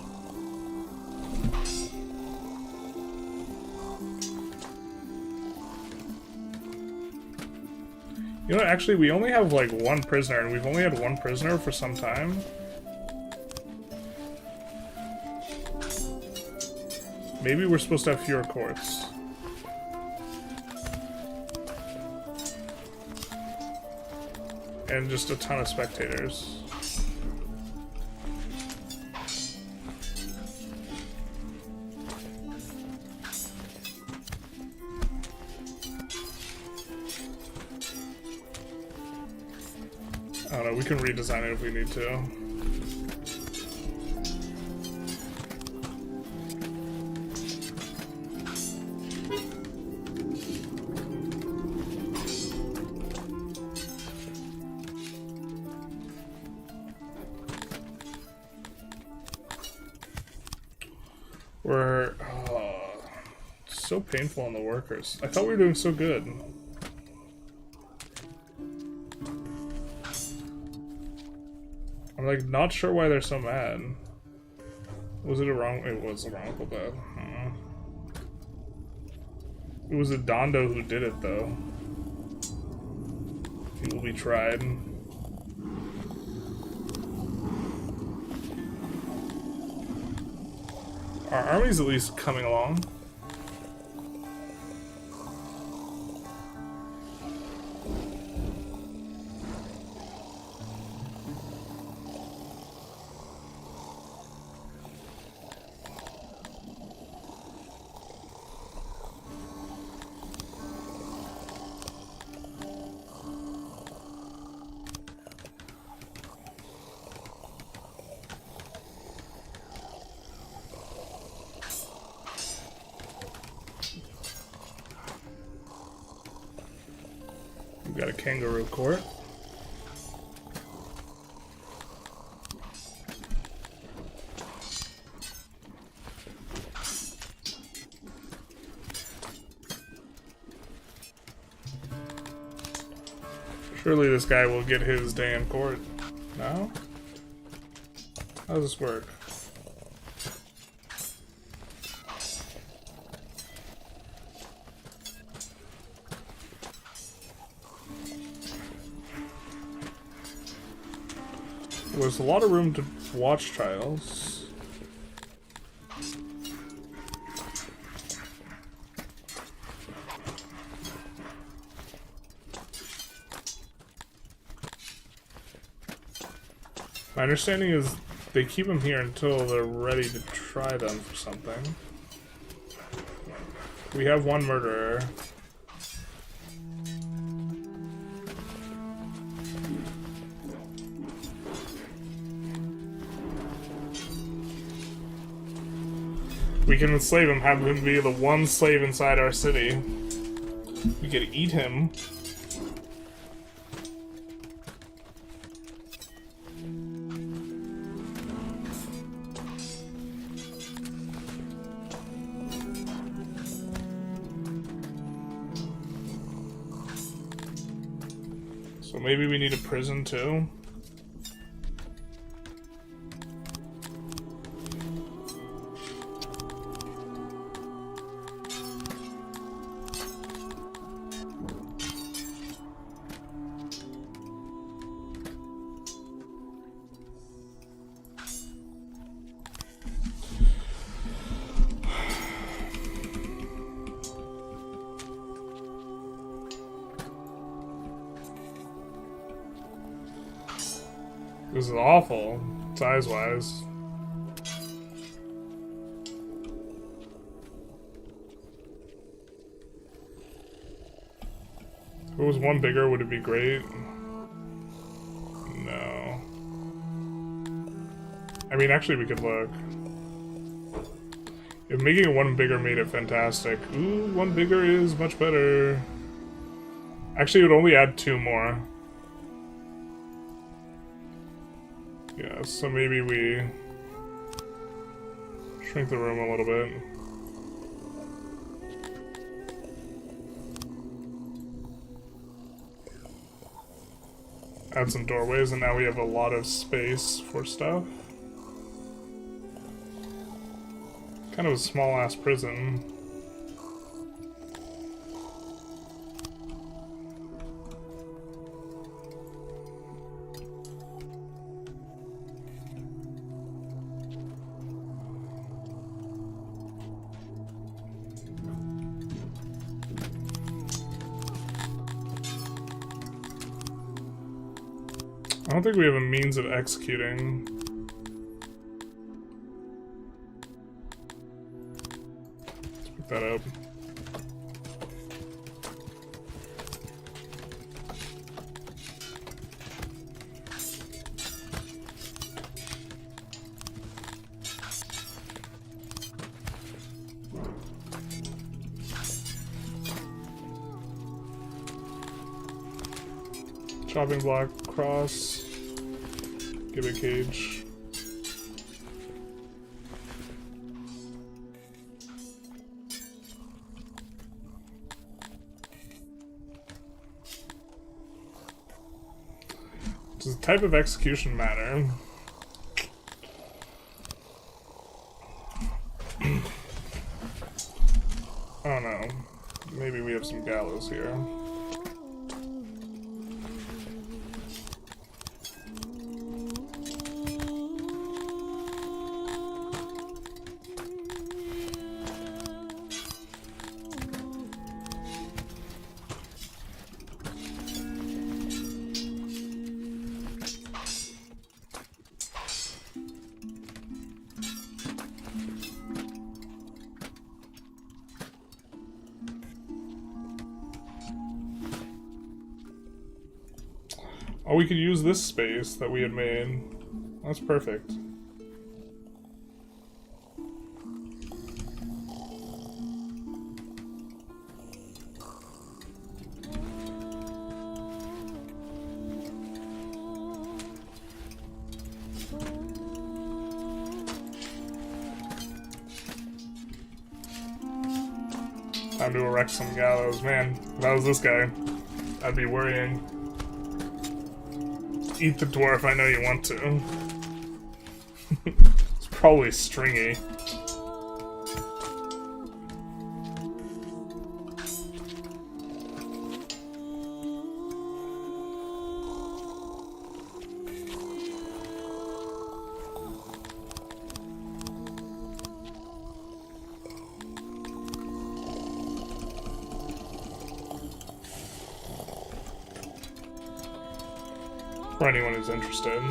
Speaker 1: You know, actually, we only have like one prisoner, and we've only had one prisoner for some time. Maybe we're supposed to have fewer courts. And just a ton of spectators. I don't know, we can redesign it if we need to. We're so painful on the workers. I thought we were doing so good. I'm like not sure why they're so mad. Was it a wrong? It was a wrongful death. It was a Dondo who did it though. He will be tried. Our army's at least coming along. Got a kangaroo court. Surely this guy will get his day in court. No? How does this work? There's a lot of room to watch trials. My understanding is they keep them here until they're ready to try them for something. We have one murderer. We can enslave him, have him be the one slave inside our city. We could eat him. So maybe we need a prison too. This is awful, size-wise. If it was one bigger, would it be great? No. I mean, actually, we could look. If making it one bigger made it fantastic. Ooh, one bigger is much better. Actually, it would only add 2 more. Yeah, so maybe we shrink the room a little bit. Add some doorways, and now we have a lot of space for stuff. Kind of a small-ass prison. I don't think we have a means of executing. Let's pick that up. Chopping block, cross, give it a cage. Does the type of execution matter? I don't know. Maybe we have some gallows here. Oh, we could use this space that we had made. That's perfect. Time to erect some gallows. Man, if I was this guy, I'd be worrying. Eat the dwarf, I know you want to. It's probably stringy. For anyone who's interested.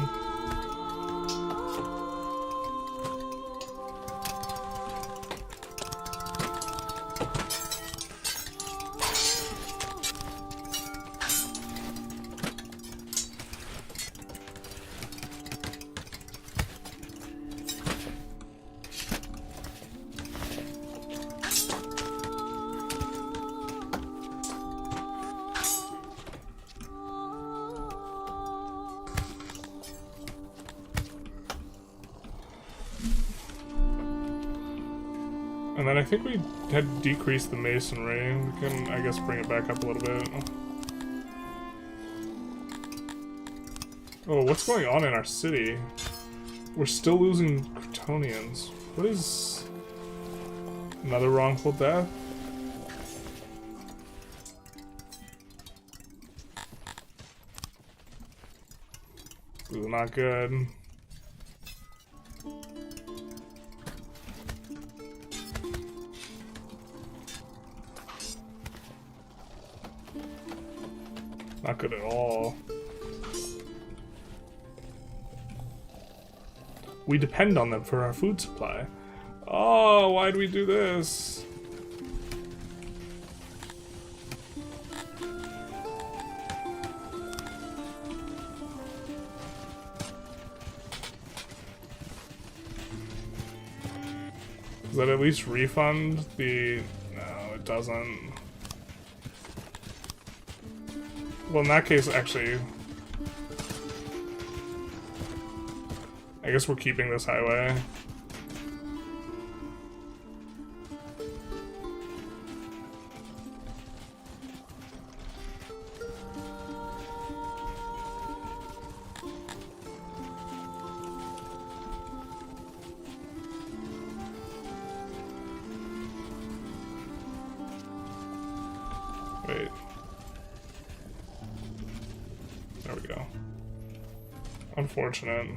Speaker 1: And then I think we had decreased the masonry. We can, I guess, bring it back up a little bit. Oh, what's going on in our city? We're still losing Crotonians. What is... another wrongful death? This is not good. Not good at all. We depend on them for our food supply. Oh, why'd we do this? Does that at least refund the... No, it doesn't. Well, in that case, actually... I guess we're keeping this highway. There we go. Unfortunate.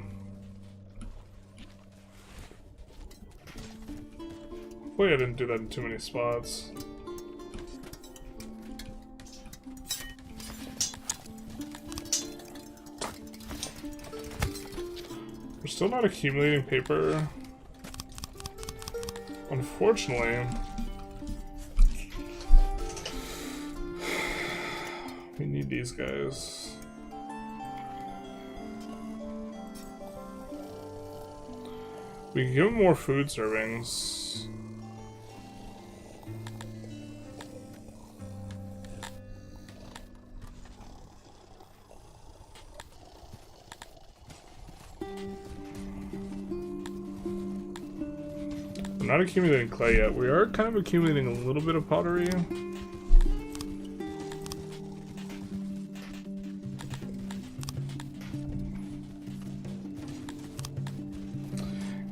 Speaker 1: Hopefully I didn't do that in too many spots. We're still not accumulating paper. Unfortunately. We need these guys. We can give them more food servings. We're not accumulating clay yet. We are kind of accumulating a little bit of pottery.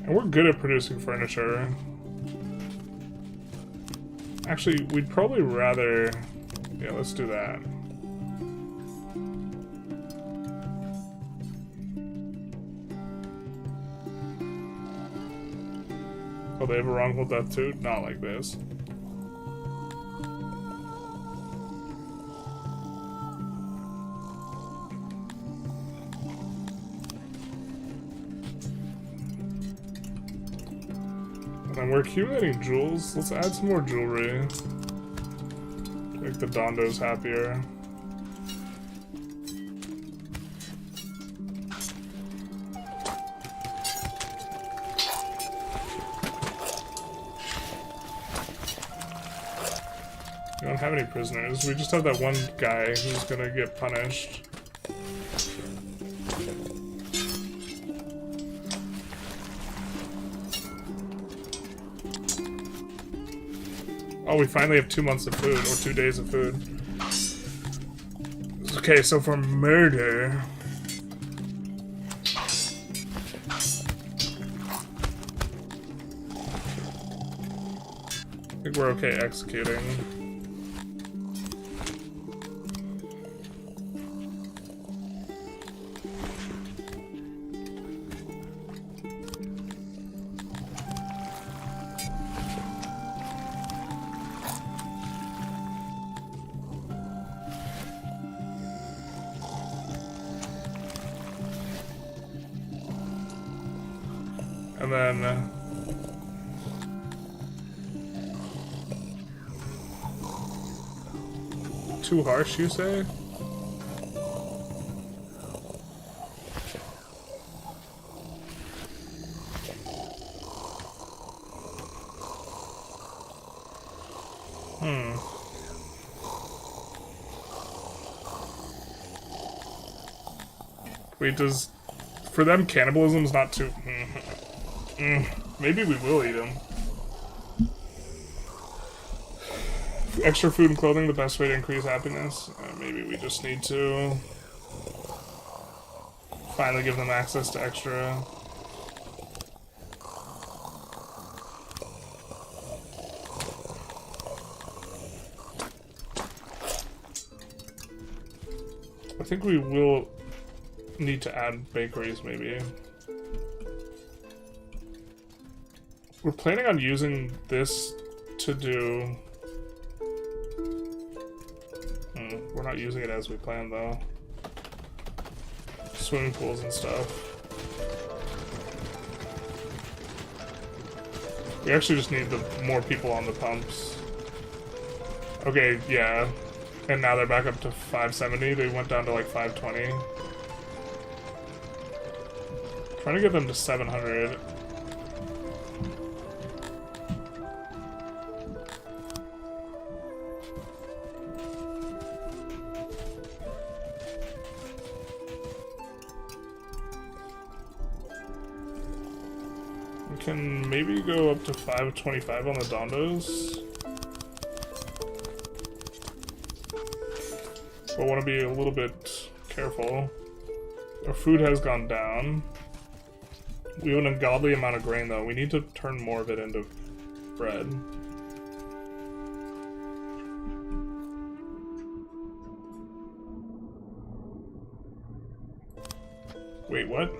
Speaker 1: And we're good at producing furniture. Actually, we'd probably rather... Yeah, let's do that. Oh, they have a wrongful death too? Not like this. And we're accumulating jewels. Let's add some more jewelry. Make the Dondos happier. We don't have any prisoners. We just have that one guy who's gonna get punished. Oh, we finally have 2 months of food, or 2 days of food. Okay, so for murder... I think we're okay executing. And then... too harsh, you say? Wait, does... For them, cannibalism's not too... Maybe we will eat them. Extra food and clothing, the best way to increase happiness? Maybe we just need to... finally give them access to extra... I think we will need to add bakeries, maybe. We're planning on using this to do... we're not using it as we planned, though. Swimming pools and stuff. We actually just need more people on the pumps. Okay, yeah. And now they're back up to 570. They went down to like 520. Trying to get them to 700. Can maybe go up to 525 on the Dondos. But I want to be a little bit careful. Our food has gone down. We have an ungodly amount of grain though. We need to turn more of it into bread. Wait, what?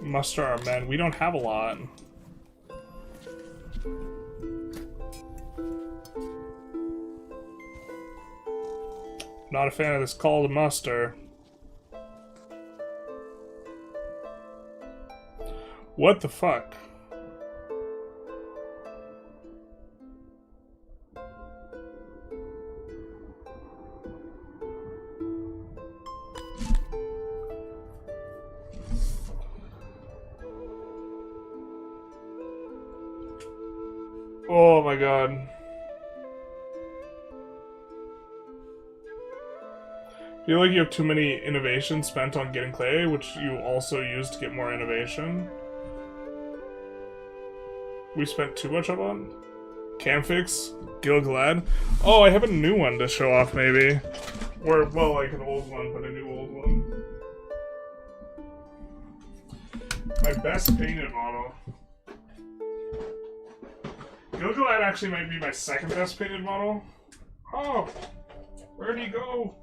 Speaker 1: Muster our men. We don't have a lot. Not a fan of this call to muster. What the fuck? Oh my god. I feel like you have too many innovations spent on getting clay, which you also use to get more innovation. We spent too much up on? Camfix? Gilgalad? Oh, I have a new one to show off, maybe. Or, well, like an old one, but a new old one. My best painted model. Gilgalad actually might be my second best painted model. Oh! Where'd he go?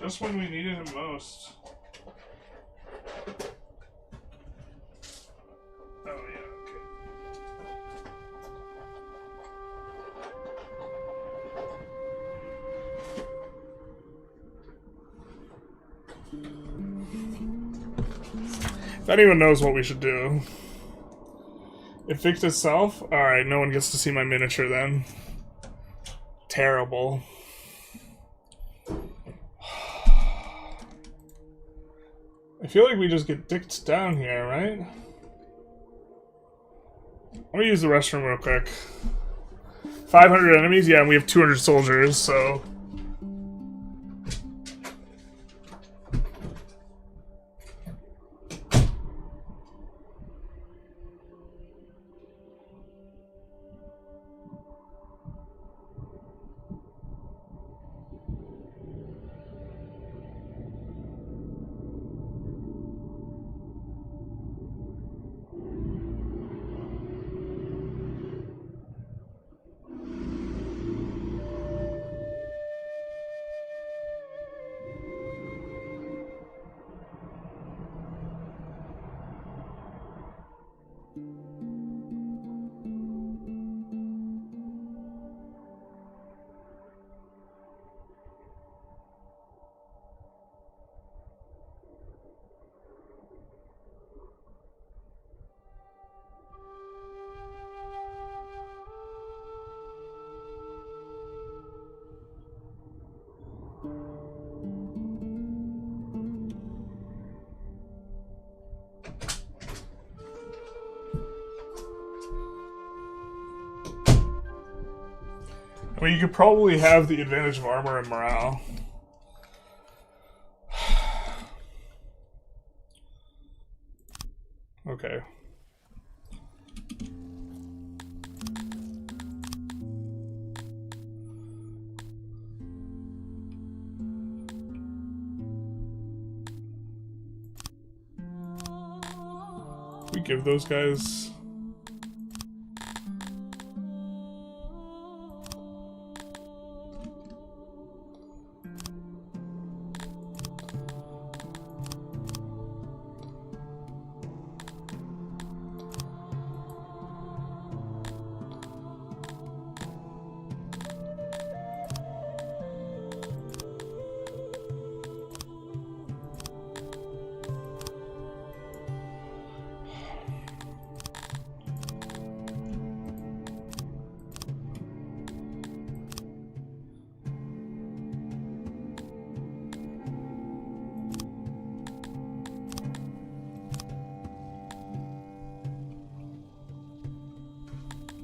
Speaker 1: Just when we needed him most. Oh yeah, okay. If anyone knows what we should do. It fixed itself? Alright, no one gets to see my miniature then. Terrible. I feel like we just get dicked down here, right? Let me use the restroom real quick. 500 enemies? Yeah, and we have 200 soldiers, so... I mean, you could probably have the advantage of armor and morale. Okay. We give those guys...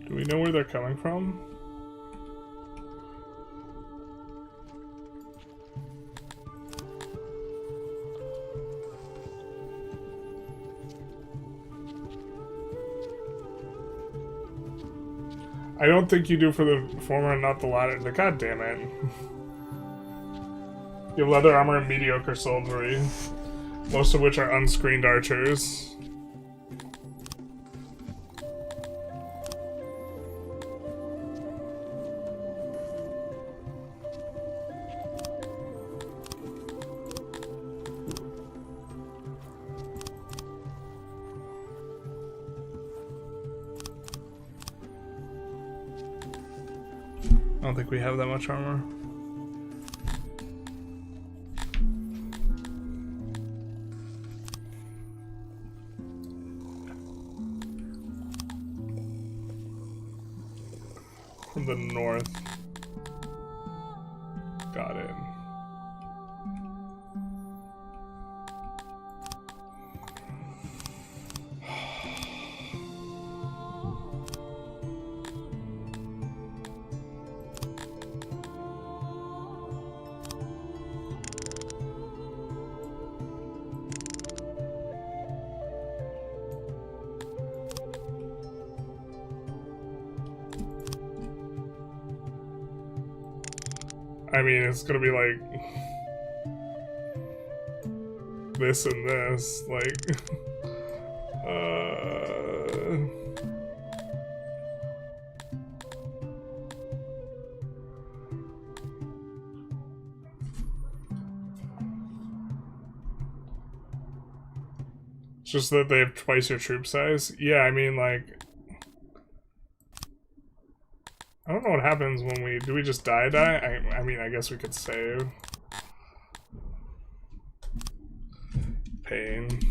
Speaker 1: Do we know where they're coming from? I don't think you do for the former and not the latter. God damn it. You have leather armor and mediocre soldiery, most of which are unscreened archers. don't think we have that much armor. From the north. Got it. I mean, it's gonna be like this and this, like it's just that they have twice your troop size. Yeah, I mean, like, I don't know what happens when we... Do we just die? I mean, I guess we could save. Pain.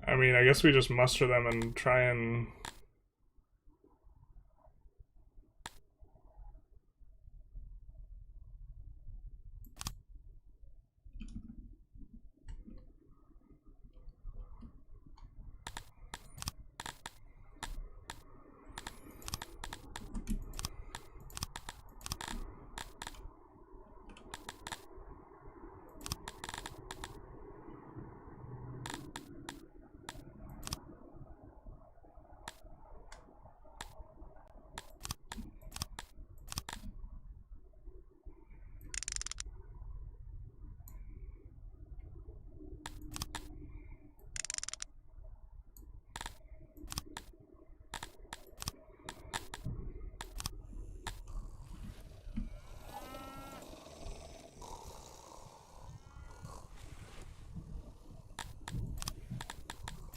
Speaker 1: I mean, I guess we just muster them and try and...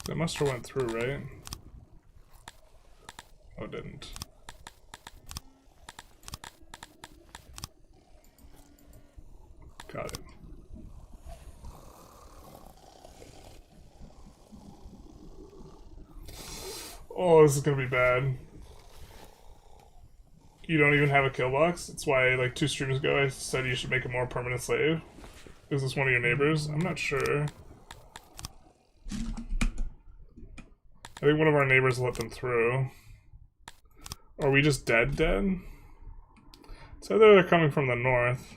Speaker 1: That muster went through, right? Oh, it didn't. Got it. Oh, this is gonna be bad. You don't even have a kill box? That's why, like, 2 streams ago I said you should make a more permanent slave. Is this one of your neighbors? I'm not sure. I think one of our neighbors let them through. Are we just dead? It's either they're coming from the north.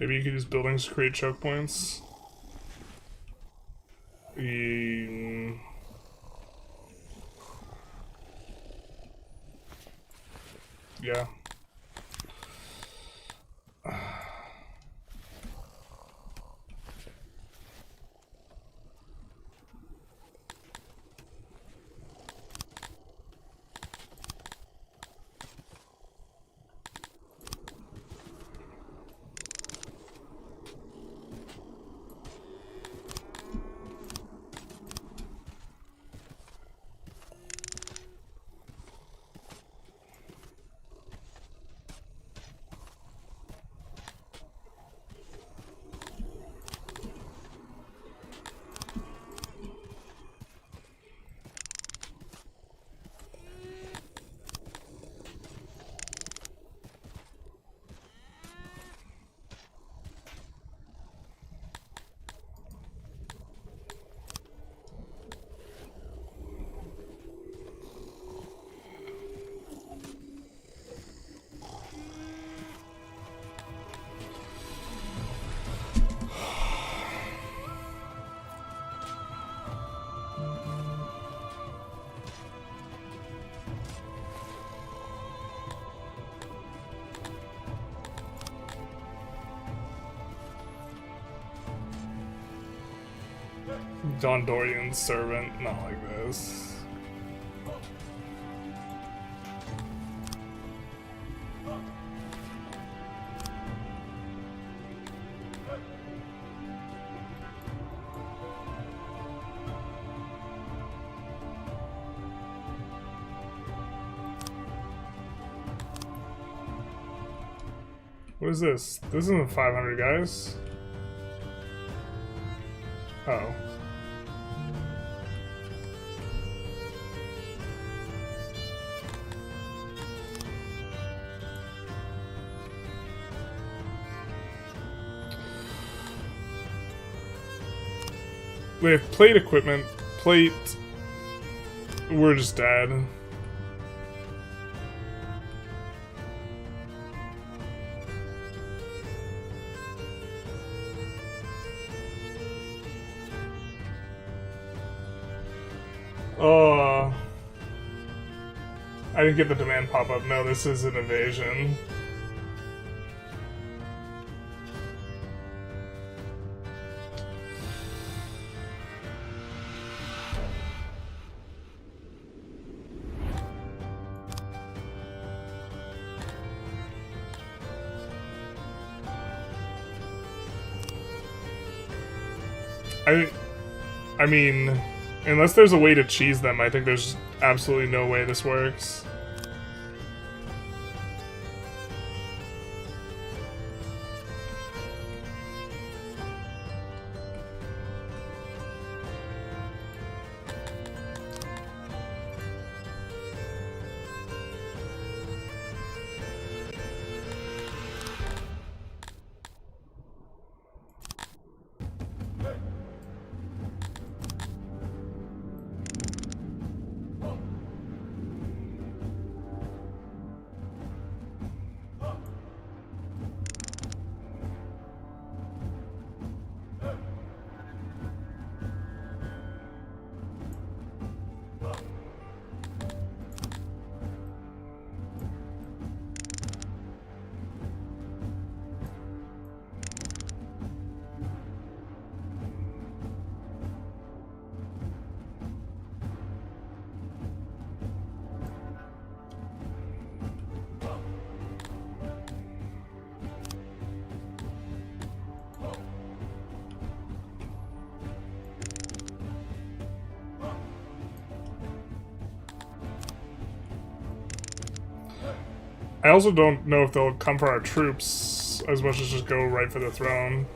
Speaker 1: Maybe you could use buildings to create choke points. Yeah. John Dorian's servant, not like this. What is this? This isn't 500, guys. Oh. We have plate equipment. Plate. We're just dead. Oh. I didn't get the demand pop-up. No, this is an invasion. I mean, unless there's a way to cheese them, I think there's absolutely no way this works. I also don't know if they'll come for our troops as much as just go right for the throne.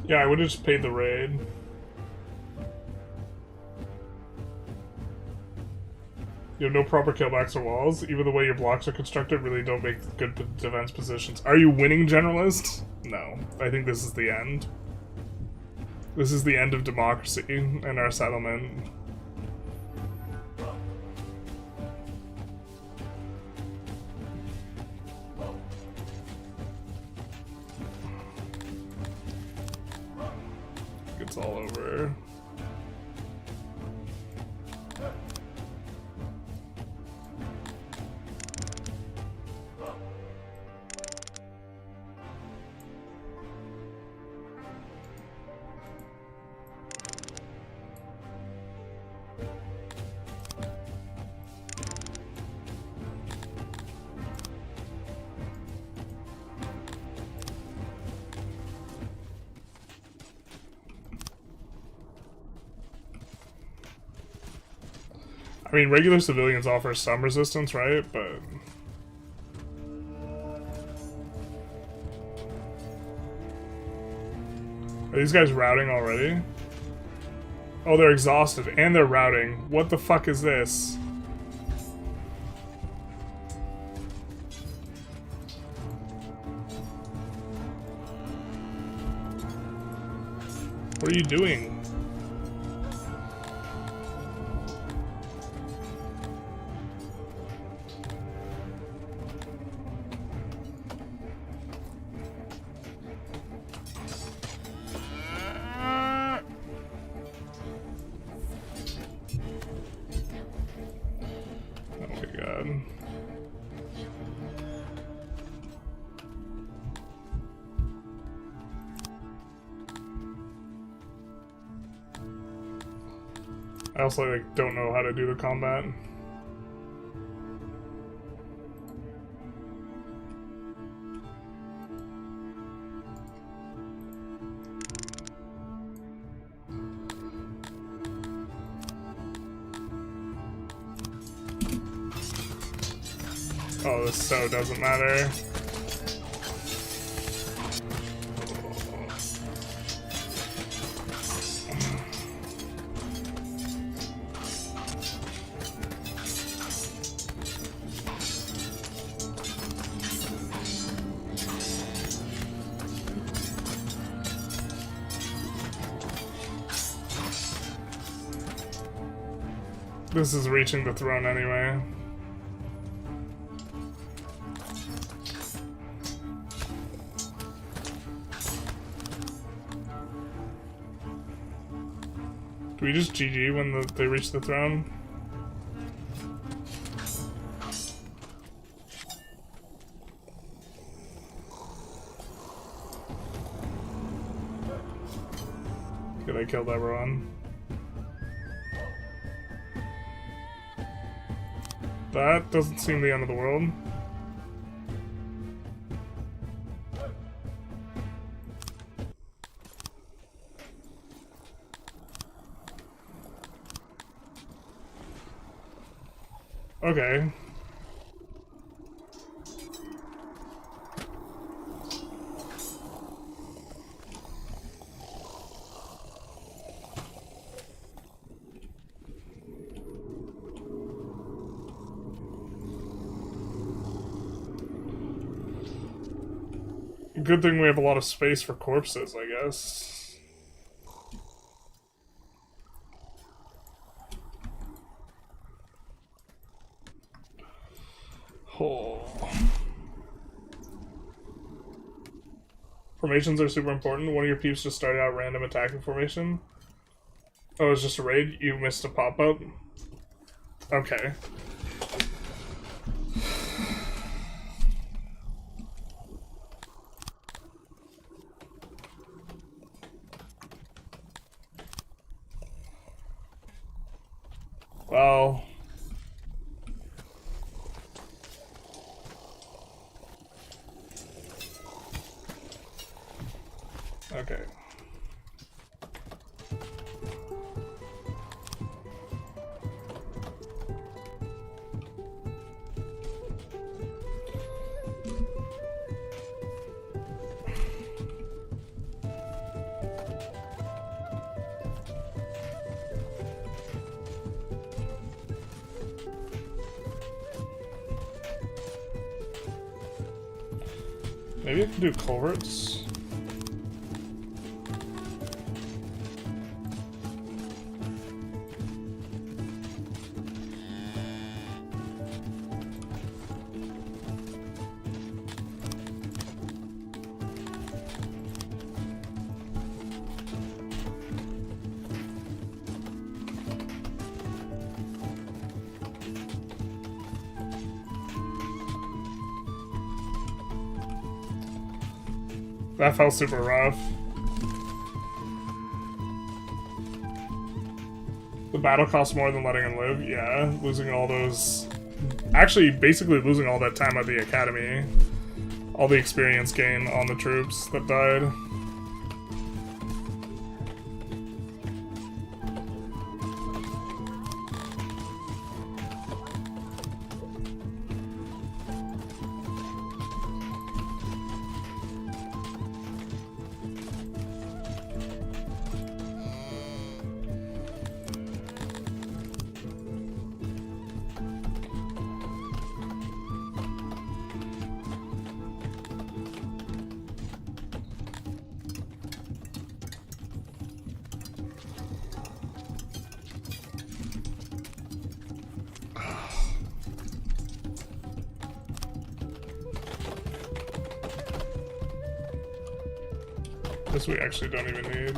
Speaker 1: Yeah, I would have just paid the raid. You have no proper killbacks or walls. Even the way your blocks are constructed really don't make good defense positions. Are you winning, Generalist? No. I think this is the end. This is the end of democracy and our settlement. It's all over. I mean, regular civilians offer some resistance, right? But are these guys routing already? Oh, they're exhausted and they're routing. What the fuck is this? What are you doing? I also like don't know how to do the combat. Oh, this so doesn't matter. This is reaching the throne anyway. Do we just GG when they reach the throne? Good, I killed everyone. That doesn't seem the end of the world. Okay. Good thing we have a lot of space for corpses, I guess. Oh. Formations are super important. One of your peeps just started out random attacking formation. Oh, it's just a raid? You missed a pop-up? Okay. Well... Okay. Maybe I can do culverts. That felt super rough. The battle costs more than letting him live. Yeah, losing all those... Actually, basically losing all that time at the academy. All the experience gain on the troops that died. This we actually don't even need.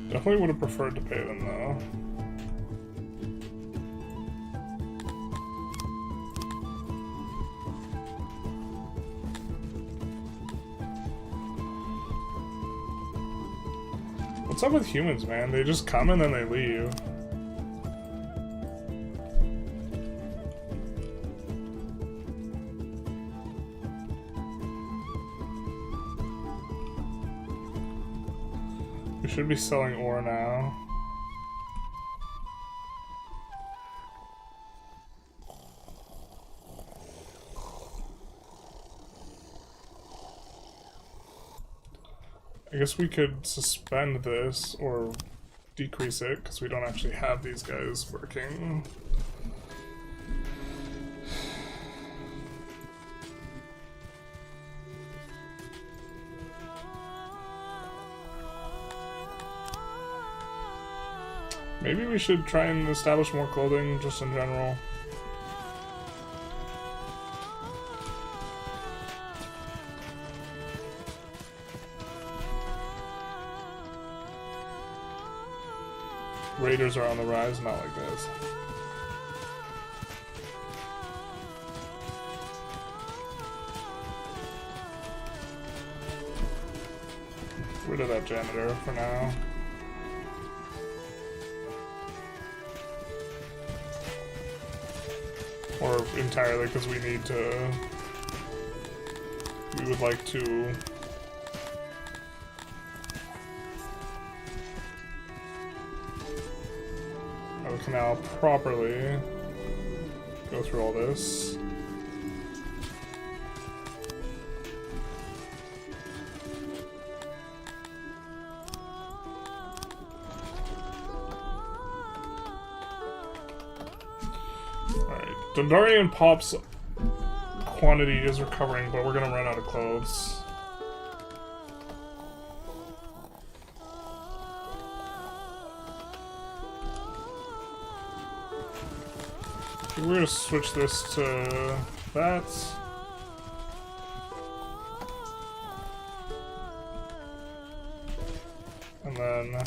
Speaker 1: Definitely would have preferred to pay them though. What's up with humans, man? They just come and then they leave. We should be selling ore now. I guess we could suspend this or decrease it because we don't actually have these guys working. Maybe we should try and establish more clothing just in general. Raiders are on the rise, not like this. Rid of that janitor for now. Or entirely because we need to... We would like to... have a canal properly. Go through all this. Dundarian Pop's quantity is recovering, but we're gonna run out of clothes. We're gonna switch this to that. And then...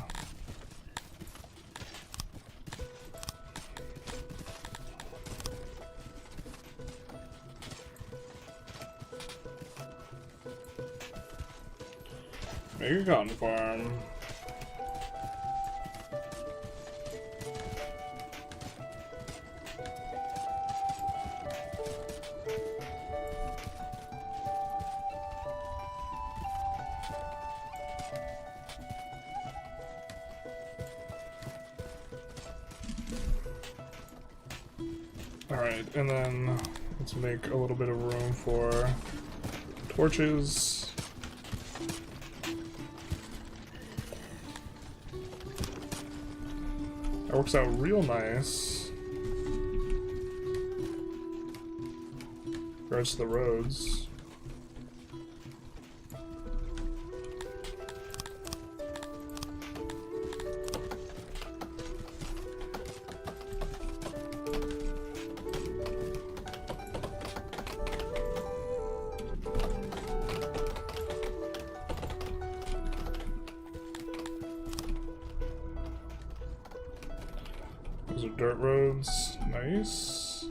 Speaker 1: make a cotton farm. Alright, and then let's make a little bit of room for torches. That works out real nice. Regards to the roads. Those are dirt roads. Nice.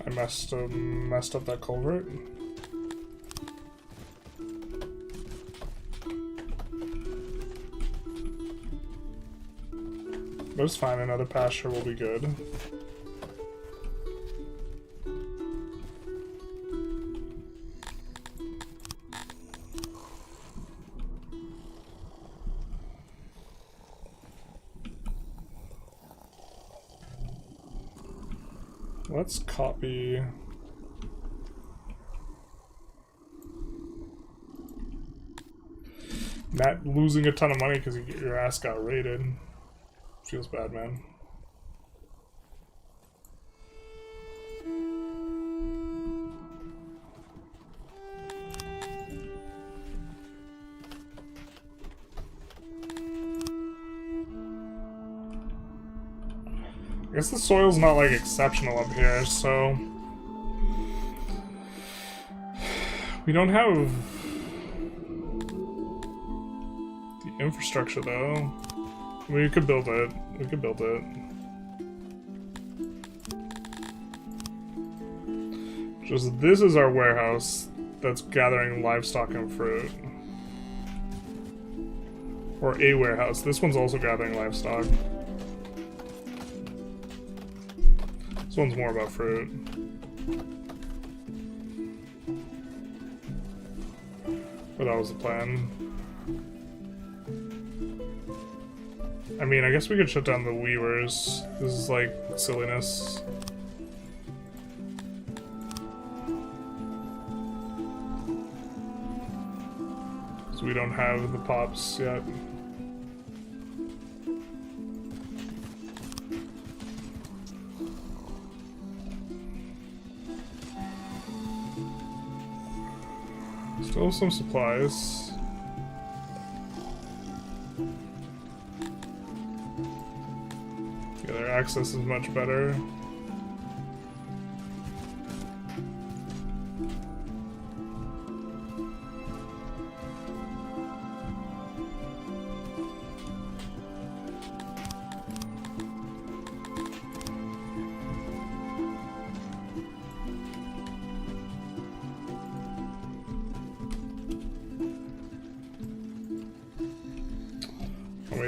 Speaker 1: I messed up that culvert. But it's fine, another pasture will be good. Let's copy... Not losing a ton of money because your ass got raided. Feels bad, man. I guess the soil's not like exceptional up here, so we don't have the infrastructure though. We could build it. We could build it. Just this is our warehouse that's gathering livestock and fruit. Or a warehouse. This one's also gathering livestock. This one's more about fruit. But that was the plan. I mean, I guess we could shut down the weavers. This is like silliness. So we don't have the pops yet. Still some supplies. Yeah, their access is much better.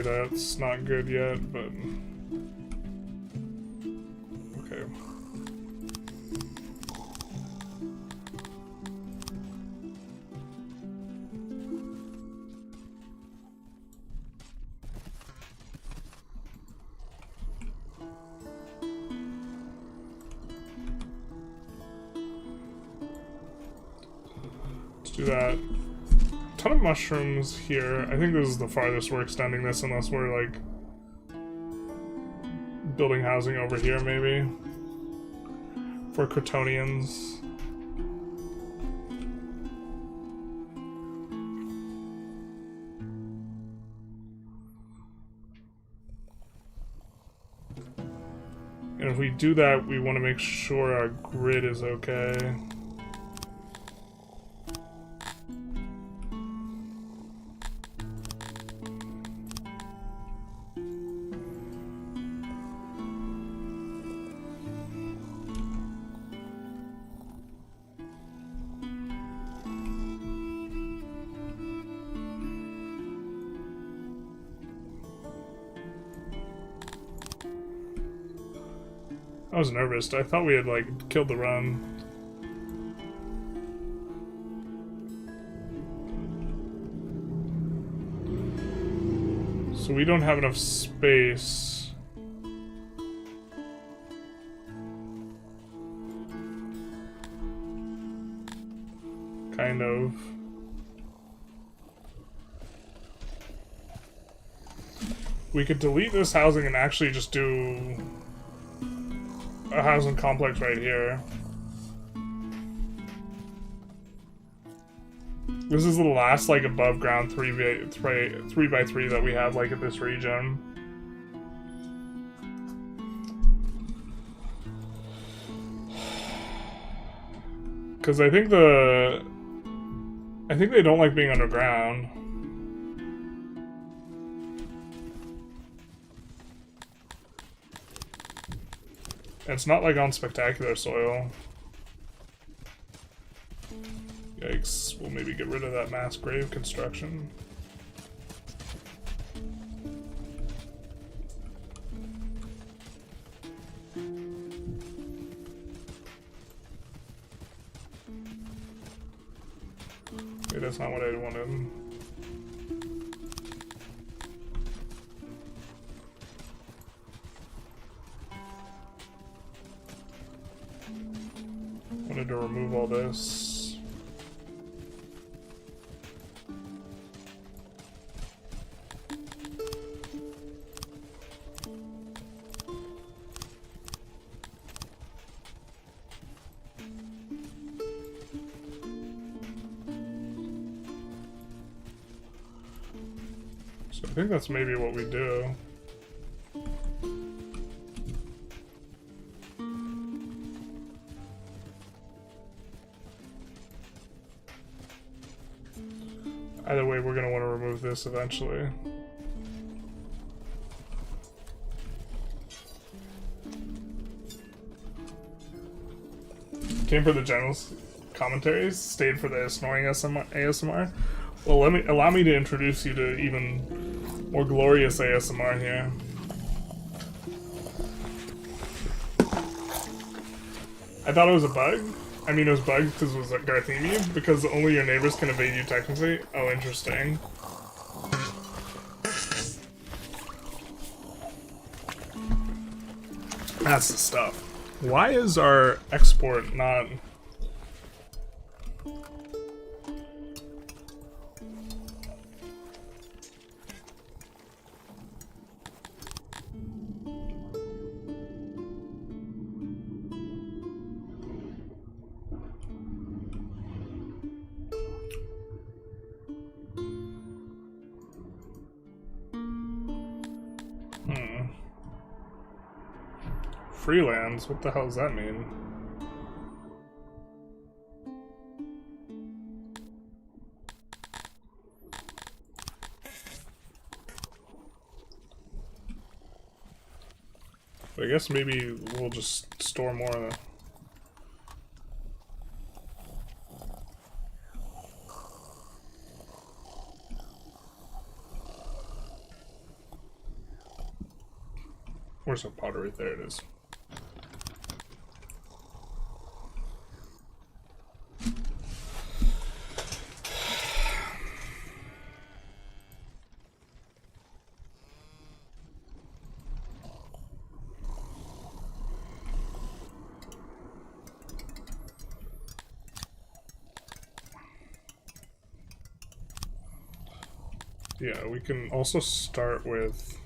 Speaker 1: That's not good yet, but okay. Let's do that. Ton of mushrooms here. I think this is the farthest we're extending this, unless we're like building housing over here maybe for Crotonians. And if we do that, we want to make sure our grid is okay. I was nervous. I thought we had, like, killed the run. So we don't have enough space. Kind of. We could delete this housing and actually just do a housing complex right here. This is the last like above ground 3x3 that we have like in this region. Cause I think they don't like being underground. It's not like on spectacular soil. Yikes, we'll maybe get rid of that mass grave construction. Wait, that's not what I wanted. Wanted to remove all this. So I think that's maybe what we do. Either way, we're going to want to remove this eventually. Came for the general's commentaries, stayed for the snoring ASMR. Well, allow me to introduce you to even more glorious ASMR here. I thought it was a bug. I mean, it was bugged because it was like Garthemi, because only your neighbors can evade you technically. Oh, interesting. That's the stuff. Why is our export not... Freelance? What the hell does that mean? But I guess maybe we'll just store more of the... Where's our pottery? There it is. Yeah, we can also start with...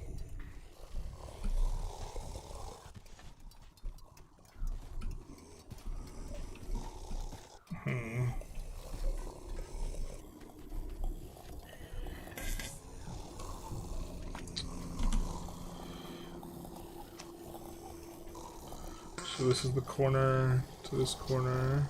Speaker 1: So this is the corner to this corner.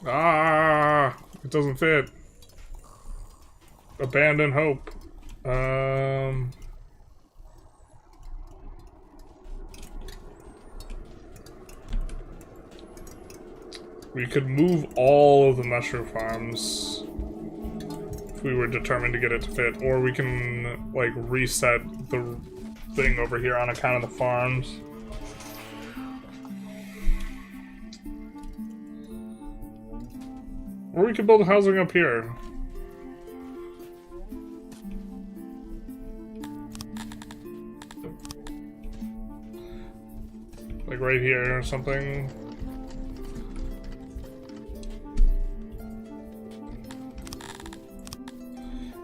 Speaker 1: Ah, it doesn't fit. Abandon hope. We could move all of the mushroom farms if we were determined to get it to fit, or we can like reset the thing over here on account of the farms. Or we could build housing up here. Like right here or something.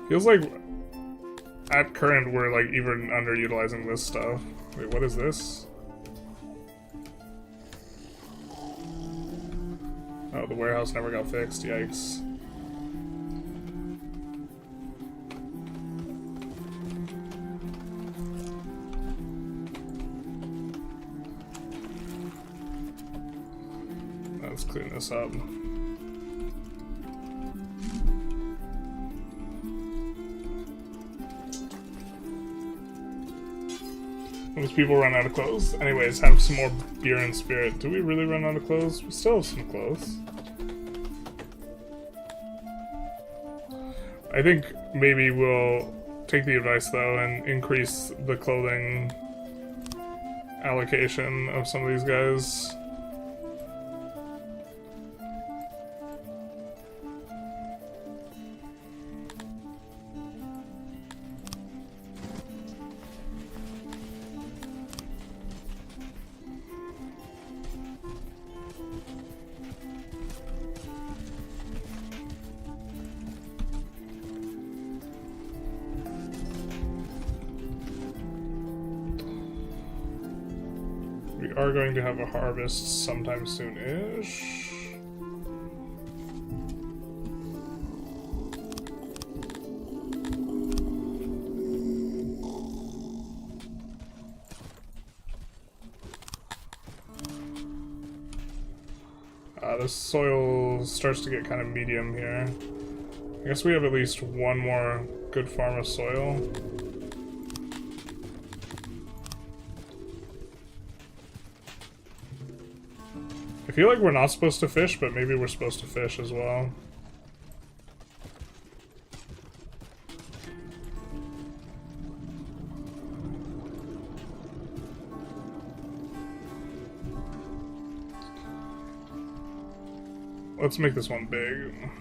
Speaker 1: Feels like at current we're like even underutilizing this stuff. Wait, what is this? Oh, the warehouse never got fixed, yikes. Let's clean this up. Those people run out of clothes. Anyways, have some more beer and spirit. Do we really run out of clothes? We still have some clothes. I think maybe we'll take the advice though and increase the clothing allocation of some of these guys. are going to have a harvest sometime soon-ish. The soil starts to get kind of medium here. I guess we have at least one more good farm of soil. I feel like we're not supposed to fish, but maybe we're supposed to fish as well. Let's make this one big.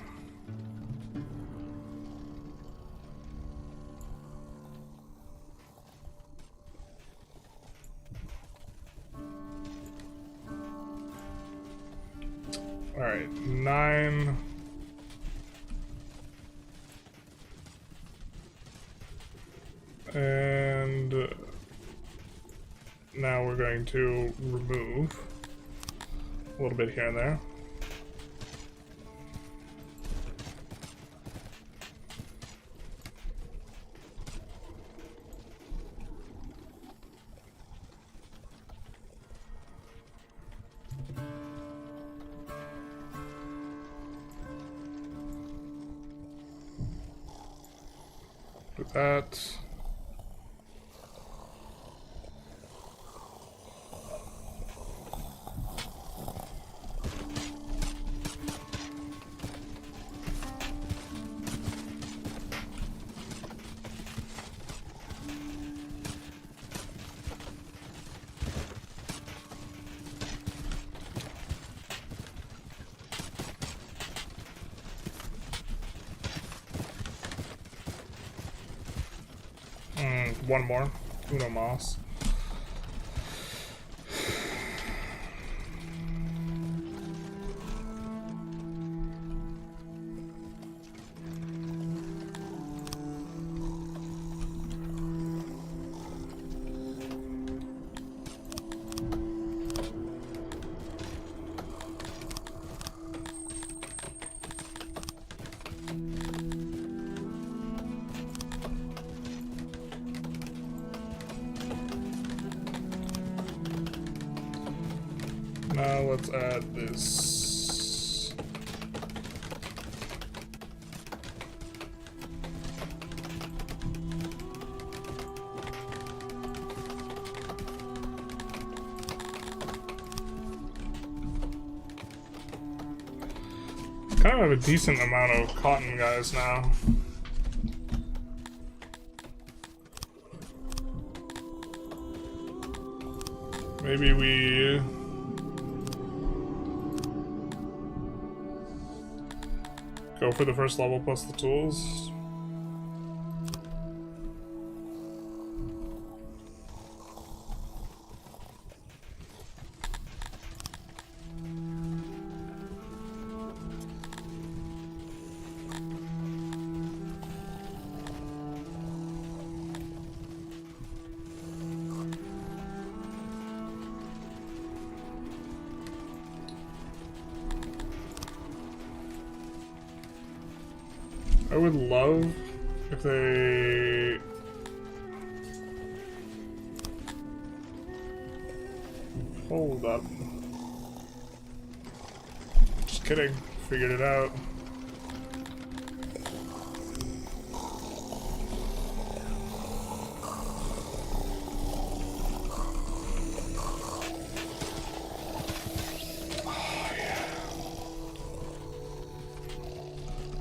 Speaker 1: Alright, 9. And now we're going to remove a little bit here and there. Do that. One more. Uno mas. Now let's add this. Kind of have a decent amount of cotton guys now. Maybe we go for the first level plus the tools. I would love if they hold up. Just kidding, figured it out.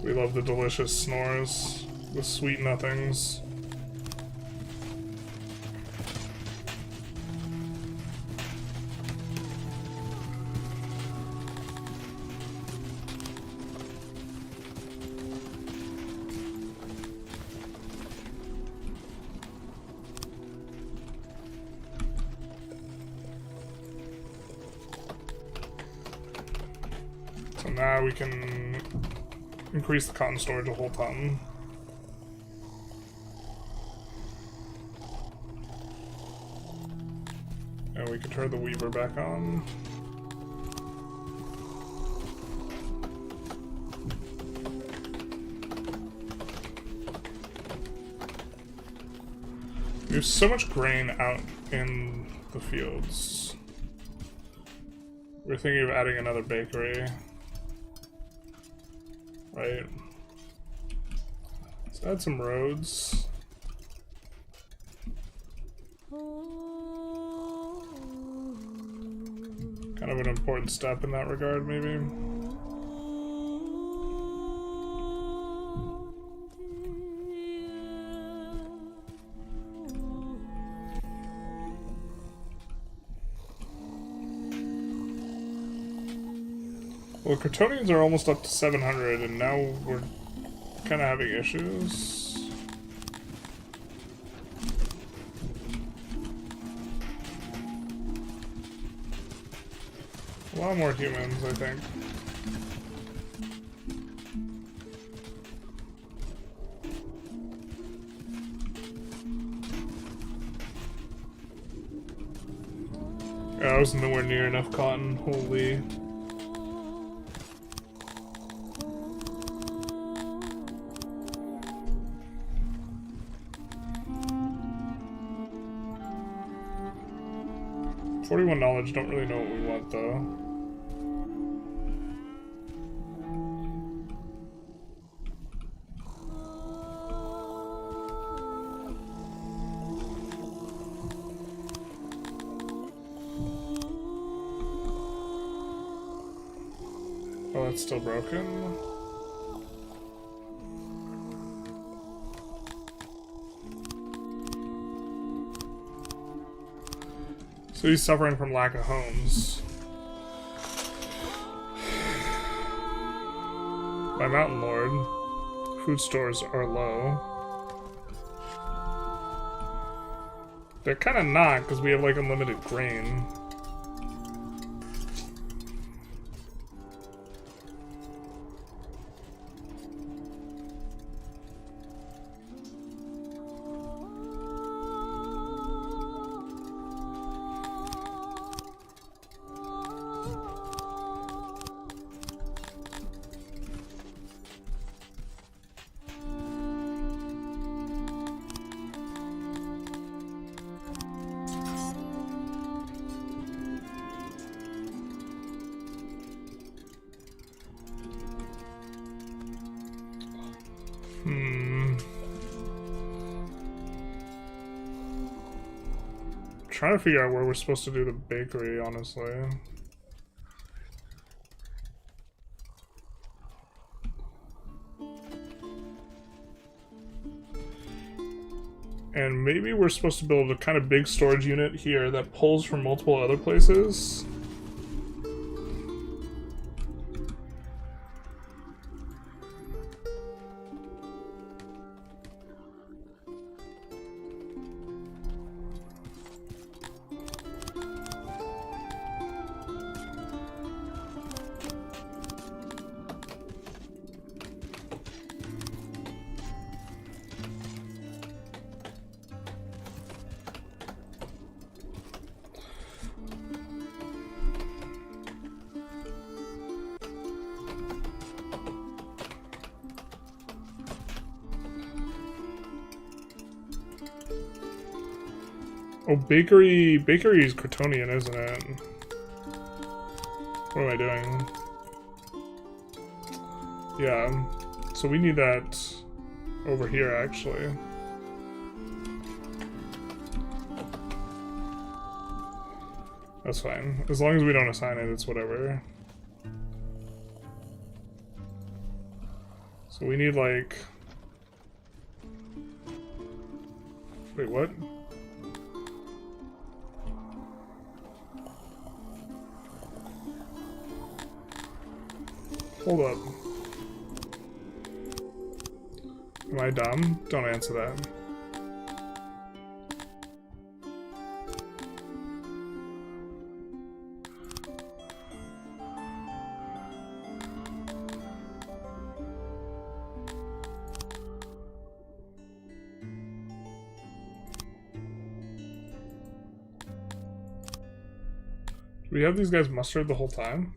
Speaker 1: We love the delicious snores, the sweet nothings. So now we can increase the cotton storage a whole ton. And we can turn the weaver back on. There's so much grain out in the fields. We're thinking of adding another bakery. Right. Let's add some roads. Kind of an important step in that regard, maybe. Well, Cartonians are almost up to 700, and now we're kind of having issues. A lot more humans, I think. Yeah, I was nowhere near enough cotton, holy. $41 knowledge, don't really know what we want though. Oh, that's still broken. So he's suffering from lack of homes. My mountain lord, food stores are low. They're kind of not, because we have like unlimited grain. Trying to figure out where we're supposed to do the bakery, honestly. And maybe we're supposed to build a kind of big storage unit here that pulls from multiple other places. Oh, bakery is Crotonian, isn't it? What am I doing? Yeah, so we need that over here, actually. That's fine. As long as we don't assign it, it's whatever. So we need, like... Wait, what? Hold up. Am I dumb? Don't answer that. We have these guys mustered the whole time?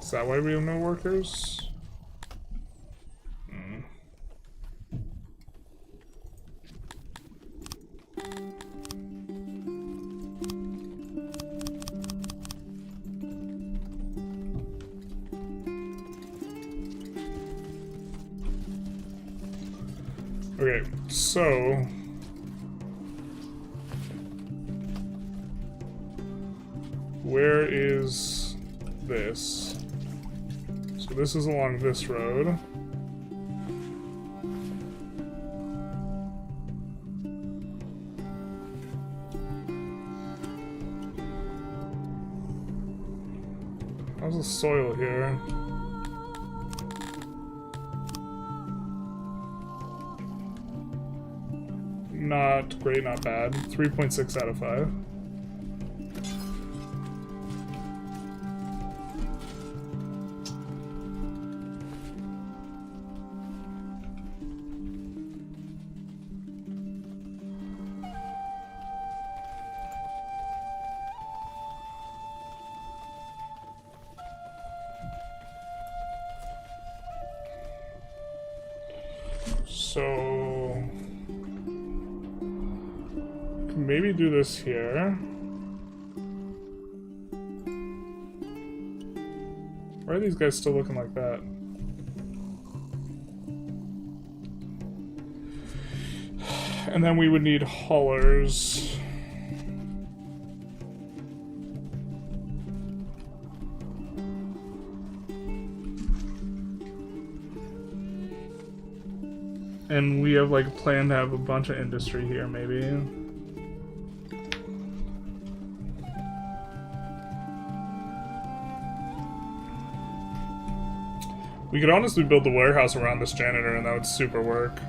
Speaker 1: Is that why we have no workers? Okay, so where is this? So this is along this road. How's the soil here? Not great, not bad. 3.6 out of 5. So maybe do this here. Why are these guys still looking like that? And then we would need haulers. And we have like planned to have a bunch of industry here, maybe. We could honestly build the warehouse around this janitor and that would super work.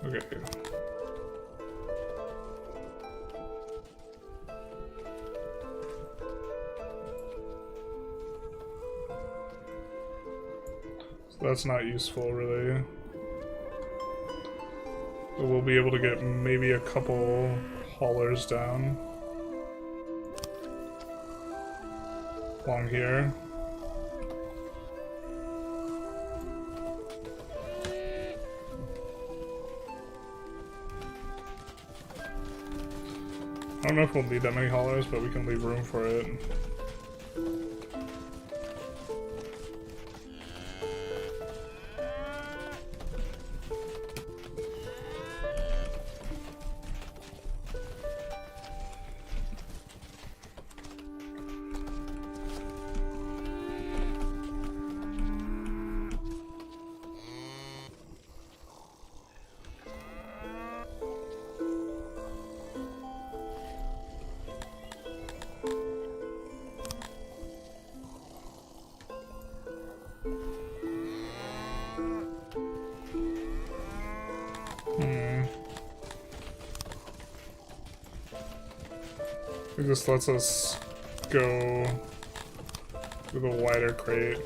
Speaker 1: Okay. So that's not useful, really. But we'll be able to get maybe a couple haulers down along here. I don't know if we'll need that many haulers, but we can leave room for it. It just lets us go with a wider crate.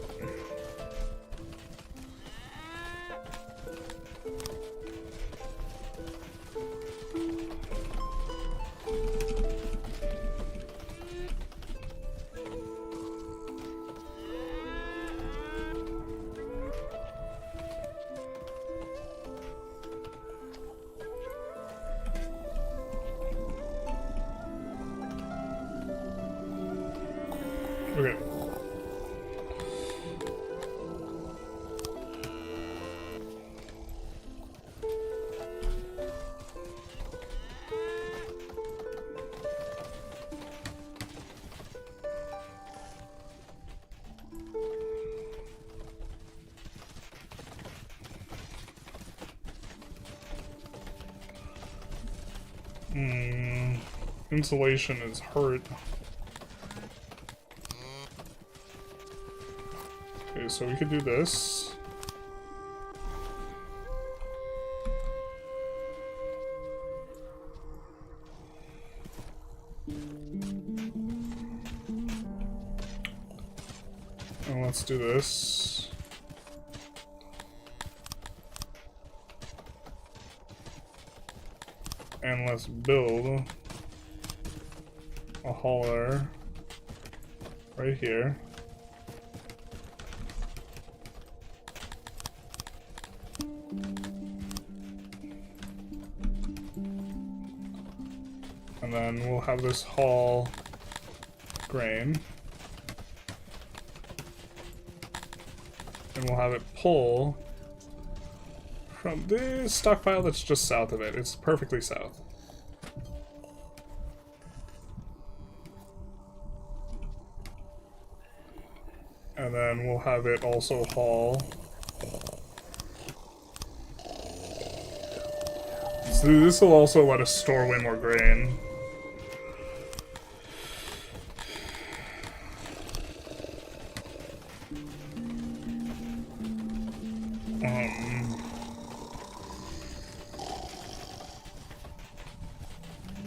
Speaker 1: Okay. Insulation is hurt. Okay, so we could do this. And let's do this. And let's build a hauler right here. And then we'll have this haul grain. And we'll have it pull from this stockpile that's just south of it. It's perfectly south. And then we'll have it also haul. So this will also let us store way more grain.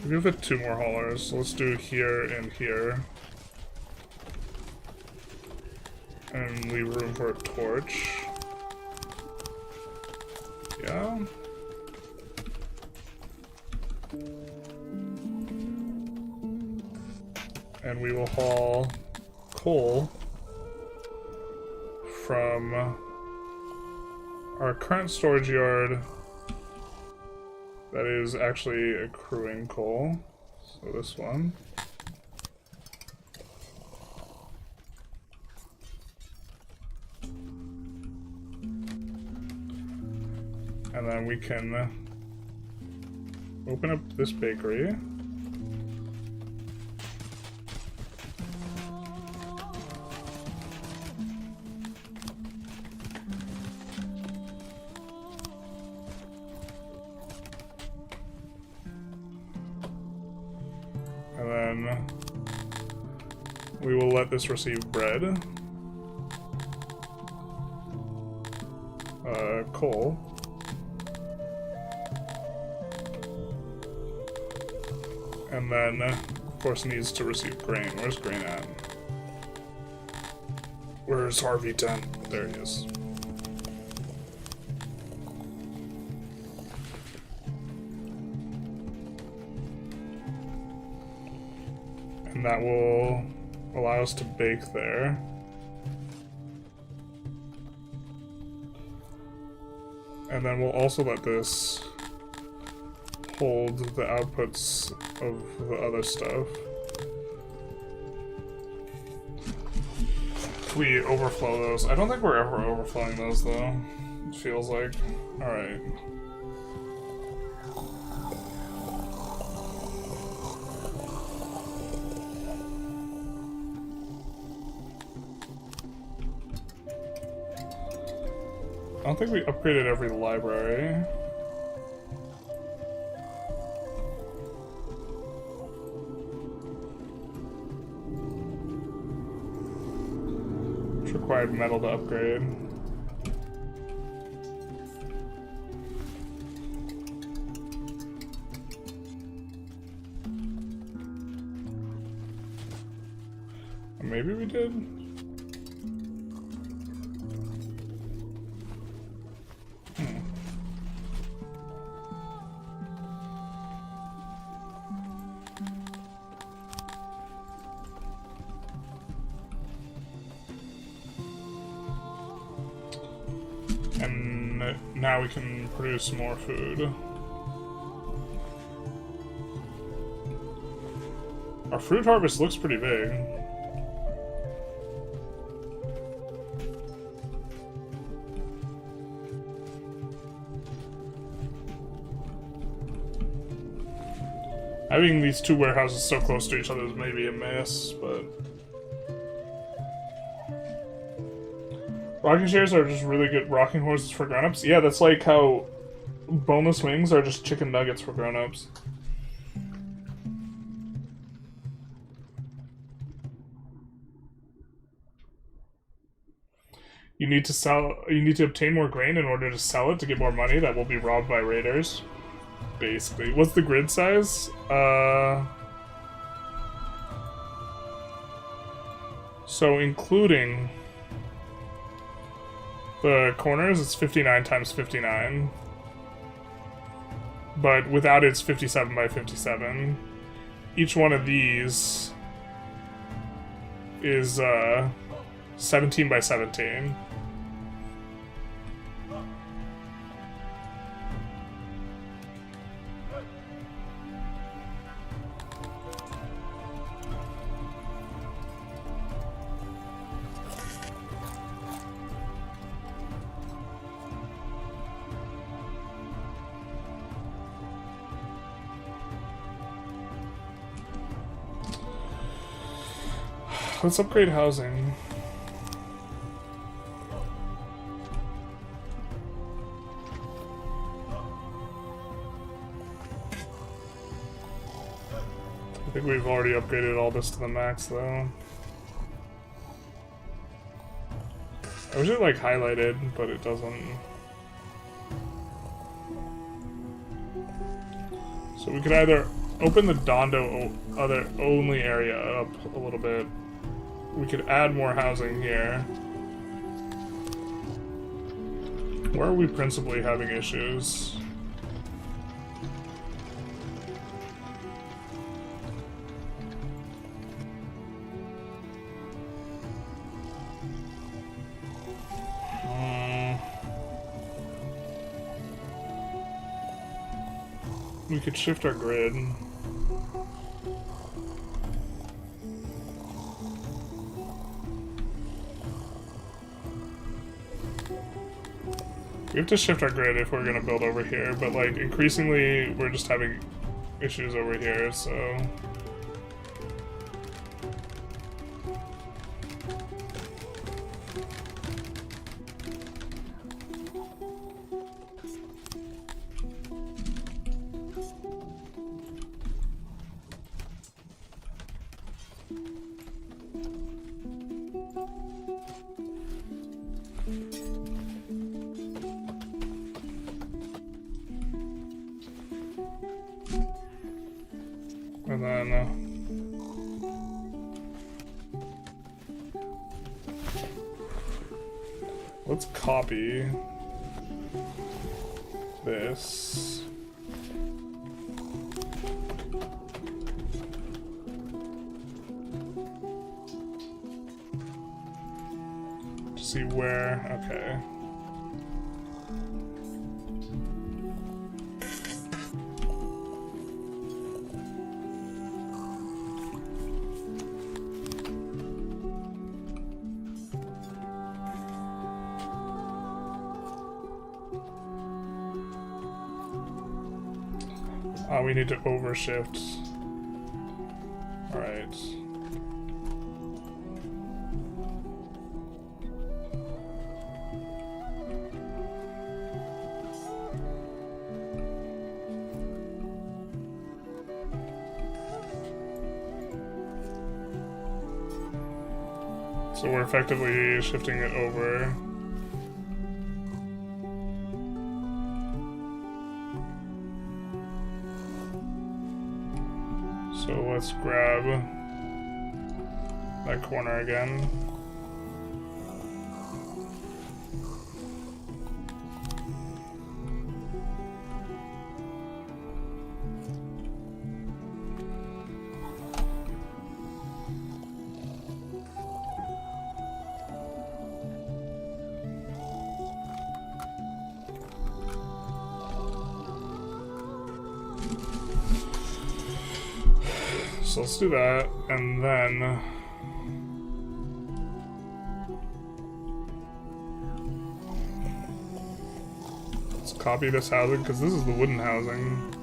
Speaker 1: We can fit 2 more haulers, so let's do here and here. And leave room for a torch. Yeah. And we will haul coal from our current storage yard that is actually accruing coal. So this one. And then we can open up this bakery. And then we will let this receive bread. Coal. And then, of course, needs to receive grain. Where's grain at? Where's Harvey 10? There he is. And that will allow us to bake there. And then we'll also let this hold the outputs of the other stuff. If we overflow those. I don't think we're ever overflowing those though. It feels like. Alright. I don't think we upgraded every library. Which required metal to upgrade. Maybe we did? And now we can produce more food. Our fruit harvest looks pretty big. Having these two warehouses so close to each other is maybe a mess, but... Rocking chairs are just really good rocking horses for grown-ups. Yeah, that's like how boneless wings are just chicken nuggets for grown-ups. You need to sell. You need to obtain more grain in order to sell it to get more money that will be robbed by raiders. Basically, what's the grid size? So including the corners, it's 59 times 59. But without it, it's 57 by 57. Each one of these is 17 by 17. Let's upgrade housing. I think we've already upgraded all this to the max, though. I wish it, like, highlighted, but it doesn't. So we could either open the Dondo other only area up a little bit. We could add more housing here. Where are we principally having issues? We could shift our grid. We have to shift our grid if we're gonna build over here, but like increasingly we're just having issues over here, so. And then let's copy this. To see where, okay. We need to overshift. Alright. So we're effectively shifting it over. So let's grab that corner again. So let's do that, and then let's copy this housing, because this is the wooden housing.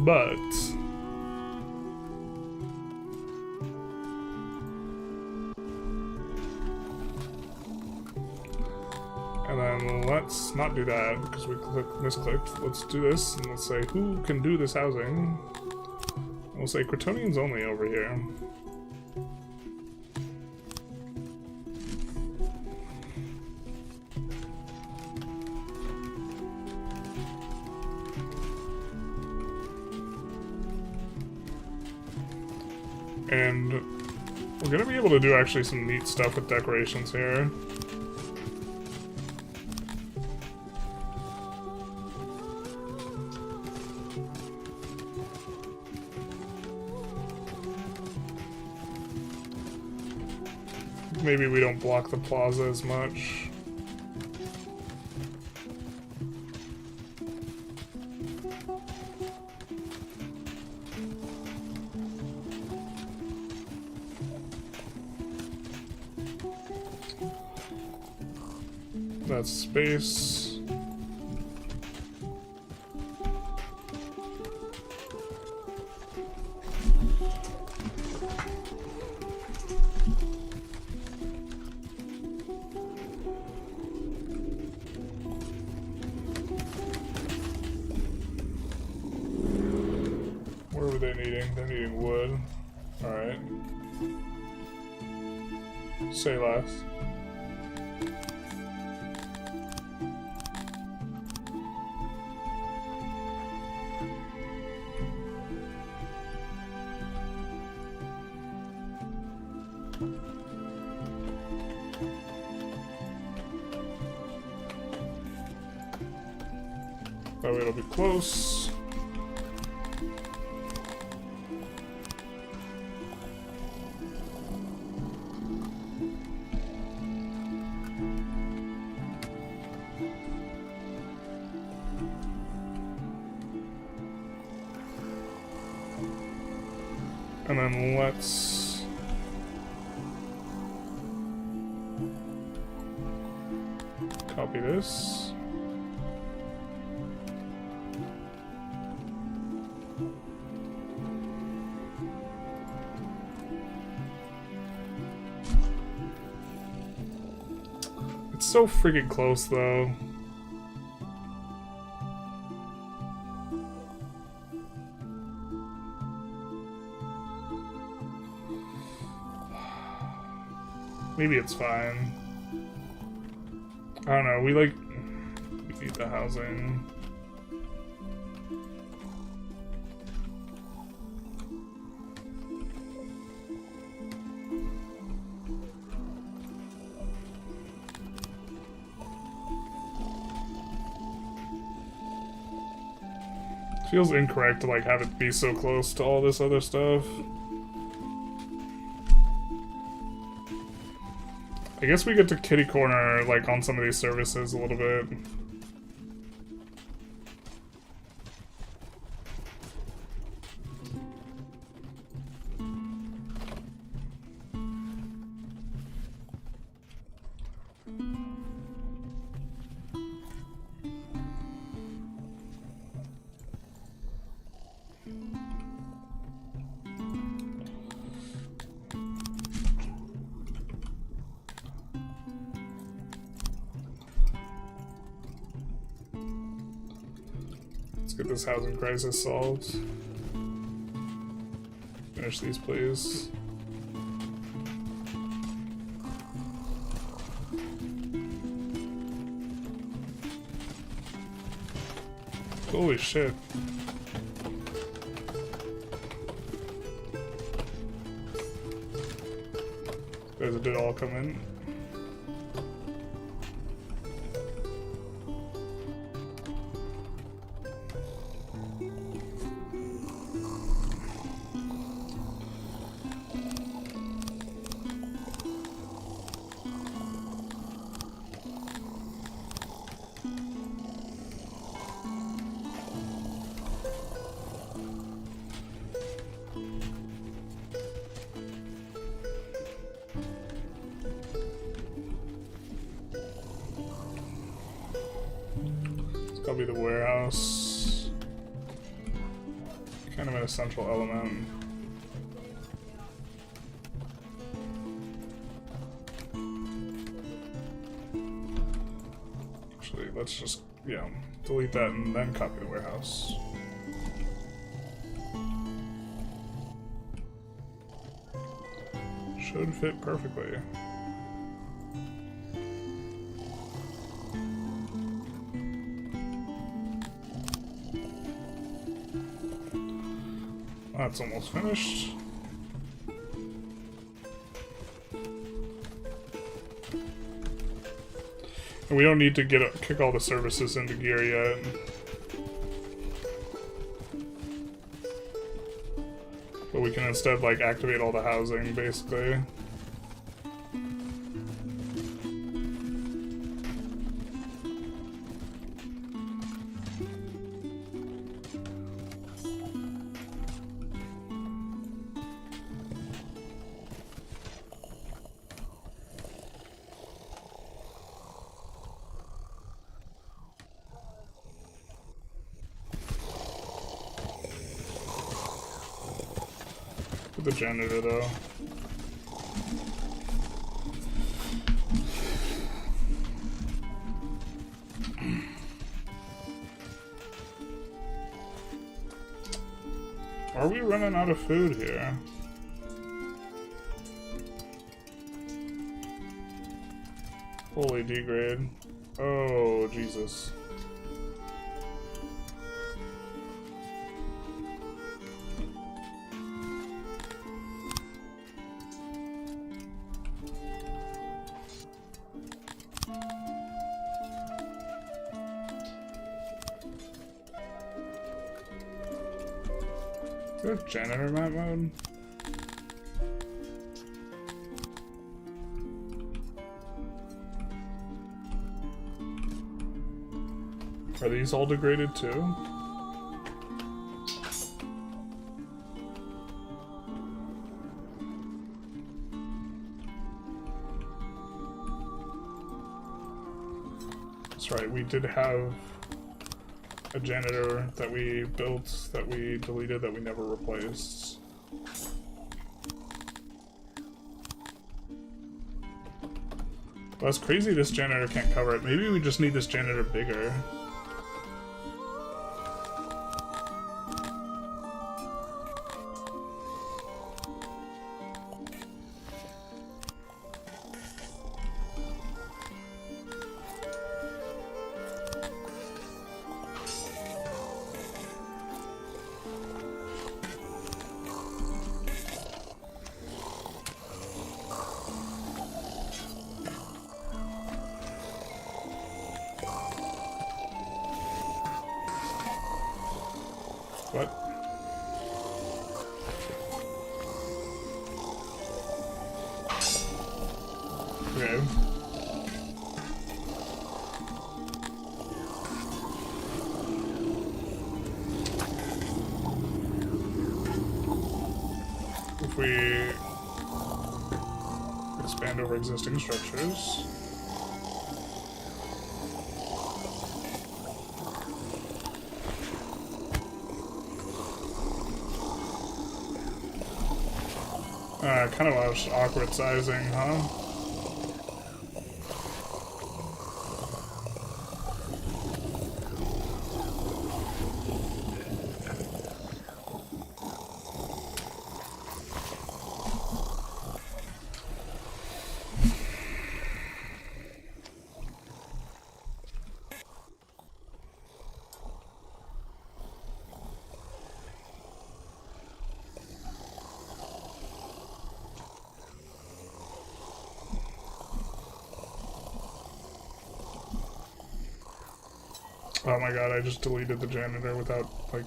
Speaker 1: But and then let's not do that because we misclicked. Let's do this and let's say who can do this housing. We'll say Crotonians only over here. And we're gonna be able to do actually some neat stuff with decorations here. Maybe we don't block the plaza as much. That's space. Where were they needing? They're needing wood. Alright. Say less. That way it'll be close. And then let's copy this. It's so freaking close though. Maybe it's fine. I don't know, we need the housing. Feels incorrect to have it be so close to all this other stuff. I guess we get to kitty corner on some of these services a little bit. Get this housing crisis solved. Finish these, please. Holy shit. Guys, it did all come in. Probably the warehouse. Kind of an essential element. Actually, let's just, delete that and then copy the warehouse. Should fit perfectly. That's almost finished. And we don't need to kick all the services into gear yet. But we can instead, like, activate all the housing, basically. The janitor, though. Are we running out of food here? Holy degrade. Oh, Jesus. Is there a janitor map mode? Are these all degraded too? That's right, we did have a janitor that we built, that we deleted, that we never replaced. Well, it's crazy this janitor can't cover it. Maybe we just need this janitor bigger. What? Okay. If we expand over existing structures. Kind of awkward sizing, huh? Oh my god, I just deleted the janitor without, like...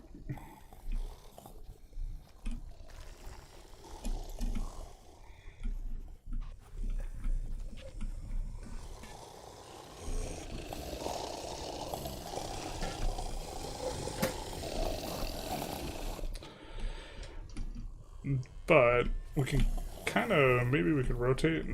Speaker 1: But we can kind of... maybe we could rotate.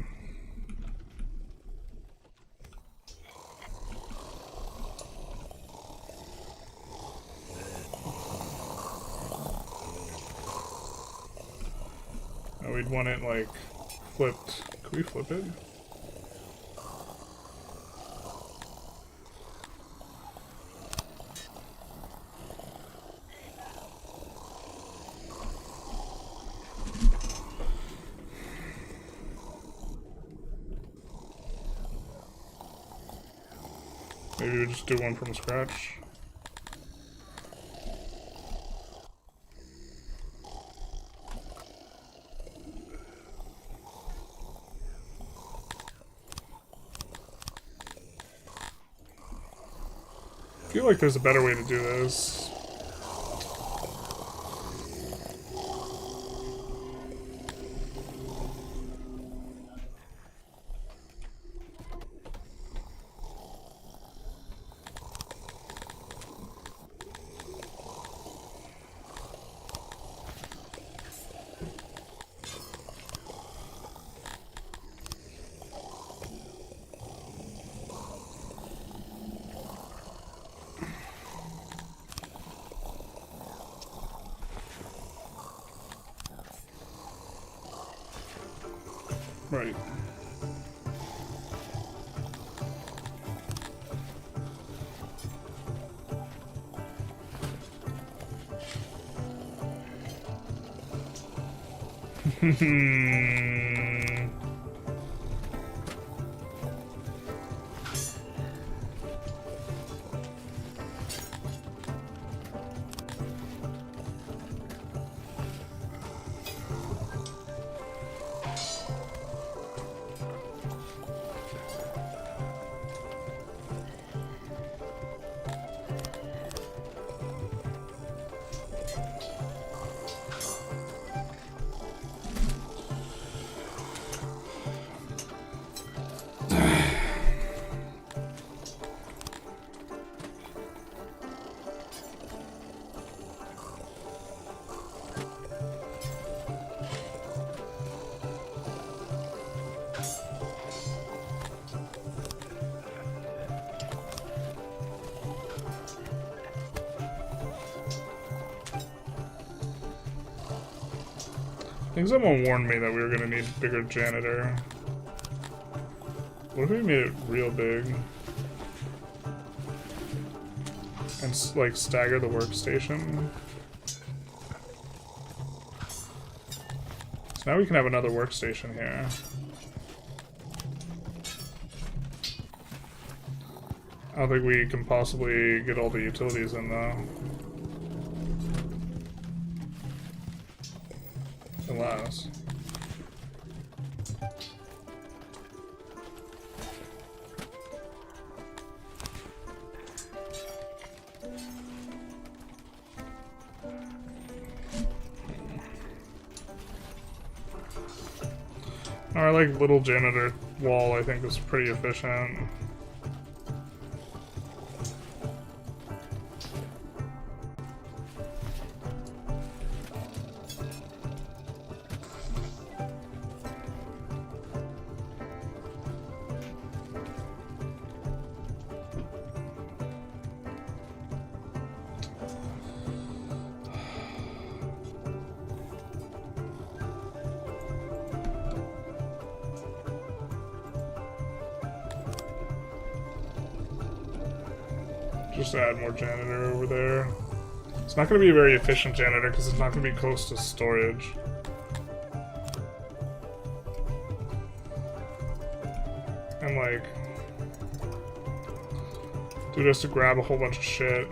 Speaker 1: We'd want it, like, flipped. Can we flip it? maybe we just do one from scratch. I feel like there's a better way to do this. Right. I think someone warned me that we were gonna need a bigger janitor. What if we made it real big? And, like, stagger the workstation? So now we can have another workstation here. I don't think we can possibly get all the utilities in, though. Unless... Our, like, little janitor wall, I think, is pretty efficient. Just add more janitor over there. It's not going to be a very efficient janitor because it's not going to be close to storage. And like... dude has to grab a whole bunch of shit.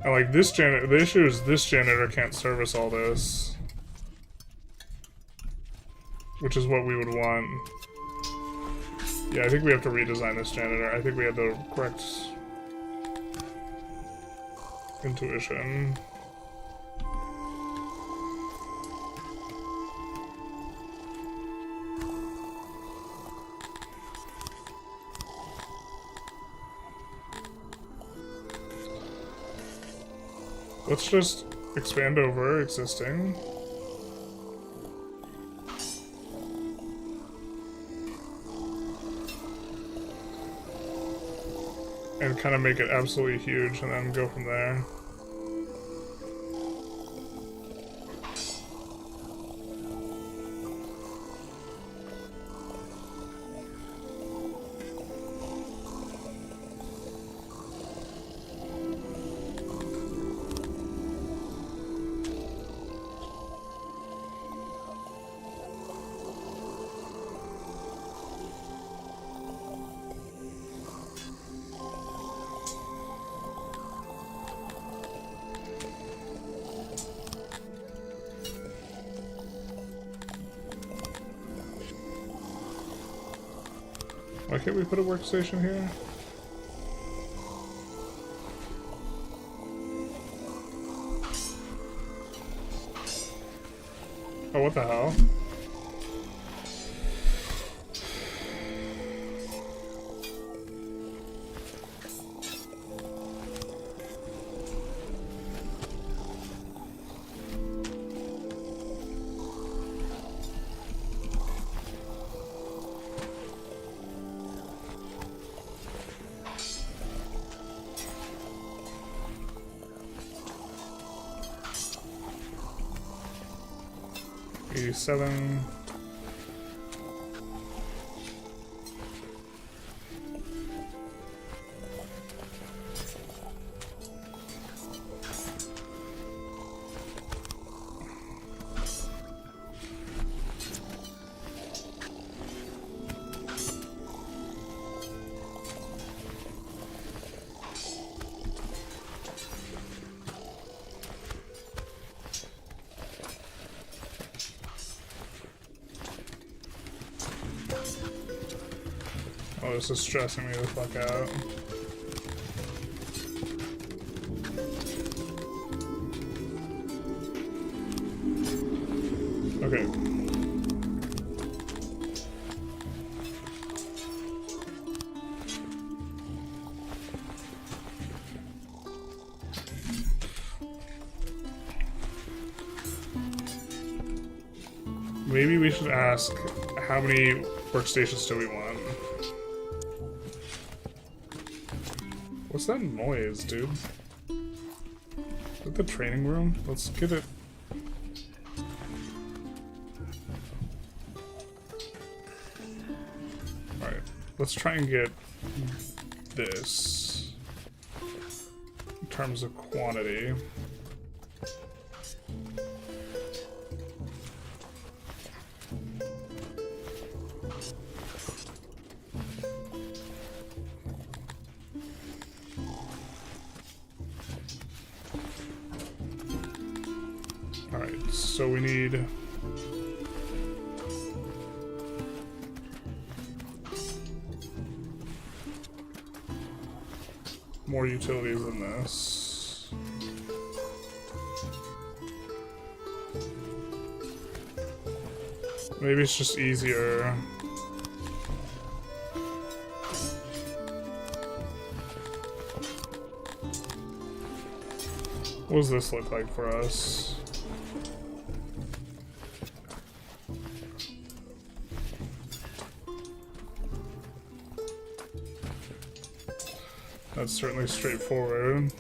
Speaker 1: And like this janitor, the issue is this janitor can't service all this. Which is what we would want. Yeah, I think we have to redesign this janitor. I think we have the correct intuition. Let's just expand over existing. And kind of make it absolutely huge and then go from there. Why can't we put a workstation here? Oh, what the hell? Seven. Oh, this is stressing me the fuck out. Okay. Maybe we should ask, how many workstations do we want? What's that noise, dude? Is it the training room? Let's get it. Alright, let's try and get this in terms of quantity. So we need more utilities than this. Maybe it's just easier. What does this look like for us? That's certainly straightforward.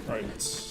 Speaker 1: Right.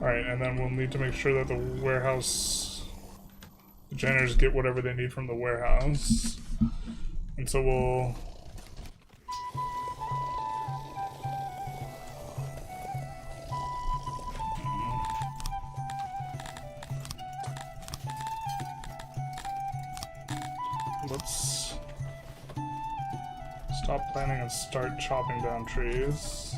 Speaker 1: Alright, and then we'll need to make sure that the warehouse... the janitors get whatever they need from the warehouse. And so we'll... let's stop planning and start chopping down trees.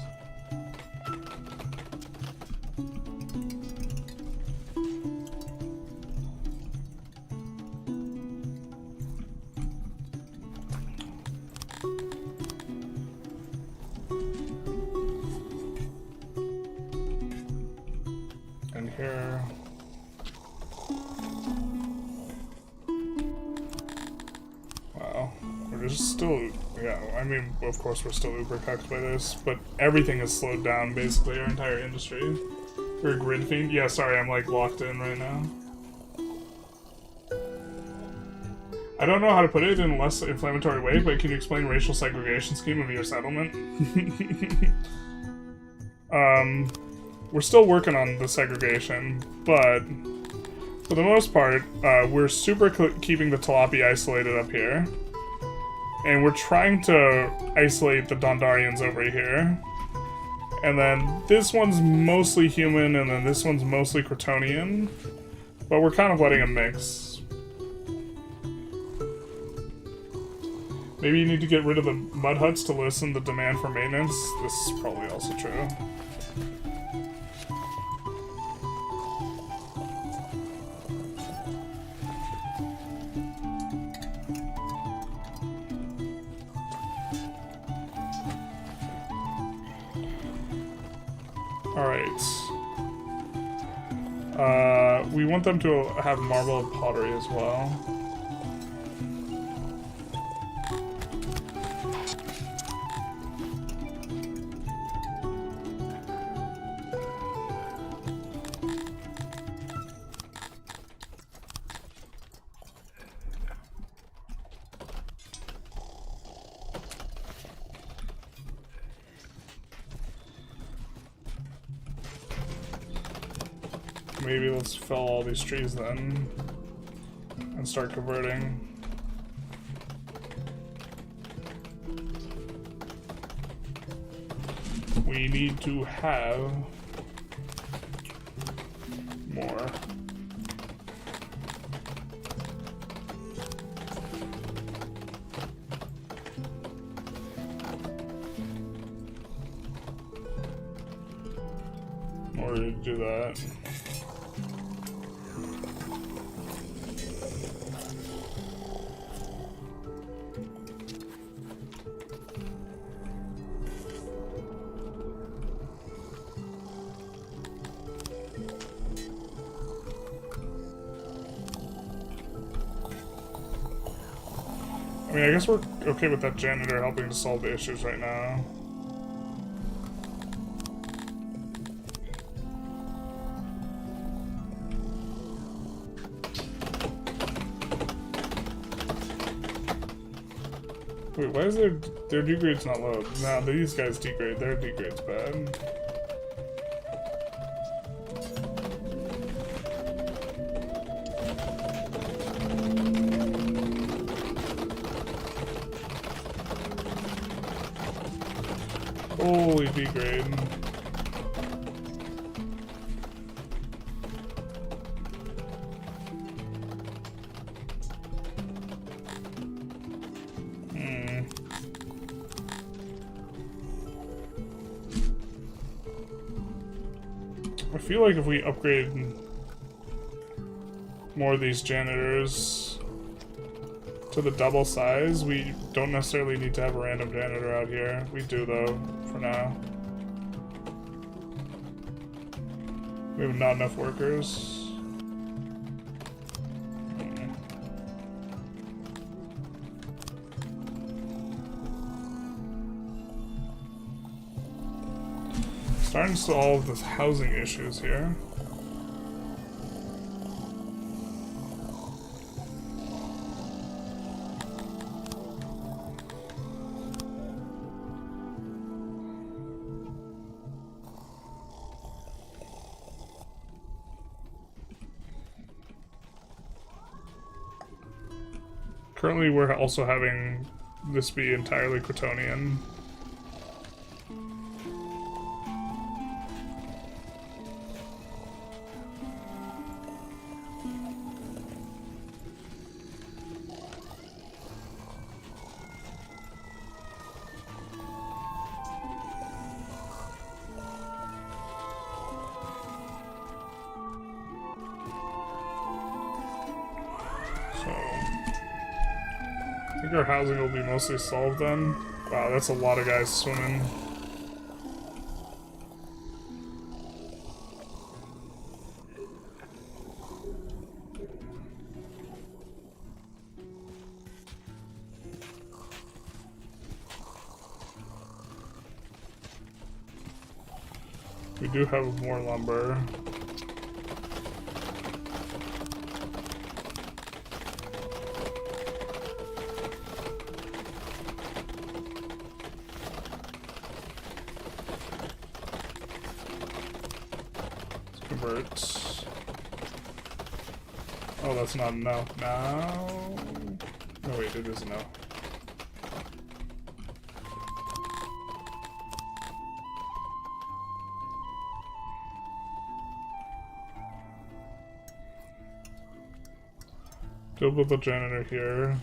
Speaker 1: And here... we're just still, yeah, I mean, of course we're still uber cucked by this, but everything is slowed down, basically, our entire industry. We're a grid fiend? Yeah, sorry, I'm like locked in right now. I don't know how to put it in a less inflammatory way, but can you explain racial segregation scheme of your settlement? We're still working on the segregation, but for the most part, we're super keeping the Talapi isolated up here. And we're trying to isolate the Dondarians over here. And then this one's mostly human, and then this one's mostly Crotonian. But we're kind of letting them mix. Maybe you need to get rid of the mud huts to lessen the demand for maintenance. This is probably also true. We want them to have marble and pottery as well. Maybe let's fell all these trees then and start converting. We need to have more. In order to do that. I mean, I guess we're okay with that janitor helping to solve the issues right now. Wait, why is their degrade's not low? Nah, these guys degrade. Their degrade's bad. Holy degrade. I feel like if we upgrade more of these janitors to the double size, we don't necessarily need to have a random janitor out here. We do though, for now. We have not enough workers. Starting to solve the housing issues here. Currently, we're also having this be entirely Crotonian. I think our housing will be mostly solved then. Wow, that's a lot of guys swimming. We do have more lumber. Oh, that's not enough now. Oh wait, it is enough. Build the janitor here.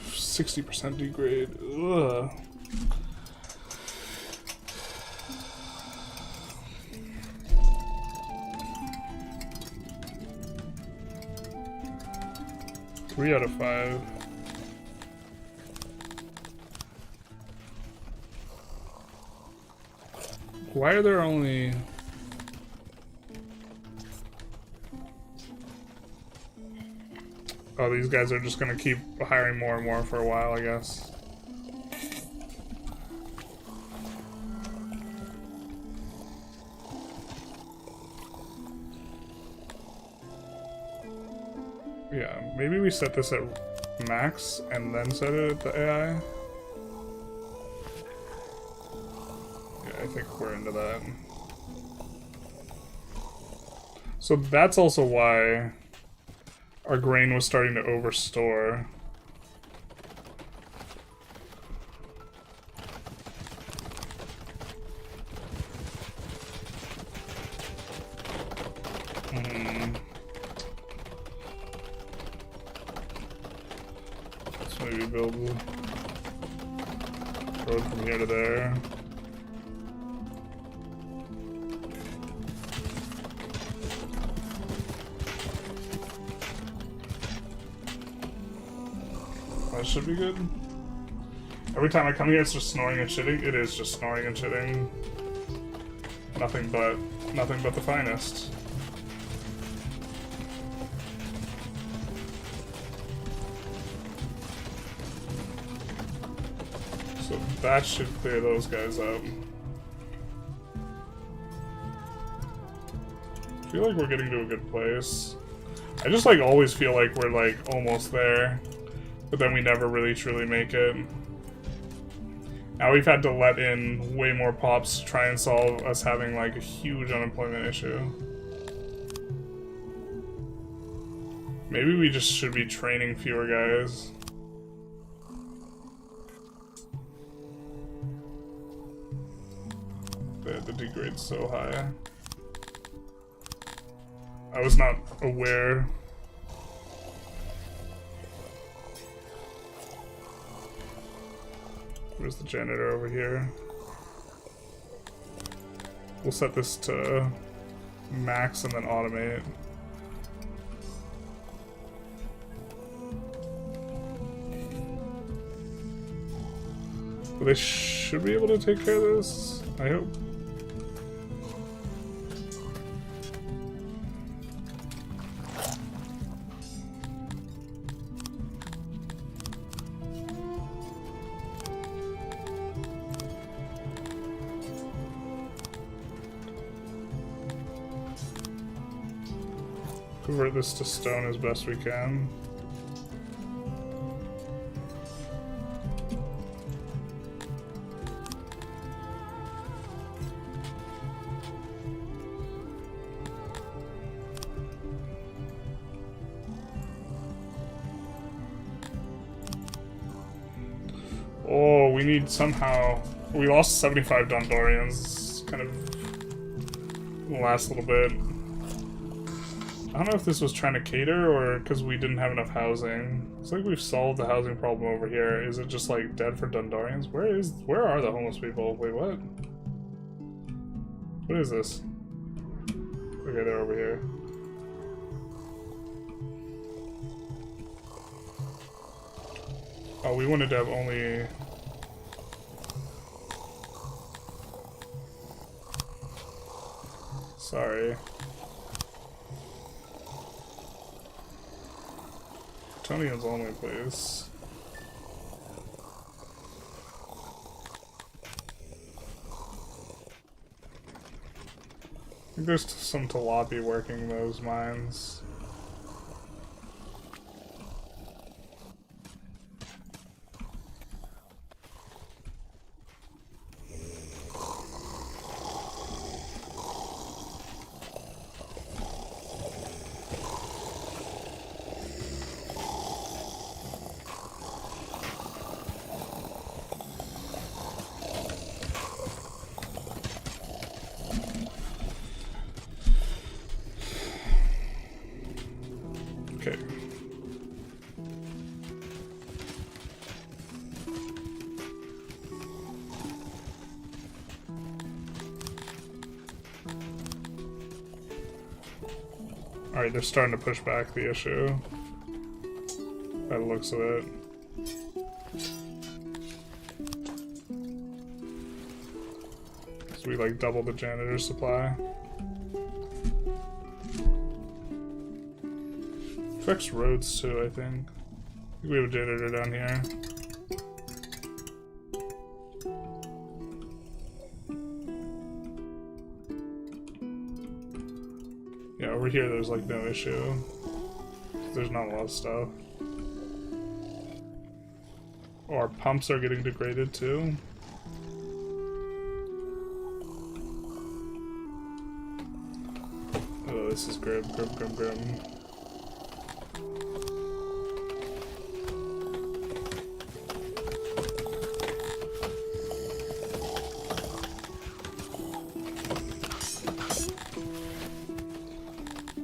Speaker 1: 60% degrade. Ugh. Three out of 5. Why are there only... Oh, these guys are just gonna keep hiring more and more for a while, I guess. Yeah, maybe we set this at max and then set it at the AI. Yeah, I think we're into that. So that's also why our grain was starting to overstore. Let's maybe build a road from here to there. That should be good. Every time I come here, it's just snoring and shitting. It is just snoring and shitting. Nothing but the finest. So that should clear those guys up. I feel like we're getting to a good place. I just like always feel like we're like almost there. But then we never really truly make it. Now we've had to let in way more pops to try and solve us having like a huge unemployment issue. Maybe we just should be training fewer guys. The degrade's so high. I was not aware. Where's the janitor over here? We'll set this to max and then automate. But they should be able to take care of this, I hope. Convert this to stone as best we can. Oh, we need somehow... We lost 75 Dondorians. Kind of... The last little bit. I don't know if this was trying to cater or because we didn't have enough housing. It's like we've solved the housing problem over here. Is it just like dead for Dondorians? Where are the homeless people? Wait, what? What is this? Okay, they're over here. Oh, we wanted to have only... Sorry. Tonians only, please. I think there's some Talapi working those mines. Okay. Alright, they're starting to push back the issue. By the looks of it. So we like double the janitor supply. Affects roads too, I think. We have a janitor down here. Yeah, over here there's like no issue. There's not a lot of stuff. Oh, our pumps are getting degraded too. Oh, this is grim.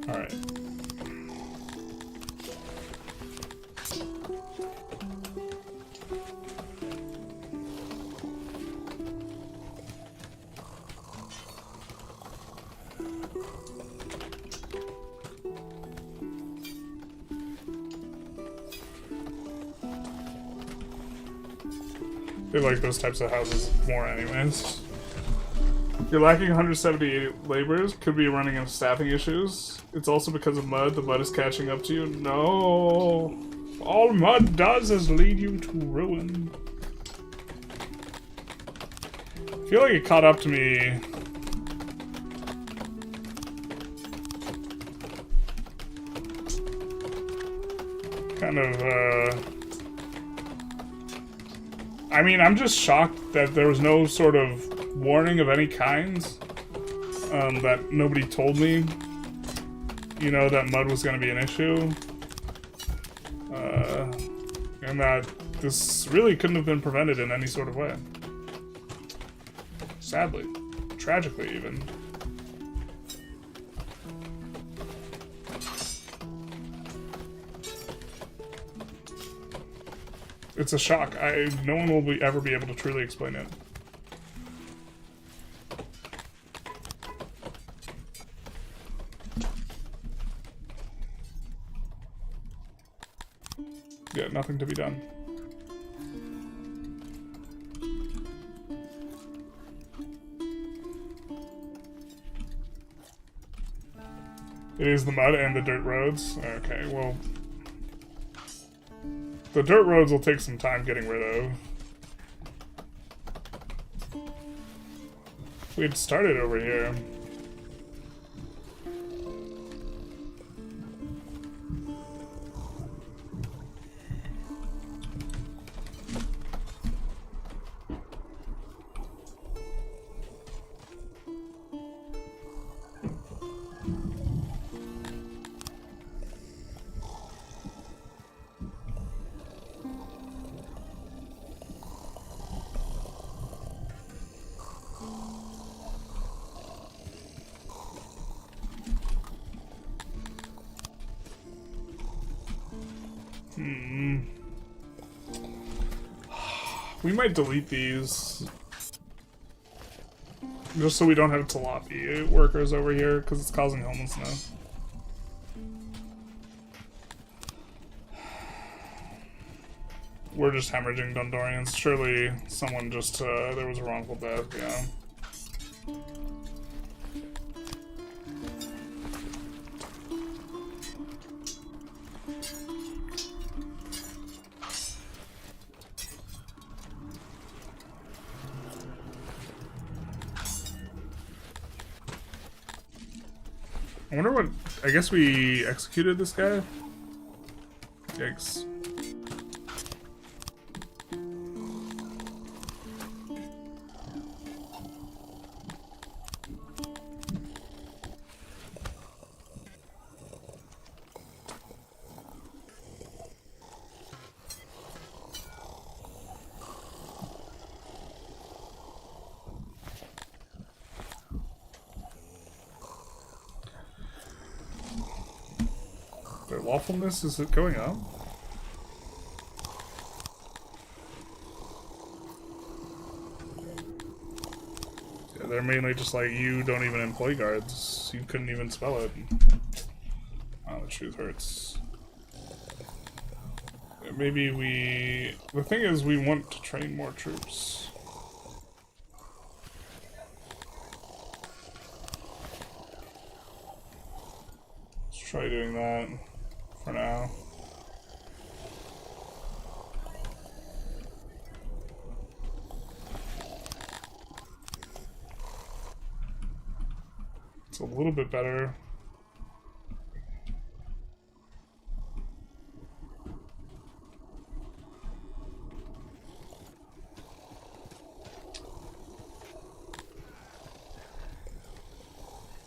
Speaker 1: Alright. They like those types of houses more anyways. You're lacking 178 laborers, could be running into staffing issues. It's also because of mud, the mud is catching up to you. No! All mud does is lead you to ruin. I feel like it caught up to me. Kind of, I mean, I'm just shocked that there was no sort of warning of any kind, that nobody told me, you know, that mud was going to be an issue, and that this really couldn't have been prevented in any sort of way. Sadly. Tragically, even. It's a shock. No one will ever be able to truly explain it. Yeah, nothing to be done. It is the mud and the dirt roads? Okay, well... The dirt roads will take some time getting rid of. We had started over here. We might delete these. Just so we don't have tilapia workers over here, because it's causing homelessness. We're just hemorrhaging Dondorians. Surely someone just, there was a wrongful death, yeah. I wonder what... I guess we executed this guy? Yikes. Their lawfulness, is it going up? Yeah, they're mainly just like, you don't even employ guards. You couldn't even spell it. Oh, the truth hurts. Maybe we... The thing is, we want to train more troops. Let's try doing that for now. It's a little bit better.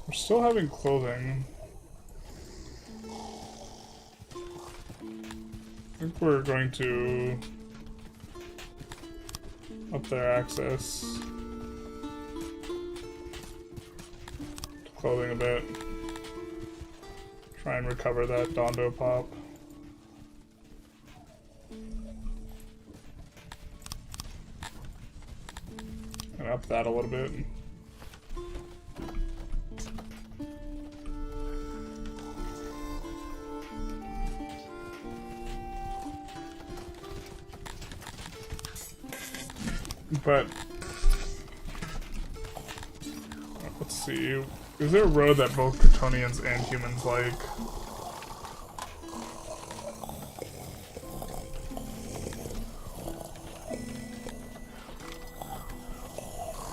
Speaker 1: We're still having clothing. I think we're going to up their access to clothing a bit. Try and recover that Dondo pop. And up that a little bit. But let's see. Is there a road that both Kryptonians and humans like?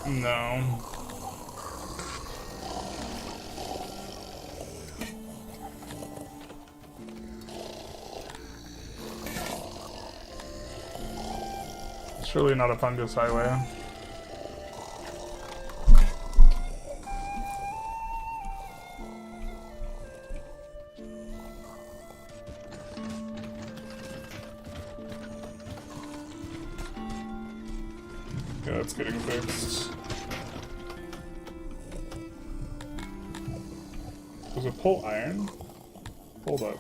Speaker 1: No. Surely not a fungus highway. Yeah, it's getting fixed. Does it pull iron? Hold up.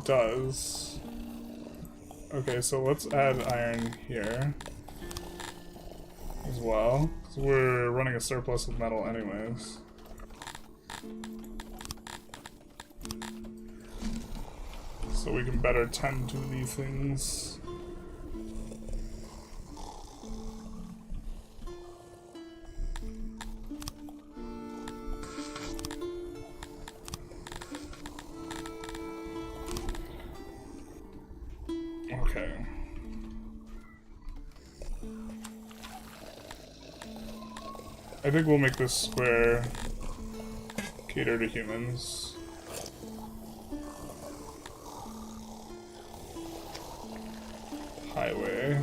Speaker 1: Does. Okay, so let's add iron here as well, because we're running a surplus of metal anyways. So we can better tend to these things. Okay. I think we'll make this square cater to humans. Highway.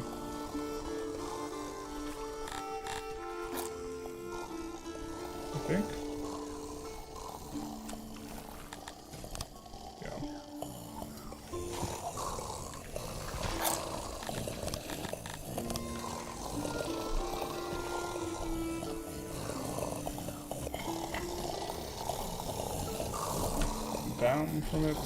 Speaker 1: I think. down from it.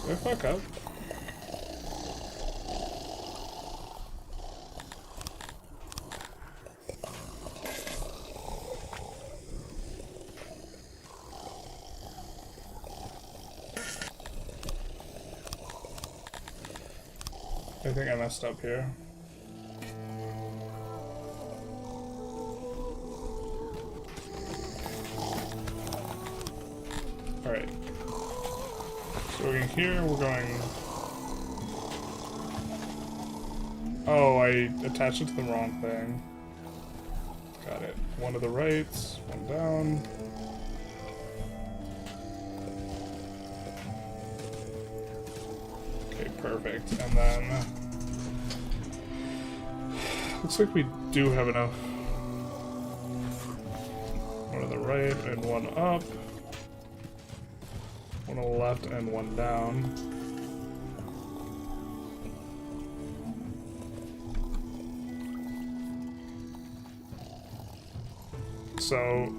Speaker 1: Did I fuck up? I think I messed up here. Alright. So we're going here, we're going... Oh, I attached it to the wrong thing. Got it. One to the right, one down. Okay, perfect. And then... Looks like we do have enough. One to the right and one up. One on the left and one down. So,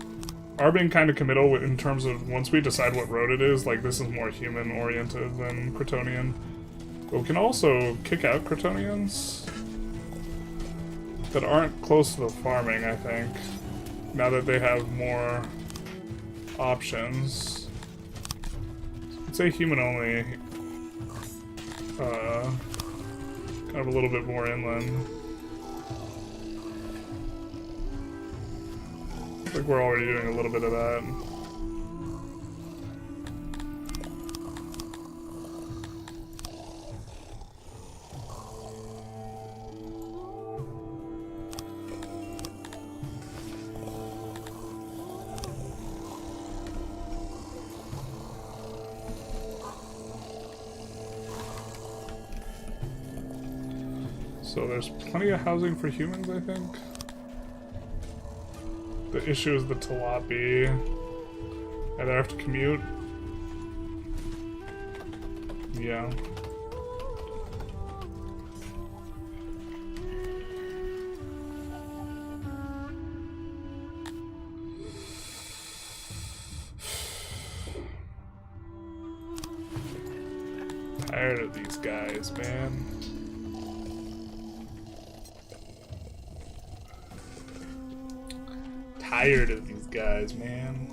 Speaker 1: are being kind of committal in terms of once we decide what road it is, like this is more human-oriented than Crotonian. But we can also kick out Crotonians that aren't close to the farming, I think, now that they have more options. I'd say human only, kind of a little bit more inland. I think we're already doing a little bit of that. So there's plenty of housing for humans, I think. The issue is the Talapi. Either have to commute. Yeah. Tired of these guys, man. Tired of these guys, man.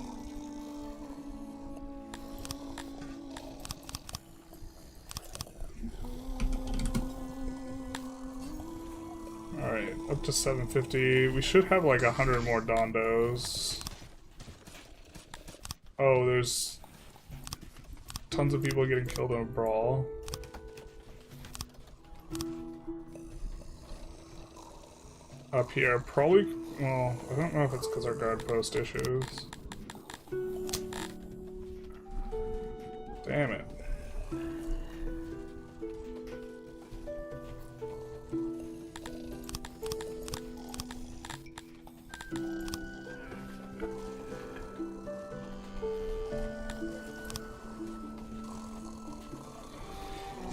Speaker 1: Alright, up to 750. We should have like 100 more Dondos. Oh, there's tons of people getting killed in a brawl. Up here, probably. Well, I don't know if it's because our guard post issues. Damn it.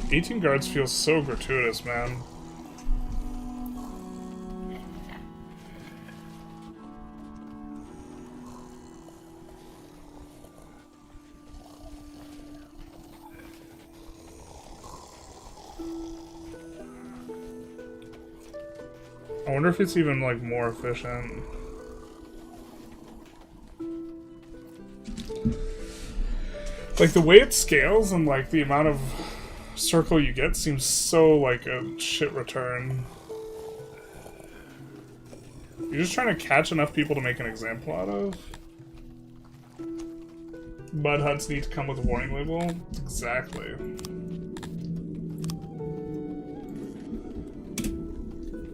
Speaker 1: $18 guards feels so gratuitous, man. I wonder if it's even, like, more efficient. Like, the way it scales and, like, the amount of circle you get seems so, like, a shit return. You're just trying to catch enough people to make an example out of? Mud huts need to come with a warning label? Exactly.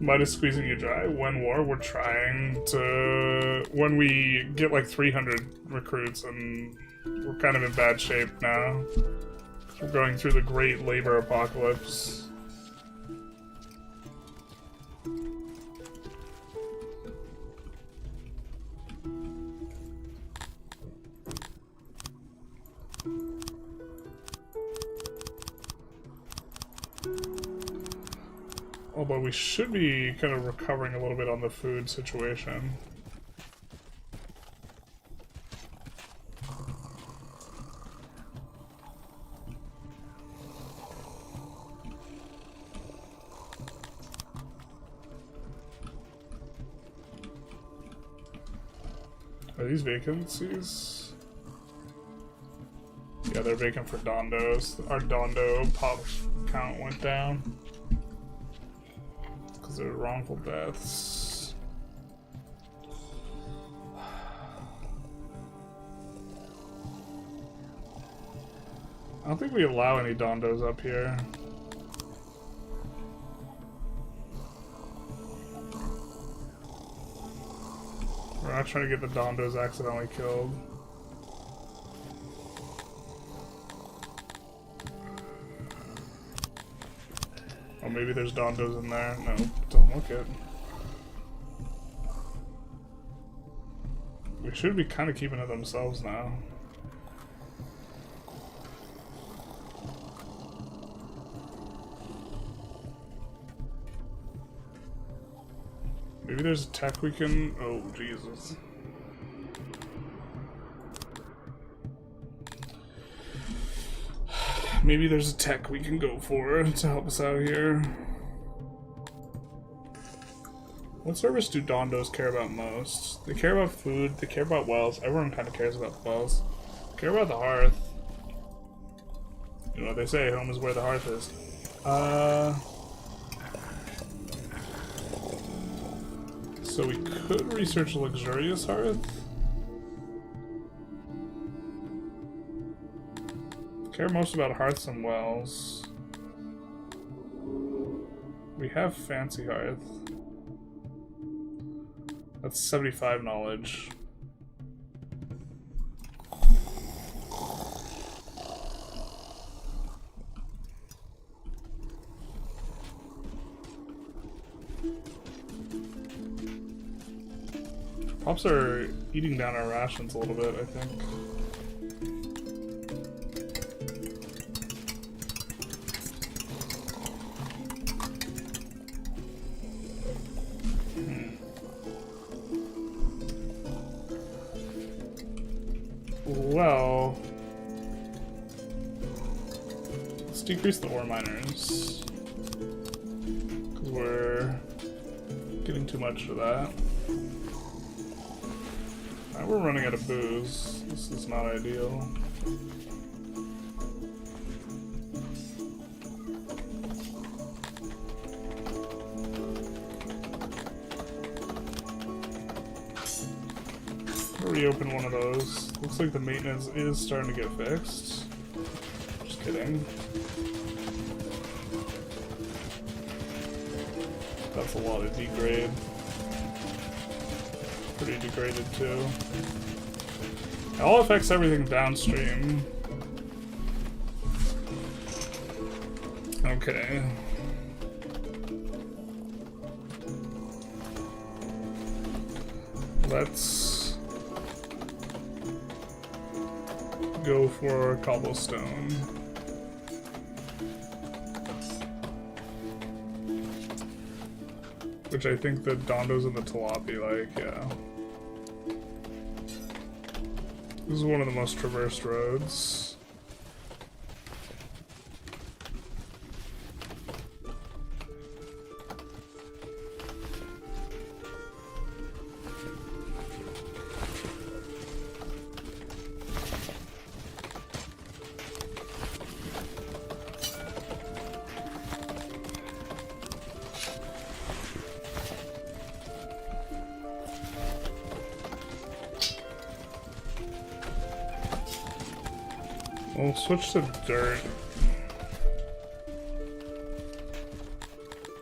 Speaker 1: Mud is squeezing you dry. When war, we're trying to... When we get like 300 recruits, and we're kind of in bad shape now. We're going through the great labor apocalypse. Although we should be kind of recovering a little bit on the food situation. Are these vacancies? Yeah, they're vacant for Dondos. Our Dondo pop count went down. Because they're wrongful deaths. I don't think we allow any Dondos up here. We're not trying to get the Dondos accidentally killed. Oh, maybe there's Dondos in there. No, don't look it. We should be kind of keeping to themselves now. Maybe there's a tech we can... Oh, Jesus. Maybe there's a tech we can go for to help us out here. What service do Dondos care about most? They care about food, they care about wells. Everyone kind of cares about wells. They care about the hearth. You know what they say, home is where the hearth is. So we could research a luxurious hearth. Care most about hearths and wells. We have fancy hearth. That's 75 knowledge. Pops are eating down our rations a little bit, I think. Well, let's decrease the ore miners, because we're getting too much for that. Alright, we're running out of booze. This is not ideal. Reopen one of those. Looks like the maintenance is starting to get fixed. Just kidding. That's a lot of degrade. Pretty degraded too. It all affects everything downstream. Okay. Let's go for cobblestone. Which I think the Dondos and the Tilapia like, yeah. This is one of the most traversed roads. We'll switch to dirt.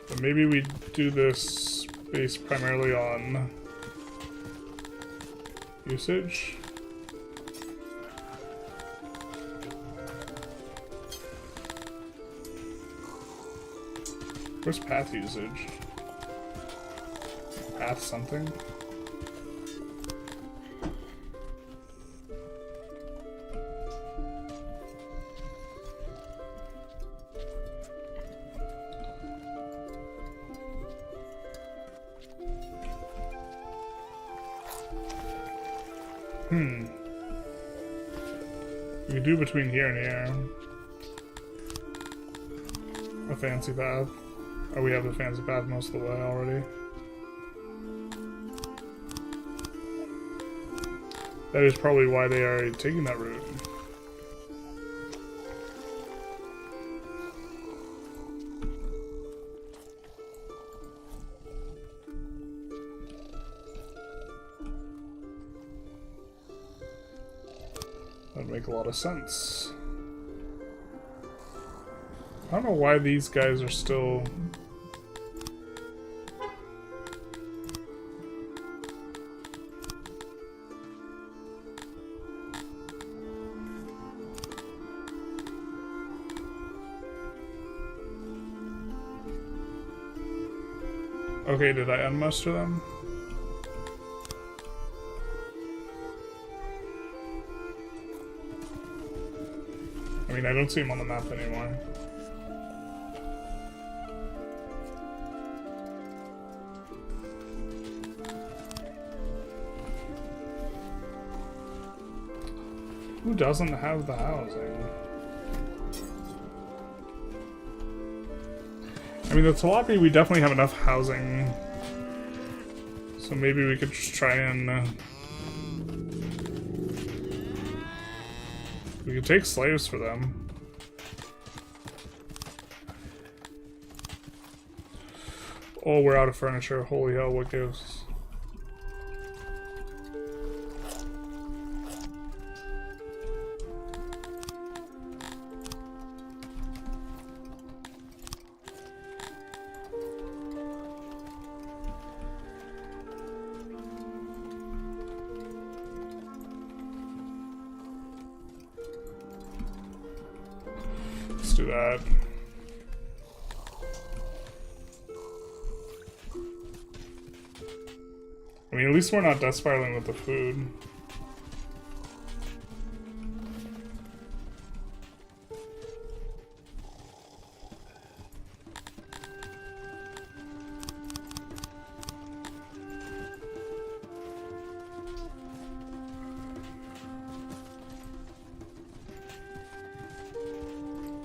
Speaker 1: But maybe we do this based primarily on usage. Where's path usage? Path something? We could do between here and here. A fancy path. Oh, we have the fancy path most of the way already. That is probably why they are taking that route. That'd make a lot of sense. I don't know why these guys are still... Okay, did I unmuster them? I mean, I don't see them on the map anymore. Who doesn't have the housing? I mean, the Talapi, we definitely have enough housing. So maybe we could just try and... we could take slaves for them. Oh, we're out of furniture. Holy hell, what gives? Let's do that. I mean, at least we're not death spiraling with the food.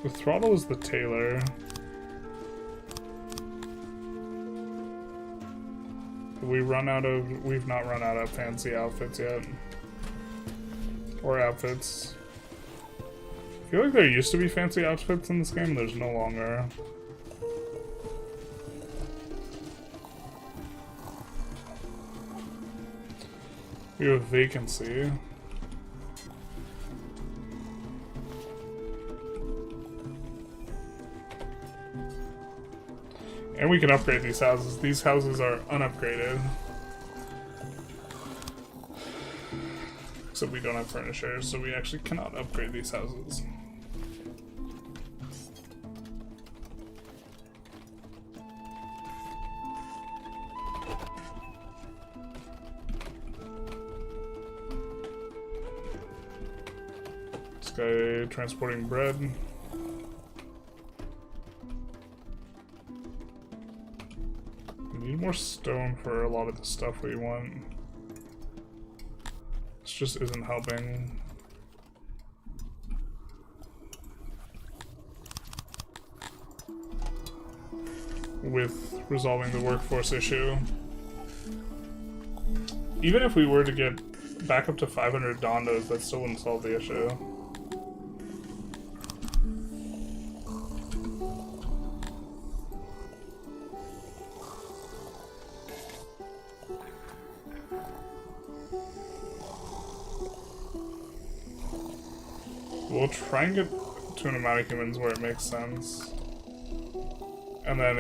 Speaker 1: The throttle is the tailor. We've not run out of fancy outfits yet. Or outfits. I feel like there used to be fancy outfits in this game, there's no longer. We have a vacancy. And we can upgrade these houses. These houses are unupgraded. Except we don't have furniture, so we actually cannot upgrade these houses. This guy transporting bread. More stone for a lot of the stuff we want. This just isn't helping. With resolving the workforce issue. Even if we were to get back up to 500 Dondos, that still wouldn't solve the issue. We'll try and get to an amount of humans where it makes sense. And then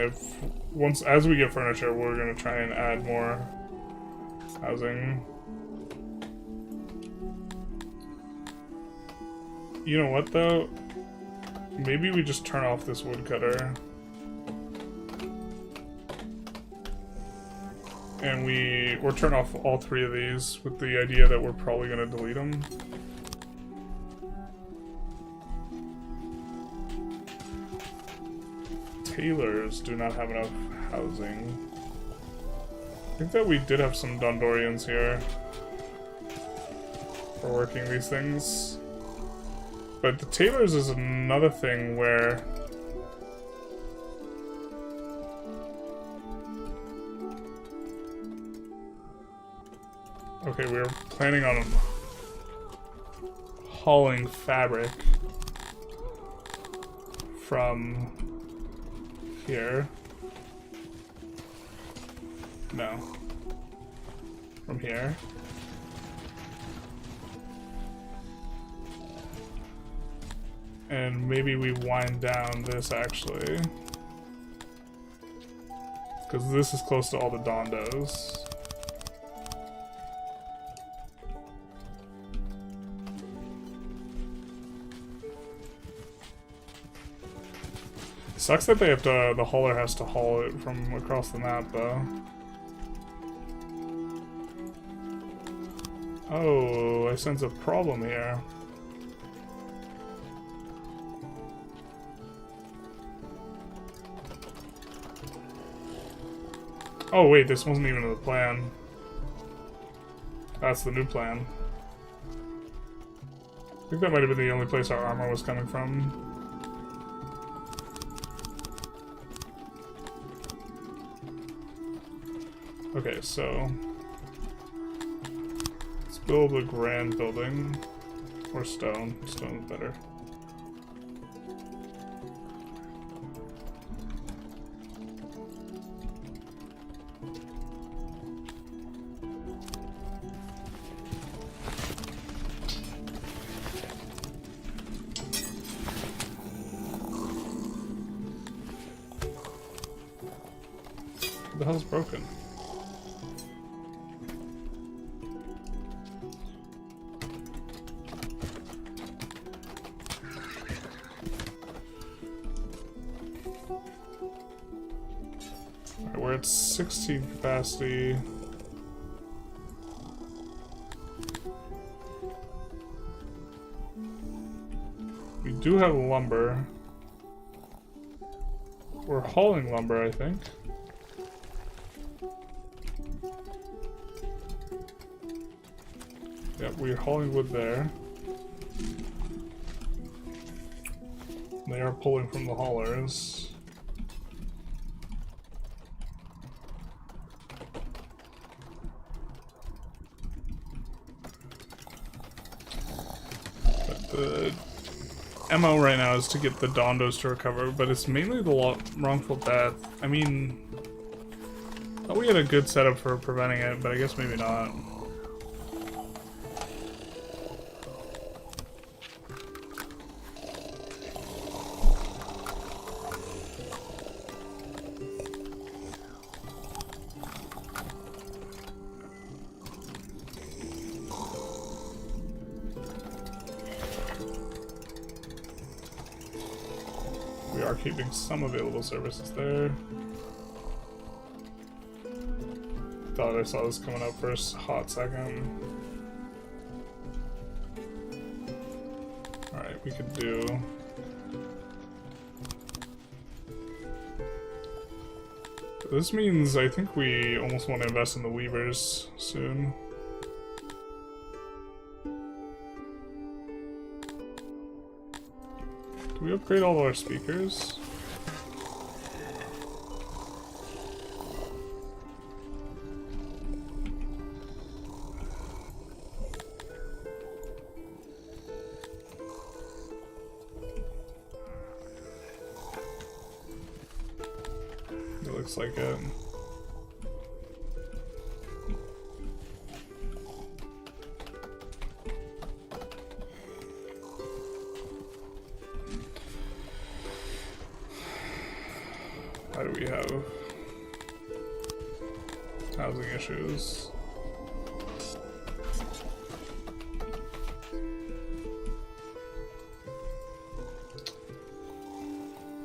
Speaker 1: as we get furniture, we're gonna try and add more housing. You know what though? Maybe we just turn off this woodcutter. And or turn off all three of these with the idea that we're probably gonna delete them. Tailors do not have enough housing. I think that we did have some Dondorians here. for working these things. But the tailors is another thing where... Okay, we were planning on hauling fabric from here. No. From here. And maybe we wind down this actually. Because this is close to all the dondos. Sucks that they have to, the hauler has to haul it from across the map though. Oh, I sense a problem here. Oh wait, this wasn't even the plan. That's the new plan. I think that might have been the only place our armor was coming from. Okay, so let's build a grand building. Or stone. Stone's better. What the hell's broken? We're at 16 capacity. We do have lumber. We're hauling lumber, I think. Yep, we're hauling wood there. They are pulling from the haulers. The MO right now is to get the dondos to recover, but it's mainly the wrongful death. I mean, I thought we had a good setup for preventing it, but I guess maybe not. We are keeping some available services there. Thought I saw this coming up for a hot second. Alright, we could do... This means I think we almost want to invest in the weavers soon. Do we upgrade all of our speakers? It looks like it. How do we have housing issues?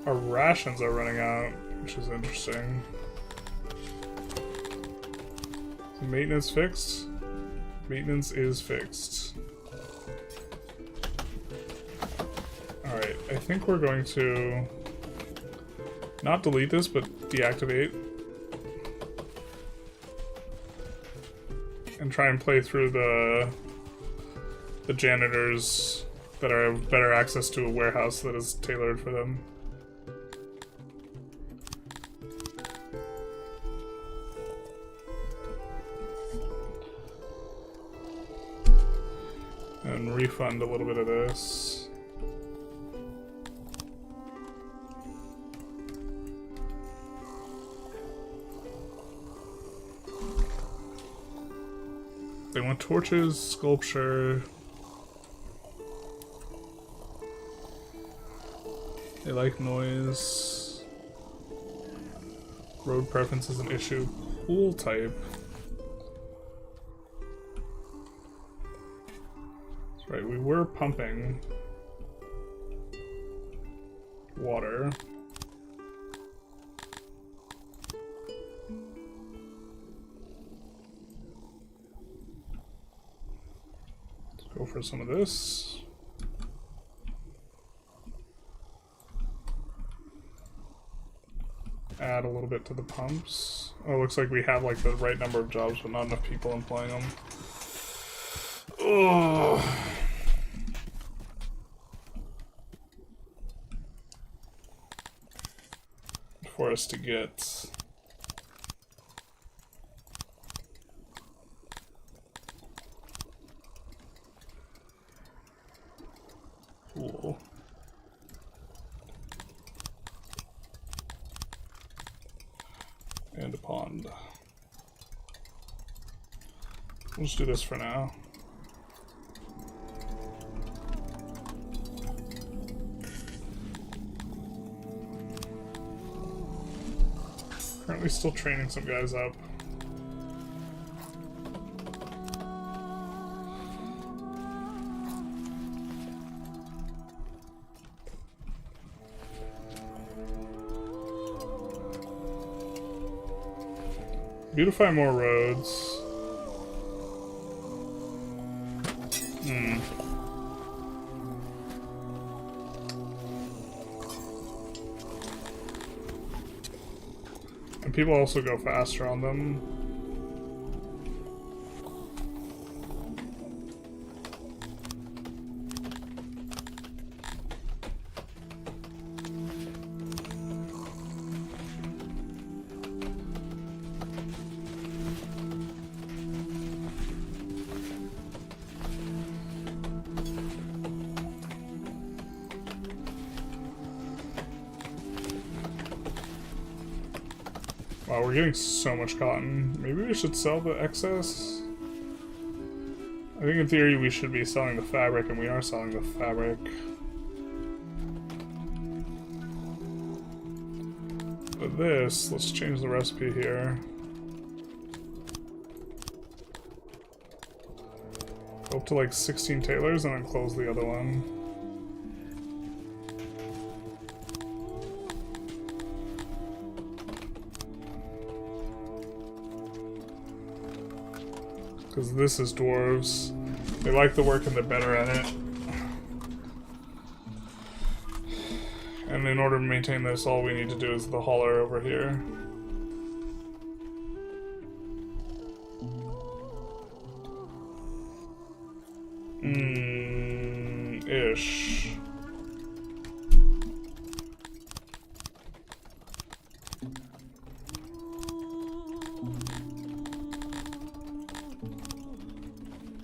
Speaker 1: Our rations are running out, which is interesting. Is maintenance fixed? Maintenance is fixed. Alright, I think we're going to not delete this, but deactivate. And try and play through the the janitors that have better access to a warehouse that is tailored for them. And refund a little bit of this. They want torches, sculpture. They like noise. Road preference is an issue. Pool type. That's right, we were pumping water. Let's go for some of this. Add a little bit to the pumps. Oh, looks like we have like the right number of jobs, but not enough people employing them. Oh. For us to get cool. And a pond. We'll just do this for now. Currently still training some guys up. Beautify more roads. And people also go faster on them. Wow, we're getting so much cotton. Maybe we should sell the excess? I think in theory we should be selling the fabric, and we are selling the fabric. But this, let's change the recipe here. Go up to like 16 tailors and then close the other one. Because this is dwarves. They like the work and they're better at it. And in order to maintain this, all we need to do is the hauler over here. Ish.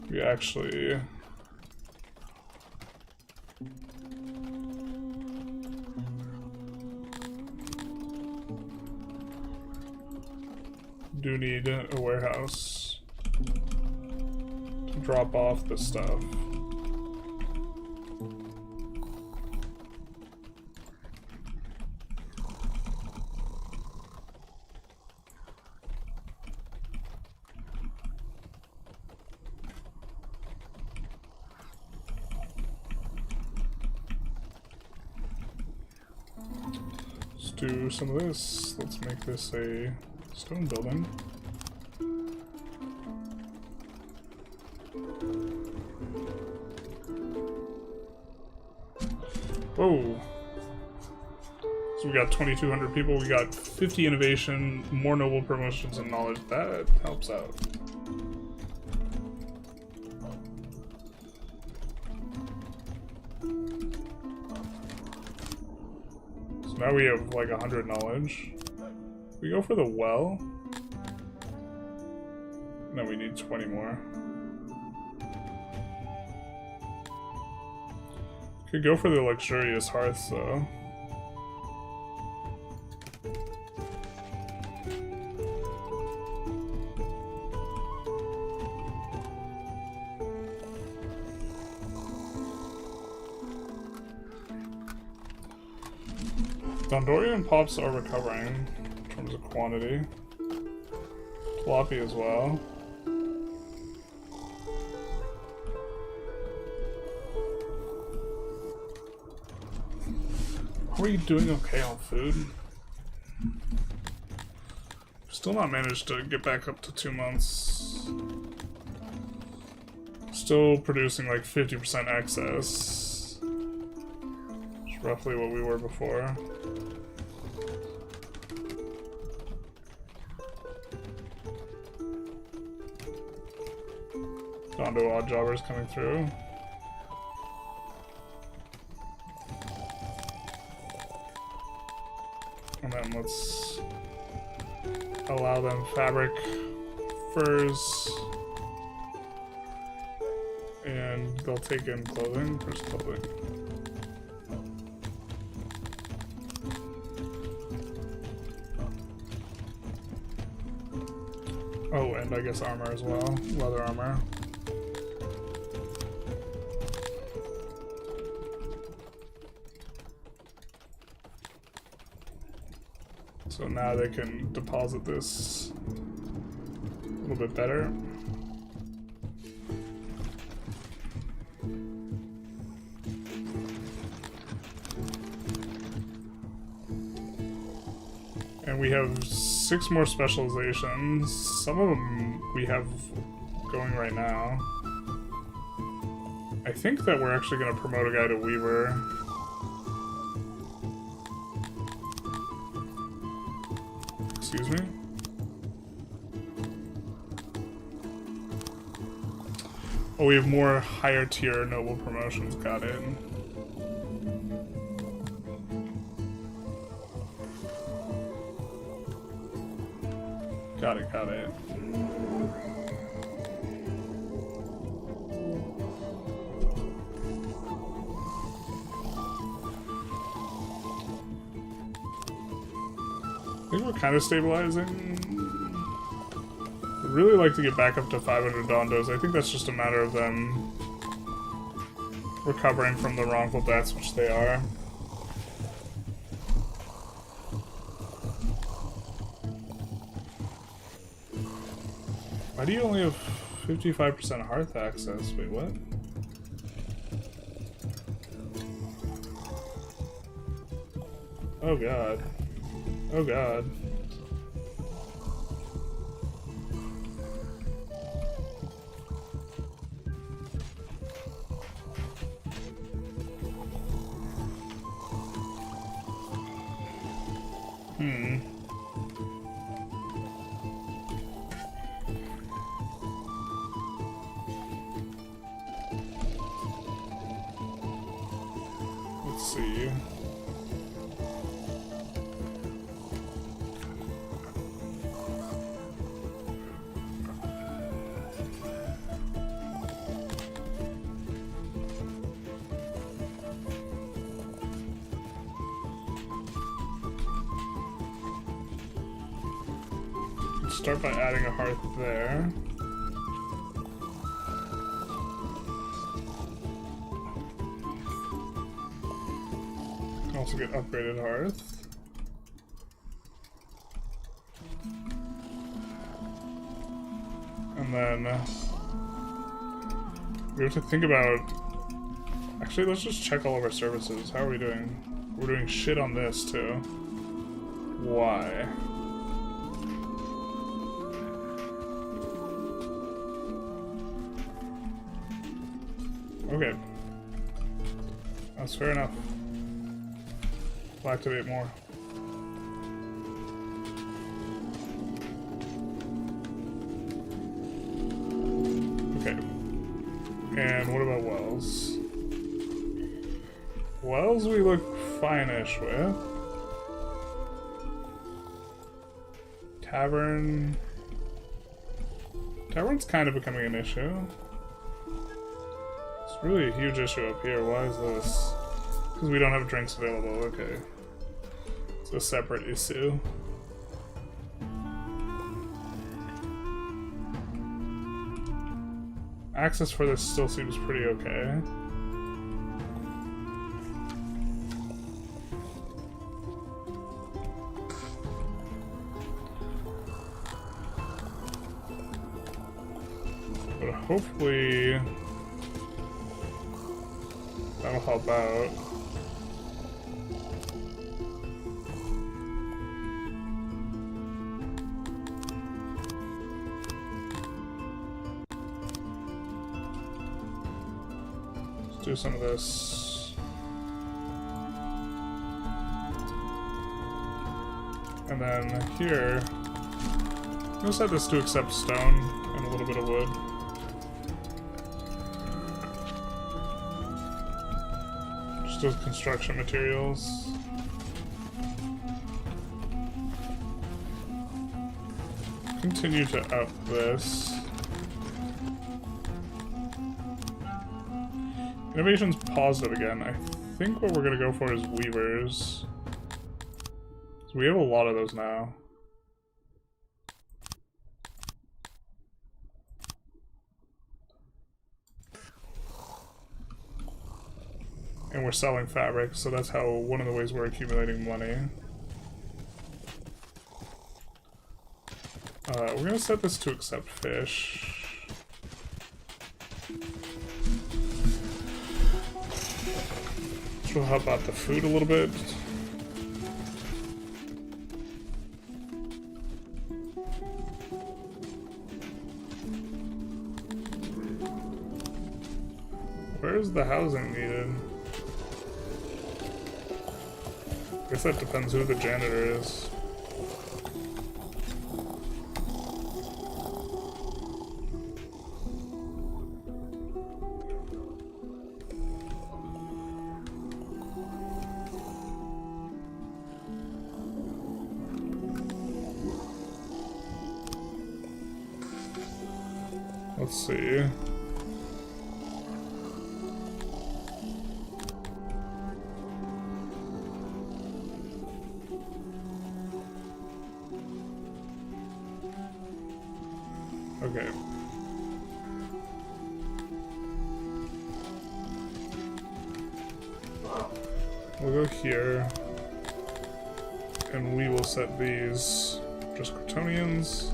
Speaker 1: We actually do need a warehouse to drop off the stuff. Do some of this. Let's make this a stone building. Whoa. So we got 2,200 people, we got 50 innovation, more noble promotions and knowledge. That helps out. So now we have like 100 knowledge. We go for the well. No, we need 20 more. Could go for the luxurious hearth though. Dondorian pops are recovering in terms of quantity. Floppy as well. Are we doing okay on food? Still not managed to get back up to 2 months. Still producing like 50% excess. Which is roughly what we were before. Dondo odd jobbers coming through. And then let's allow them fabric, furs, and they'll take in clothing. Where's clothing? Oh, and I guess armor as well. Leather armor. So now they can deposit this a little bit better. And we have 6 more specializations. Some of them we have going right now. I think that we're actually going to promote a guy to Weaver. Excuse me? Oh, we have more higher tier noble promotions. Got it. Got it, got it. I think we're kind of stabilizing. I'd really like to get back up to 500 Dondos. I think that's just a matter of them recovering from the wrongful deaths, which they are. Why do you only have 55% hearth access? Wait, what? Oh god. Oh god. Let's see. Start by adding a hearth there. Can also get upgraded hearth. And then we have to think about. Actually, let's just check all of our services. How are we doing? We're doing shit on this too. Why? Okay. That's fair enough. We'll activate more. Okay. And what about wells? Wells we look fine-ish with. Tavern. Tavern's kind of becoming an issue. It's really a huge issue up here. Why is this? Because we don't have drinks available. Okay. It's a separate issue. Access for this still seems pretty okay. But hopefully that'll help out. Do some of this. And then here, I'm gonna set this to accept stone and a little bit of wood. Just as construction materials. Continue to up this. Innovation's positive again. I think what we're gonna go for is weavers. So we have a lot of those now. And we're selling fabric, so that's how one of the ways we're accumulating money. We're gonna set this to accept fish. We'll help out the food a little bit. Where's the housing needed? I guess that depends who the janitor is. Let's see. Okay. We'll go here, and we will set these just Crotonians.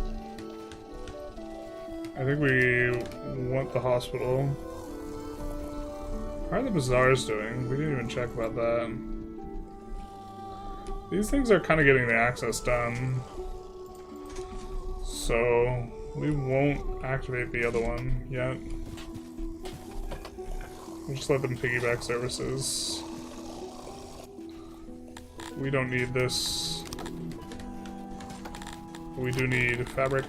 Speaker 1: I think we want the hospital. How are the bazaars doing? We didn't even check about that. These things are kind of getting the access done. So we won't activate the other one yet. We'll just let them piggyback services. We don't need this. We do need fabric.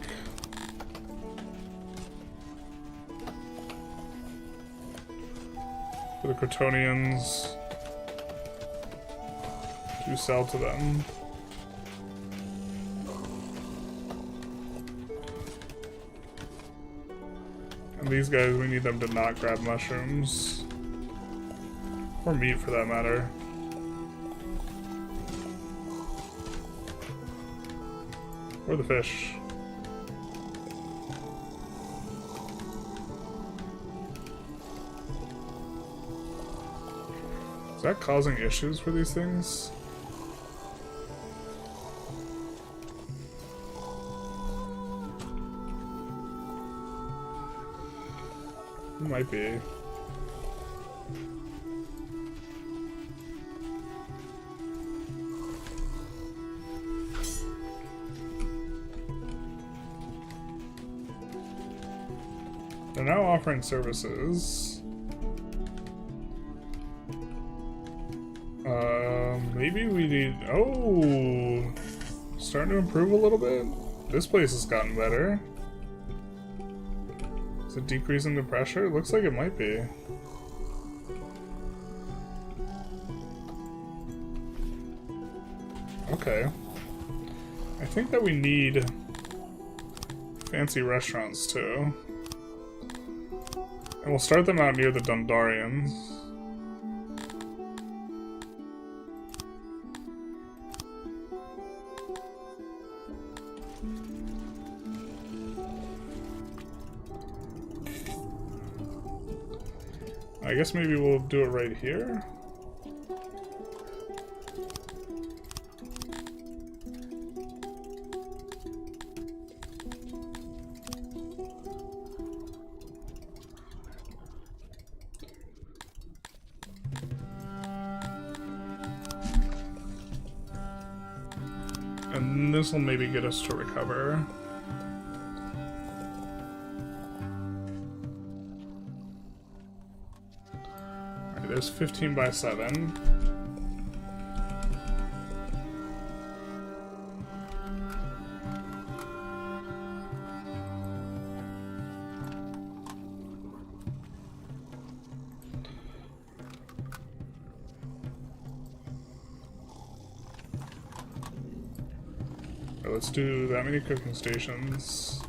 Speaker 1: For the Crotonians to sell to them. And these guys, we need them to not grab mushrooms. Or meat for that matter. Or the fish. Is that causing issues for these things? It might be. They're now offering services. Maybe we need... Oh! Starting to improve a little bit. This place has gotten better. Is it decreasing the pressure? It looks like it might be. Okay. I think that we need fancy restaurants too. And we'll start them out near the Dundarians. I guess maybe we'll do it right here. And this will maybe get us to recover. Alright, there's 15 by 7. Let's do that many cooking stations.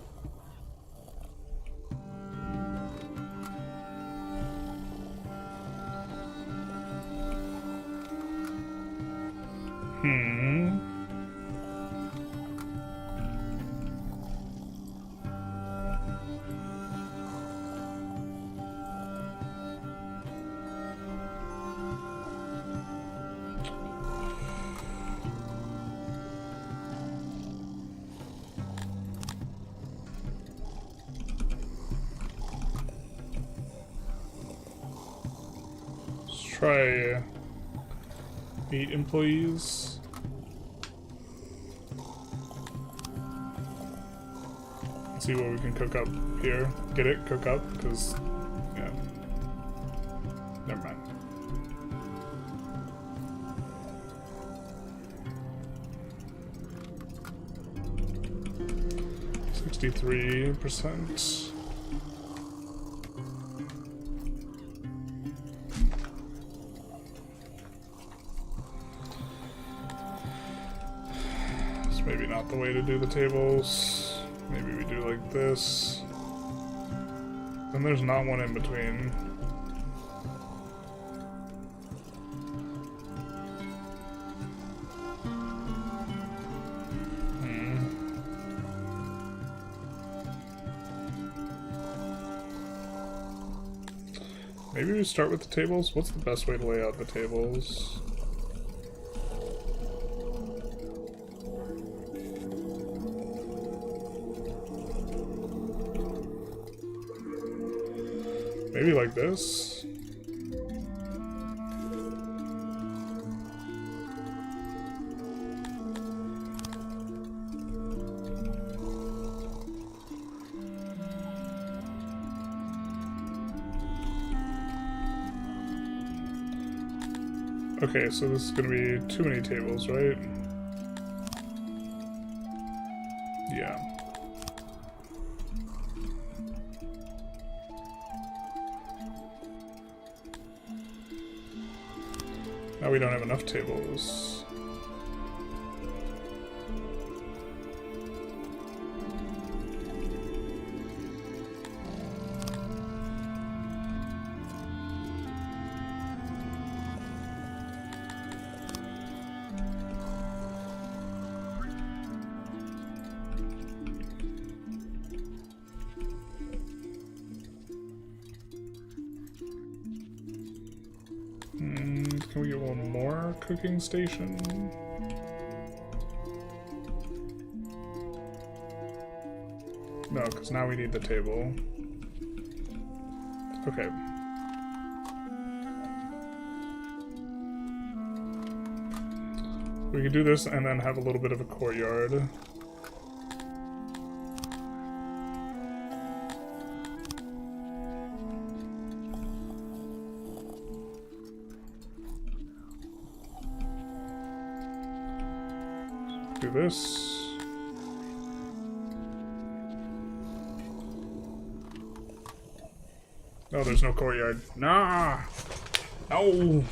Speaker 1: Try 8 employees. Let's see what we can cook up here. Get it? Cook up? Because, yeah. Never mind. %. Maybe not the way to do the tables. Maybe we do like this. And there's not one in between. Maybe we start with the tables? What's the best way to lay out the tables? Maybe like this. Okay, so this is gonna be too many tables, right? Yeah. Now we don't have enough tables. Can we get one more cooking station? No, because now we need the table. Okay. We can do this and then have a little bit of a courtyard. Do this. Oh, there's no courtyard. Nah! No!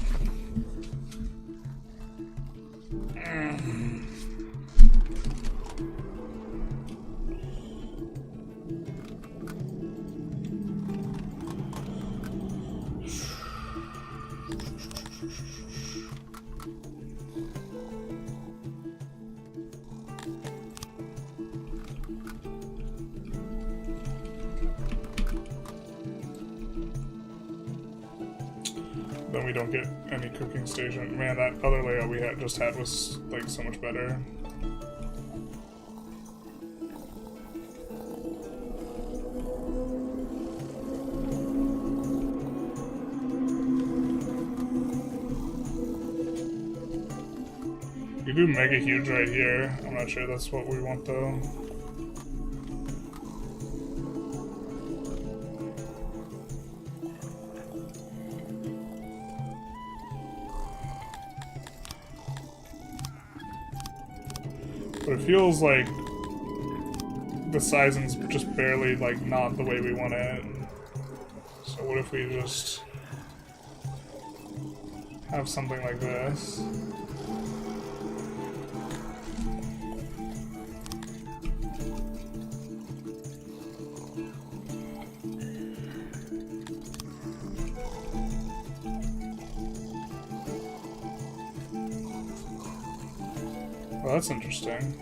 Speaker 1: then we don't get any cooking station. Man, that other layout we just had was like so much better. You do mega huge right here. I'm not sure that's what we want though. But it feels like the sizing's just barely like not the way we want it. So what if we just have something like this? Well, that's interesting.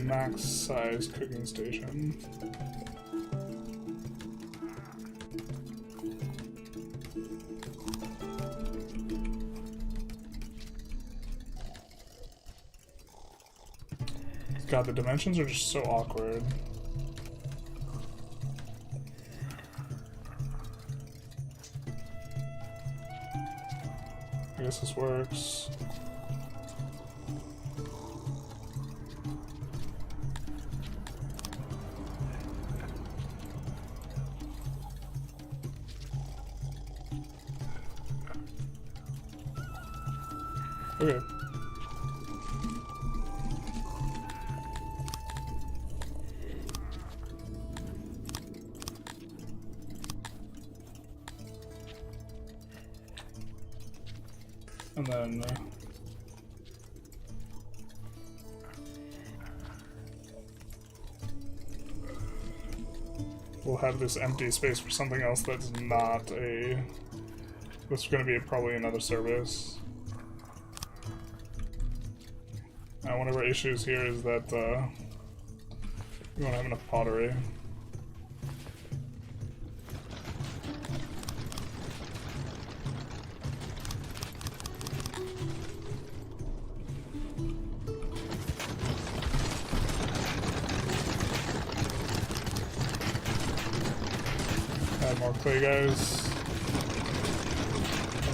Speaker 1: Max size cooking station. God, the dimensions are just so awkward. I guess this works. Okay. And then we'll have this empty space for something else that's not a... This is going to be probably another service. One of our issues here is that we don't have enough pottery. Add more clay guys.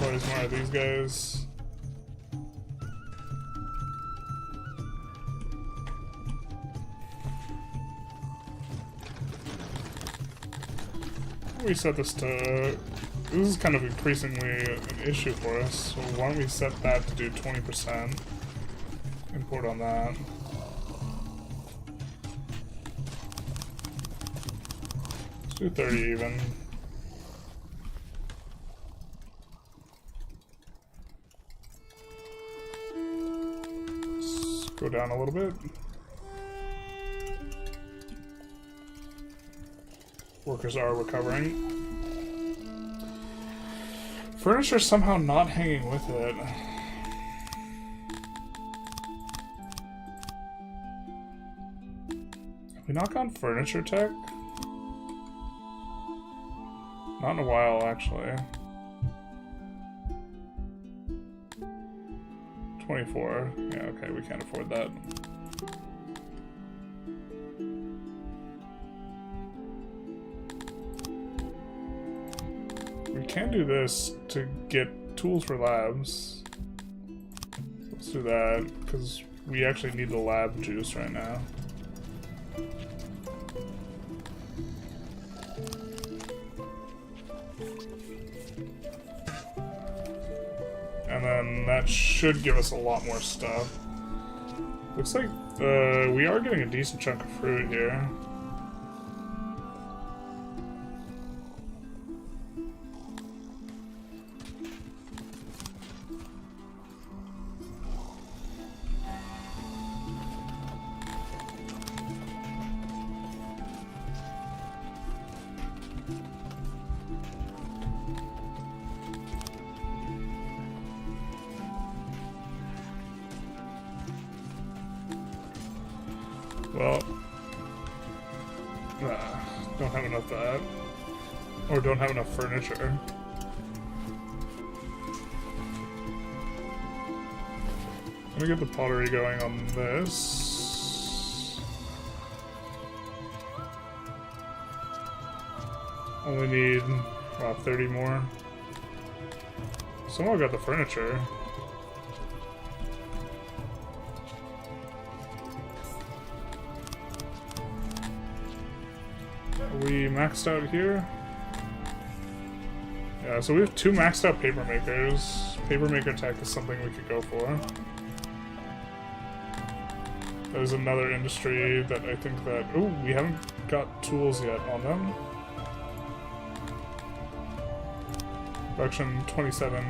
Speaker 1: Always more of these guys. We set this to... This is kind of increasingly an issue for us, so why don't we set that to do 20%? Import on that. Let's do 30 even. Let's go down a little bit. Workers are recovering. Furniture somehow not hanging with it. Have we not gone furniture tech? Not in a while, actually. 24. Yeah, okay, we can't afford that. We can do this to get tools for labs. Let's do that, because we actually need the lab juice right now. And then that should give us a lot more stuff. Looks like we are getting a decent chunk of fruit here. Well, don't have enough of that. Or don't have enough furniture. Let me get the pottery going on this. Only need about 30 more. Someone got the furniture. Are we maxed out here? Yeah, so we have 2 maxed out paper makers. Papermaker tech is something we could go for. There's another industry that I think that... Ooh, we haven't got tools yet on them. Production 27,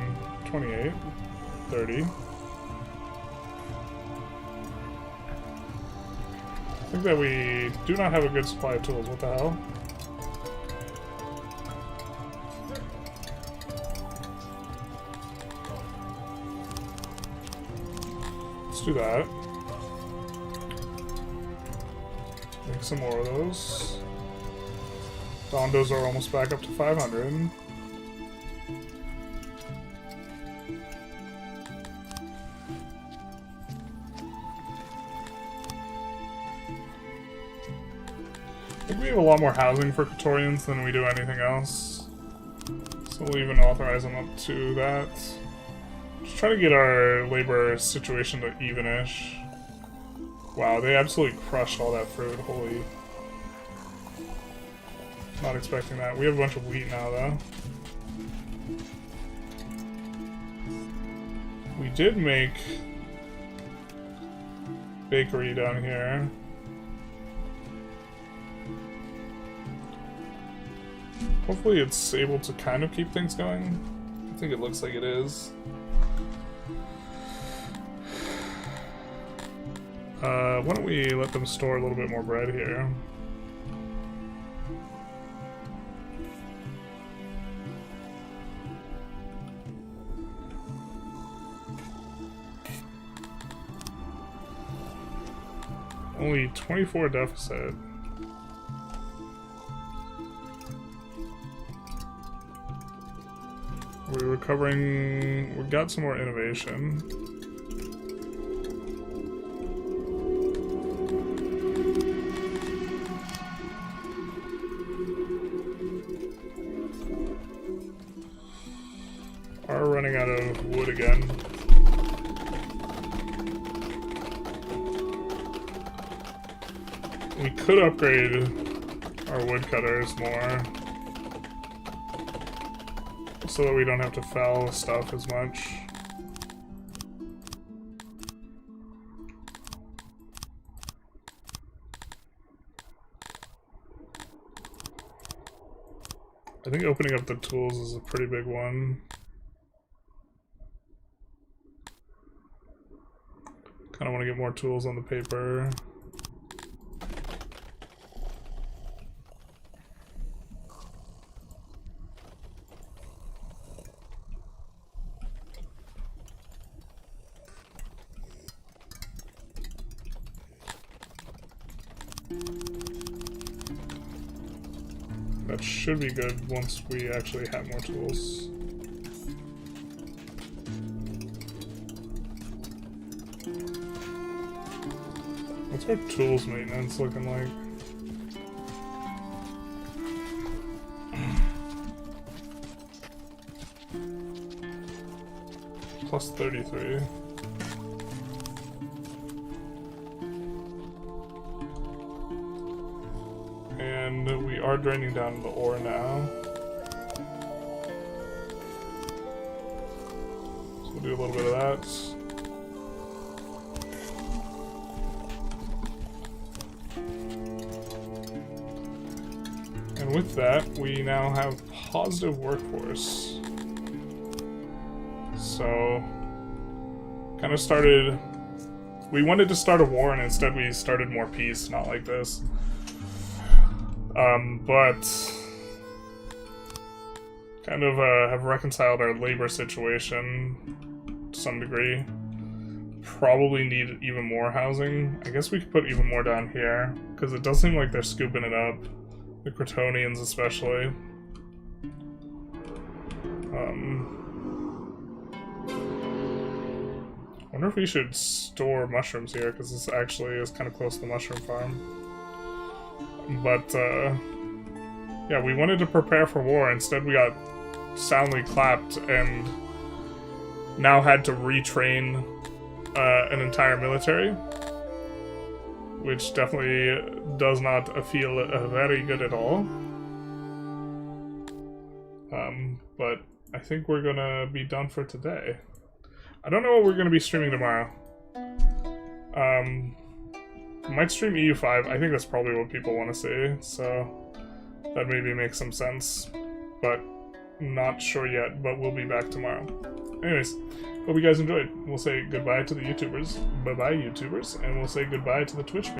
Speaker 1: 28, 30. I think that we do not have a good supply of tools. What the hell? Let's do that. Make some more of those. Dondos are almost back up to 500. I think we have a lot more housing for Praetorians than we do anything else. So we'll even authorize them up to that. Just try to get our labor situation to even-ish. Wow, they absolutely crushed all that fruit. Holy. Not expecting that. We have a bunch of wheat now, though. We did make bakery down here. Hopefully it's able to kind of keep things going. I think it looks like it is. Why don't we let them store a little bit more bread here? Only 24 deficit. We're recovering. We got some more innovation. Are running out of wood again. We could upgrade our woodcutters more so that we don't have to fell stuff as much. I think opening up the tools is a pretty big one. Kind of want to get more tools on the paper. That should be good once we actually have more tools. What's our tools maintenance looking like? Plus 33. And we are draining down the ore now. So we'll do a little bit of that. And with that, we now have positive workforce. So, kind of started... We wanted to start a war, and instead we started more peace, not like this. But kind of have reconciled our labor situation to some degree. probably need even more housing. I guess we could put even more down here, because it does seem like they're scooping it up. The Crotonians especially. I wonder if we should store mushrooms here, because this actually is kind of close to the mushroom farm. But, yeah, we wanted to prepare for war. Instead, we got soundly clapped and now had to retrain an entire military, which definitely does not feel very good at all. But I think we're gonna be done for today. I don't know what we're gonna be streaming tomorrow. Might stream EU5. I think that's probably what people want to see, so that maybe makes some sense. But not sure yet, but we'll be back tomorrow. Anyways, hope you guys enjoyed. We'll say goodbye to the YouTubers. Bye-bye, YouTubers. And we'll say goodbye to the Twitch